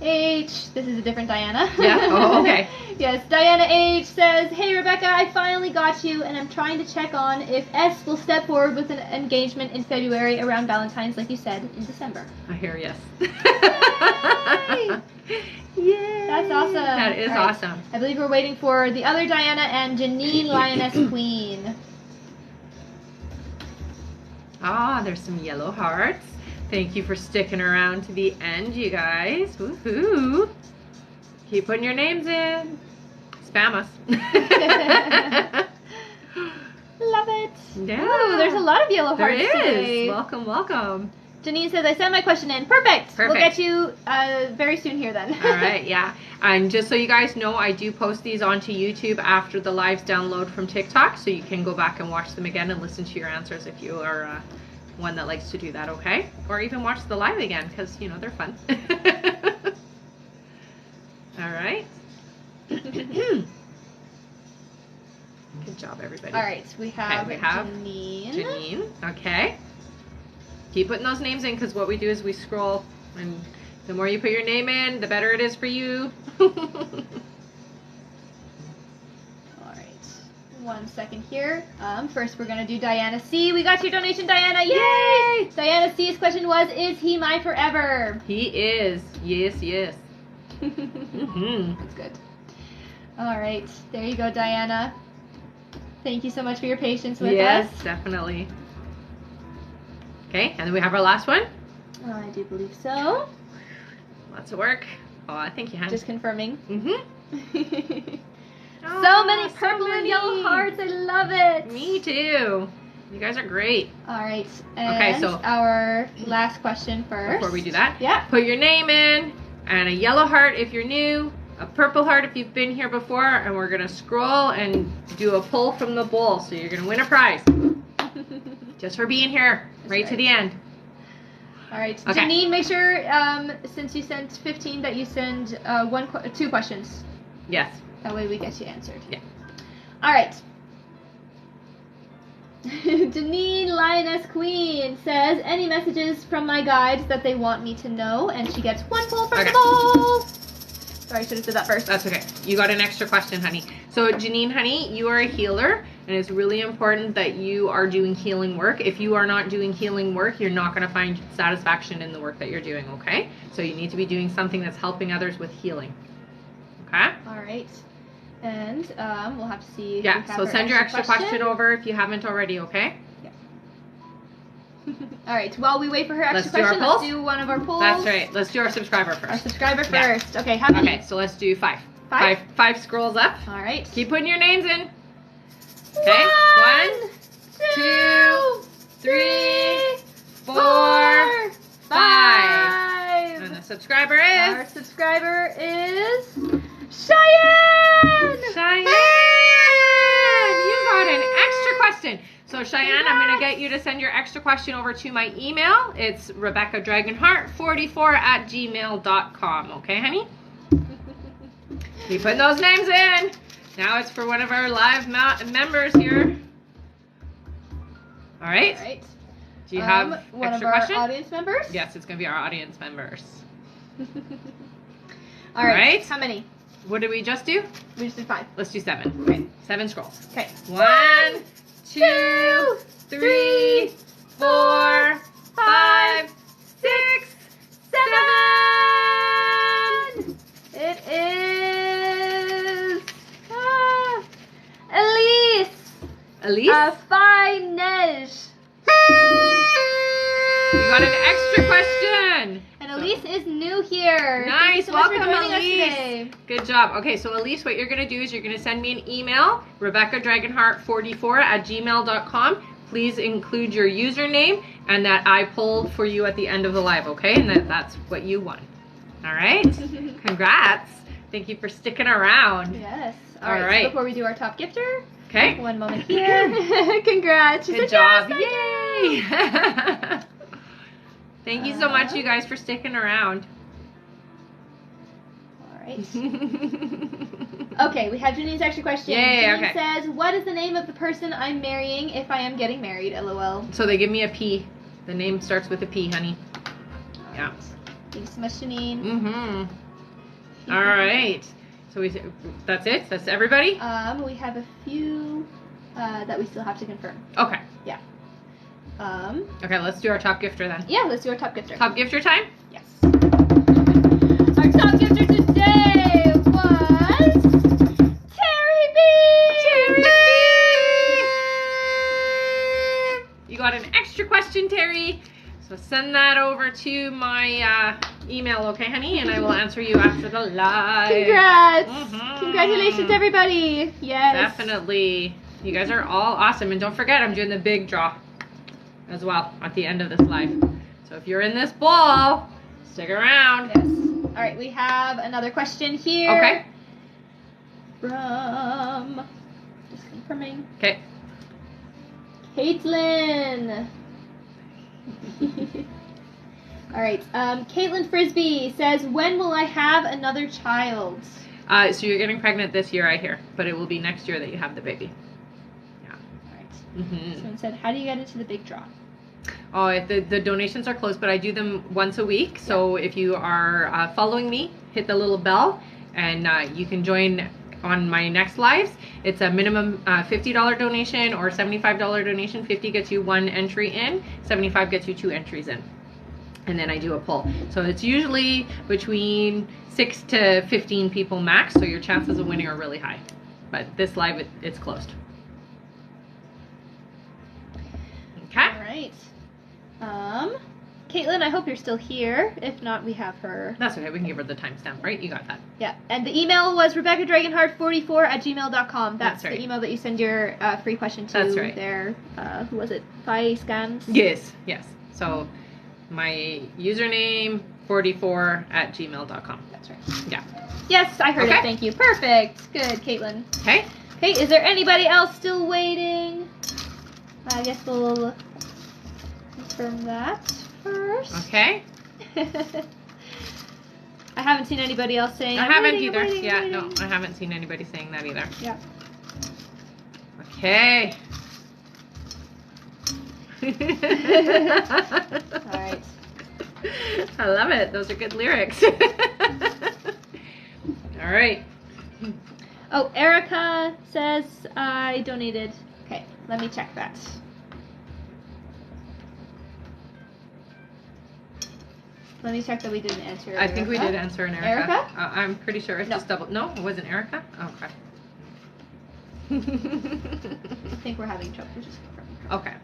[SPEAKER 2] H. This is a different Diana.
[SPEAKER 1] Yeah? Oh, okay.
[SPEAKER 2] Yes, Diana H says, "Hey Rebecca, I finally got you, and I'm trying to check on if S will step forward with an engagement in February around Valentine's, like you said, in December."
[SPEAKER 1] I hear yes.
[SPEAKER 2] Yay! That's awesome.
[SPEAKER 1] That is
[SPEAKER 2] All right.
[SPEAKER 1] awesome.
[SPEAKER 2] I believe we're waiting for the other Diana and Janine Lioness Queen.
[SPEAKER 1] Ah, there's some yellow hearts. Thank you for sticking around to the end, you guys. Woohoo! Keep putting your names in. Spam us.
[SPEAKER 2] Love it.
[SPEAKER 1] Yeah.
[SPEAKER 2] Ooh, there's a lot of yellow
[SPEAKER 1] There
[SPEAKER 2] hearts
[SPEAKER 1] is.
[SPEAKER 2] today.
[SPEAKER 1] Welcome, welcome.
[SPEAKER 2] Janine says, "I sent my question in." Perfect. We'll
[SPEAKER 1] Perfect.
[SPEAKER 2] get you very soon here then.
[SPEAKER 1] All right, yeah. And just so you guys know, I do post these onto YouTube after the lives download from TikTok, so you can go back and watch them again and listen to your answers if you are one that likes to do that, okay? Or even watch the live again, because, you know, they're fun. All right. Good job, everybody.
[SPEAKER 2] All right, we have,
[SPEAKER 1] Janine. Okay. Keep putting those names in, because what we do is we scroll And the more you put your name in, the better it is for you.
[SPEAKER 2] Alright. 1 second here. First we're gonna do Diana C. We got your donation, Diana! Yay! Diana C's question was, is he my forever?
[SPEAKER 1] He is. Yes, yes.
[SPEAKER 2] That's good. Alright, there you go, Diana. Thank you so much for your patience with us.
[SPEAKER 1] Yes, definitely. Okay, and then we have our last one.
[SPEAKER 2] I do believe so.
[SPEAKER 1] Lots of work. Oh, I think you have.
[SPEAKER 2] Just confirming.
[SPEAKER 1] Oh,
[SPEAKER 2] so many purple and yellow hearts. I love it.
[SPEAKER 1] Me too. You guys are great.
[SPEAKER 2] Alright, and
[SPEAKER 1] so
[SPEAKER 2] our last question first.
[SPEAKER 1] Before we do that,
[SPEAKER 2] yeah.
[SPEAKER 1] Put your name in, and a yellow heart if you're new, a purple heart if you've been here before, and we're going to scroll and do a pull from the bowl. So you're going to win a prize. Just for being here, right to the end.
[SPEAKER 2] Alright,
[SPEAKER 1] Okay.
[SPEAKER 2] Janine, make sure, since you sent 15, that you send 2 questions.
[SPEAKER 1] Yes.
[SPEAKER 2] That way we get you answered.
[SPEAKER 1] Yeah.
[SPEAKER 2] Alright. Janine Lioness Queen says, any messages from my guides that they want me to know? And she gets 1 pull from the bowl. Sorry, I should have said that first.
[SPEAKER 1] That's okay. You got an extra question, honey. So, Janine, honey, you are a healer, and it's really important that you are doing healing work. If you are not doing healing work, you're not going to find satisfaction in the work that you're doing, okay? So you need to be doing something that's helping others with healing. Okay?
[SPEAKER 2] Alright. And we'll have to see if we
[SPEAKER 1] Yeah,
[SPEAKER 2] have
[SPEAKER 1] so
[SPEAKER 2] her
[SPEAKER 1] send your extra question over if you haven't already, okay?
[SPEAKER 2] Alright, while we wait for her extra
[SPEAKER 1] Let's do our
[SPEAKER 2] question,
[SPEAKER 1] polls?
[SPEAKER 2] let's do one of our polls.
[SPEAKER 1] That's right. Let's do our subscriber
[SPEAKER 2] Our
[SPEAKER 1] first.
[SPEAKER 2] subscriber
[SPEAKER 1] Yeah.
[SPEAKER 2] first. Okay, how many?
[SPEAKER 1] Okay, so let's do 5.
[SPEAKER 2] 5?
[SPEAKER 1] 5 scrolls up.
[SPEAKER 2] Alright.
[SPEAKER 1] Keep putting your names in. Okay? 1, 2, 3, 4, 5. And the subscriber
[SPEAKER 2] Our
[SPEAKER 1] is
[SPEAKER 2] subscriber is Cheyenne!
[SPEAKER 1] Cheyenne! You got an extra question. So Cheyenne, I'm going to get you to send your extra question over to my email. It's RebeccaDragonheart44@gmail.com. Okay, honey? Keep putting those names in. Now it's for one of our live members here. All right.
[SPEAKER 2] Alright.
[SPEAKER 1] Do you have
[SPEAKER 2] one
[SPEAKER 1] extra
[SPEAKER 2] of our
[SPEAKER 1] question?
[SPEAKER 2] audience members?
[SPEAKER 1] Yes, it's going to be our audience members.
[SPEAKER 2] Alright. How many?
[SPEAKER 1] What did we just do?
[SPEAKER 2] We just did 5.
[SPEAKER 1] Let's do 7.
[SPEAKER 2] Okay.
[SPEAKER 1] 7 scrolls.
[SPEAKER 2] Okay.
[SPEAKER 1] 1, 2, 3, 4, 5, 6, 7.
[SPEAKER 2] It is Elise.
[SPEAKER 1] Elise?
[SPEAKER 2] Finej.
[SPEAKER 1] You got an extra question.
[SPEAKER 2] And Elise is new here.
[SPEAKER 1] Nice.
[SPEAKER 2] Thank you so much for
[SPEAKER 1] Welcome,
[SPEAKER 2] joining us
[SPEAKER 1] Elise.
[SPEAKER 2] today.
[SPEAKER 1] Good job. Okay, so Elise, what you're going to do is you're going to send me an email, RebeccaDragonheart44@gmail.com. Please include your username and that I pulled for you at the end of the live, okay? And that's what you won. All right? Congrats. Thank you for sticking around.
[SPEAKER 2] Yes.
[SPEAKER 1] All
[SPEAKER 2] All right.
[SPEAKER 1] right.
[SPEAKER 2] So before we do our top gifter,
[SPEAKER 1] Okay.
[SPEAKER 2] one moment here. Congrats. She
[SPEAKER 1] Good
[SPEAKER 2] said
[SPEAKER 1] job.
[SPEAKER 2] yes, thank
[SPEAKER 1] Yay. Thank you so much, you guys, for sticking around.
[SPEAKER 2] All right. Okay, we have Janine's extra question.
[SPEAKER 1] Yay,
[SPEAKER 2] Janine
[SPEAKER 1] okay.
[SPEAKER 2] says, what is the name of the person I'm marrying if I am getting married? LOL.
[SPEAKER 1] So they give me a P. The name starts with a P, honey. Yeah.
[SPEAKER 2] Thank you so much, Janine.
[SPEAKER 1] Mm-hmm. All right. So that's it? That's everybody?
[SPEAKER 2] We have a few that we still have to confirm.
[SPEAKER 1] Okay.
[SPEAKER 2] Yeah.
[SPEAKER 1] Okay, let's do our top gifter then.
[SPEAKER 2] Yeah, let's do our top gifter.
[SPEAKER 1] Top gifter time?
[SPEAKER 2] Yes. Our top gifter today was Terry B.
[SPEAKER 1] Terry B. You got an extra question, Terry. So send that over to my email, okay, honey? And I will answer you after the live.
[SPEAKER 2] Congrats.
[SPEAKER 1] Mhm.
[SPEAKER 2] Congratulations, everybody. Yes.
[SPEAKER 1] Definitely. You guys are all awesome. And don't forget, I'm doing the big draw as well at the end of this live. So if you're in this bowl, stick around.
[SPEAKER 2] Yes. All right, we have another question here.
[SPEAKER 1] Okay.
[SPEAKER 2] From, just confirming,
[SPEAKER 1] Okay.
[SPEAKER 2] Caitlin. All right, Caitlin Frisbee says, when will I have another child?
[SPEAKER 1] So you're getting pregnant this year, I hear. But it will be next year that you have the baby.
[SPEAKER 2] All right.
[SPEAKER 1] Mm-hmm.
[SPEAKER 2] Someone said, how do you get into the big draw?
[SPEAKER 1] Oh, the donations are closed, but I do them once a week. So if you are following me, hit the little bell, and you can join on my next lives. It's a minimum $50 donation or $75 donation. 50 gets you 1 entry in, 75 gets you 2 entries in. And then I do a poll. So it's usually between 6 to 15 people max, so your chances of winning are really high. But this live, it's closed. Okay.
[SPEAKER 2] All right. Caitlin, I hope you're still here. If not, we have her.
[SPEAKER 1] That's okay. We can give her the timestamp, right? You got that.
[SPEAKER 2] Yeah. And the email was RebeccaDragonheart44@gmail.com. That's
[SPEAKER 1] right.
[SPEAKER 2] the email that you send your free question to.
[SPEAKER 1] That's right.
[SPEAKER 2] There. Who was it? Fi Scans?
[SPEAKER 1] Yes. Yes. So my username 44@gmail.com.
[SPEAKER 2] That's right.
[SPEAKER 1] Yeah.
[SPEAKER 2] Yes, I heard
[SPEAKER 1] Okay.
[SPEAKER 2] it. Thank you. Perfect. Good, Caitlin.
[SPEAKER 1] Okay.
[SPEAKER 2] Okay, is there anybody else still waiting? I guess we'll confirm that first.
[SPEAKER 1] Okay.
[SPEAKER 2] I haven't seen anybody else saying.
[SPEAKER 1] I
[SPEAKER 2] "I'm
[SPEAKER 1] haven't
[SPEAKER 2] waiting, I'm
[SPEAKER 1] either.
[SPEAKER 2] waiting,
[SPEAKER 1] Yeah.
[SPEAKER 2] I'm
[SPEAKER 1] No,
[SPEAKER 2] waiting."
[SPEAKER 1] I haven't seen anybody saying that either.
[SPEAKER 2] Yeah.
[SPEAKER 1] Okay.
[SPEAKER 2] All right.
[SPEAKER 1] I love it. Those are good lyrics. All right.
[SPEAKER 2] Oh, Erica says I donated. Okay, let me check that. Let me check that we didn't answer.
[SPEAKER 1] I think we
[SPEAKER 2] Erica.
[SPEAKER 1] did answer an Erica.
[SPEAKER 2] Erica?
[SPEAKER 1] I'm pretty sure it's
[SPEAKER 2] No.
[SPEAKER 1] just double. No, it wasn't Erica? Okay.
[SPEAKER 2] I think we're having trouble. We're just confirming.
[SPEAKER 1] Okay.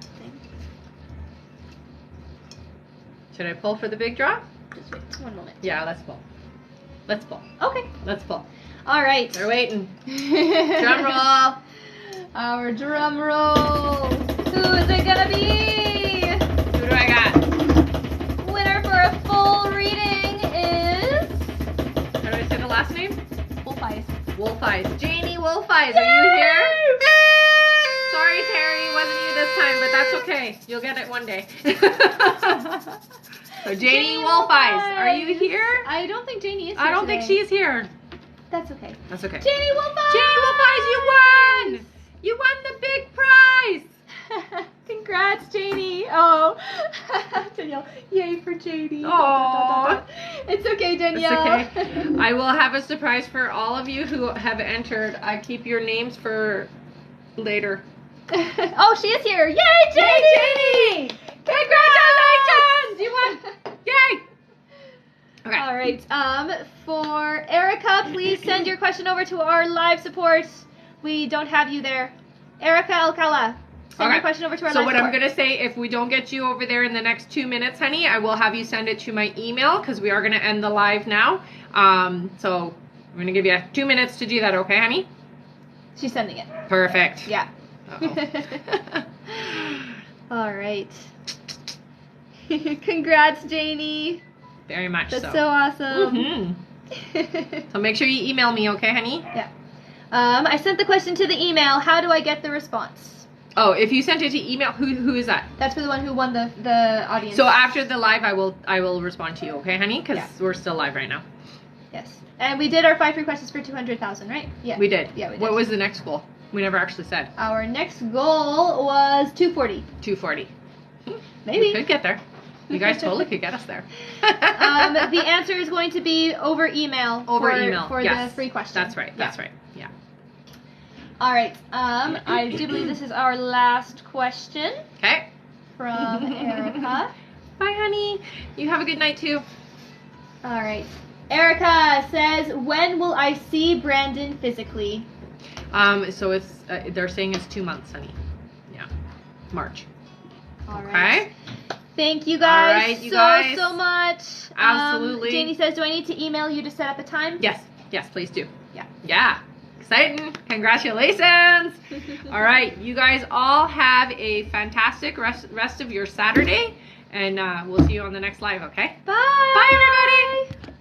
[SPEAKER 1] Should I pull for the big draw?
[SPEAKER 2] Just wait 1 moment.
[SPEAKER 1] Yeah, let's pull. Let's pull.
[SPEAKER 2] Okay.
[SPEAKER 1] Let's pull.
[SPEAKER 2] All right.
[SPEAKER 1] They're waiting. Drum roll.
[SPEAKER 2] Our drum roll. Who is it gonna be?
[SPEAKER 1] Who do I got?
[SPEAKER 2] Winner for a full reading is
[SPEAKER 1] How do I say the last name?
[SPEAKER 2] Wolf Eyes.
[SPEAKER 1] Wolf Eyes. Janie Wolf Eyes, are you here? Sorry, Terry, it wasn't you this time, but that's okay. You'll get it one day. So Janie Wolf Eyes, are you here?
[SPEAKER 2] I don't think Janie is here
[SPEAKER 1] I don't think
[SPEAKER 2] today.
[SPEAKER 1] she's here.
[SPEAKER 2] That's okay.
[SPEAKER 1] That's okay.
[SPEAKER 2] Janie Wolf Eyes!
[SPEAKER 1] Janie Wolf Eyes, you won! You won the big prize!
[SPEAKER 2] Congrats, Janie. Oh. Danielle, yay for Janie.
[SPEAKER 1] Aw.
[SPEAKER 2] It's okay, Danielle.
[SPEAKER 1] It's okay. I will have a surprise for all of you who have entered. I keep your names for later.
[SPEAKER 2] Oh, she is here. Yay, Janie!
[SPEAKER 1] Yay, Janie! Congratulations! You won! Yay! Okay.
[SPEAKER 2] All right. For Erica, please send your question over to our live support. We don't have you there. Erica Alcala, send your question over to our
[SPEAKER 1] so
[SPEAKER 2] live
[SPEAKER 1] what
[SPEAKER 2] support.
[SPEAKER 1] I'm going to say, if we don't get you over there in the next 2 minutes, honey, I will have you send it to my email because we are going to end the live now. So I'm going to give you 2 minutes to do that, okay, honey?
[SPEAKER 2] She's sending it.
[SPEAKER 1] Perfect.
[SPEAKER 2] Yeah.
[SPEAKER 1] Uh-oh.
[SPEAKER 2] All right. Congrats, Janie.
[SPEAKER 1] Very much
[SPEAKER 2] That's
[SPEAKER 1] so.
[SPEAKER 2] so awesome.
[SPEAKER 1] Mhm. So make sure you email me, okay, honey?
[SPEAKER 2] Yeah. I sent the question to the email. How do I get the response?
[SPEAKER 1] Oh, if you sent it to email, who is that?
[SPEAKER 2] That's for the one who won the audience.
[SPEAKER 1] So after the live, I will respond to you, okay, honey? Because
[SPEAKER 2] Yeah.
[SPEAKER 1] we're still live right now.
[SPEAKER 2] Yes. And we did our 5 free questions for 200,000, right? Yeah.
[SPEAKER 1] We did.
[SPEAKER 2] Yeah, we did.
[SPEAKER 1] What was the next goal? We never actually said.
[SPEAKER 2] Our next goal was 240.
[SPEAKER 1] 240.
[SPEAKER 2] Maybe.
[SPEAKER 1] We could get there. You guys totally could get us there.
[SPEAKER 2] The answer is going to be over email.
[SPEAKER 1] Over
[SPEAKER 2] for,
[SPEAKER 1] email.
[SPEAKER 2] for
[SPEAKER 1] Yes.
[SPEAKER 2] the free question.
[SPEAKER 1] That's right. That's right. Yeah.
[SPEAKER 2] All right. I do believe this is our last question
[SPEAKER 1] Okay.
[SPEAKER 2] from Erica.
[SPEAKER 1] Bye, honey. You have a good night too.
[SPEAKER 2] All right. Erica says, "When will I see Brandon physically?"
[SPEAKER 1] So it's they're saying it's 2 months, honey. Yeah. March.
[SPEAKER 2] All
[SPEAKER 1] Okay.
[SPEAKER 2] right. Thank you guys
[SPEAKER 1] All right, you guys.
[SPEAKER 2] so much.
[SPEAKER 1] Absolutely.
[SPEAKER 2] Janie says, "Do I need to email you to set up a time?"
[SPEAKER 1] Yes. Yes, please do.
[SPEAKER 2] Yeah.
[SPEAKER 1] Yeah. Exciting. Congratulations. All right. You guys all have a fantastic rest of your Saturday. And we'll see you on the next live, okay?
[SPEAKER 2] Bye.
[SPEAKER 1] Bye, everybody.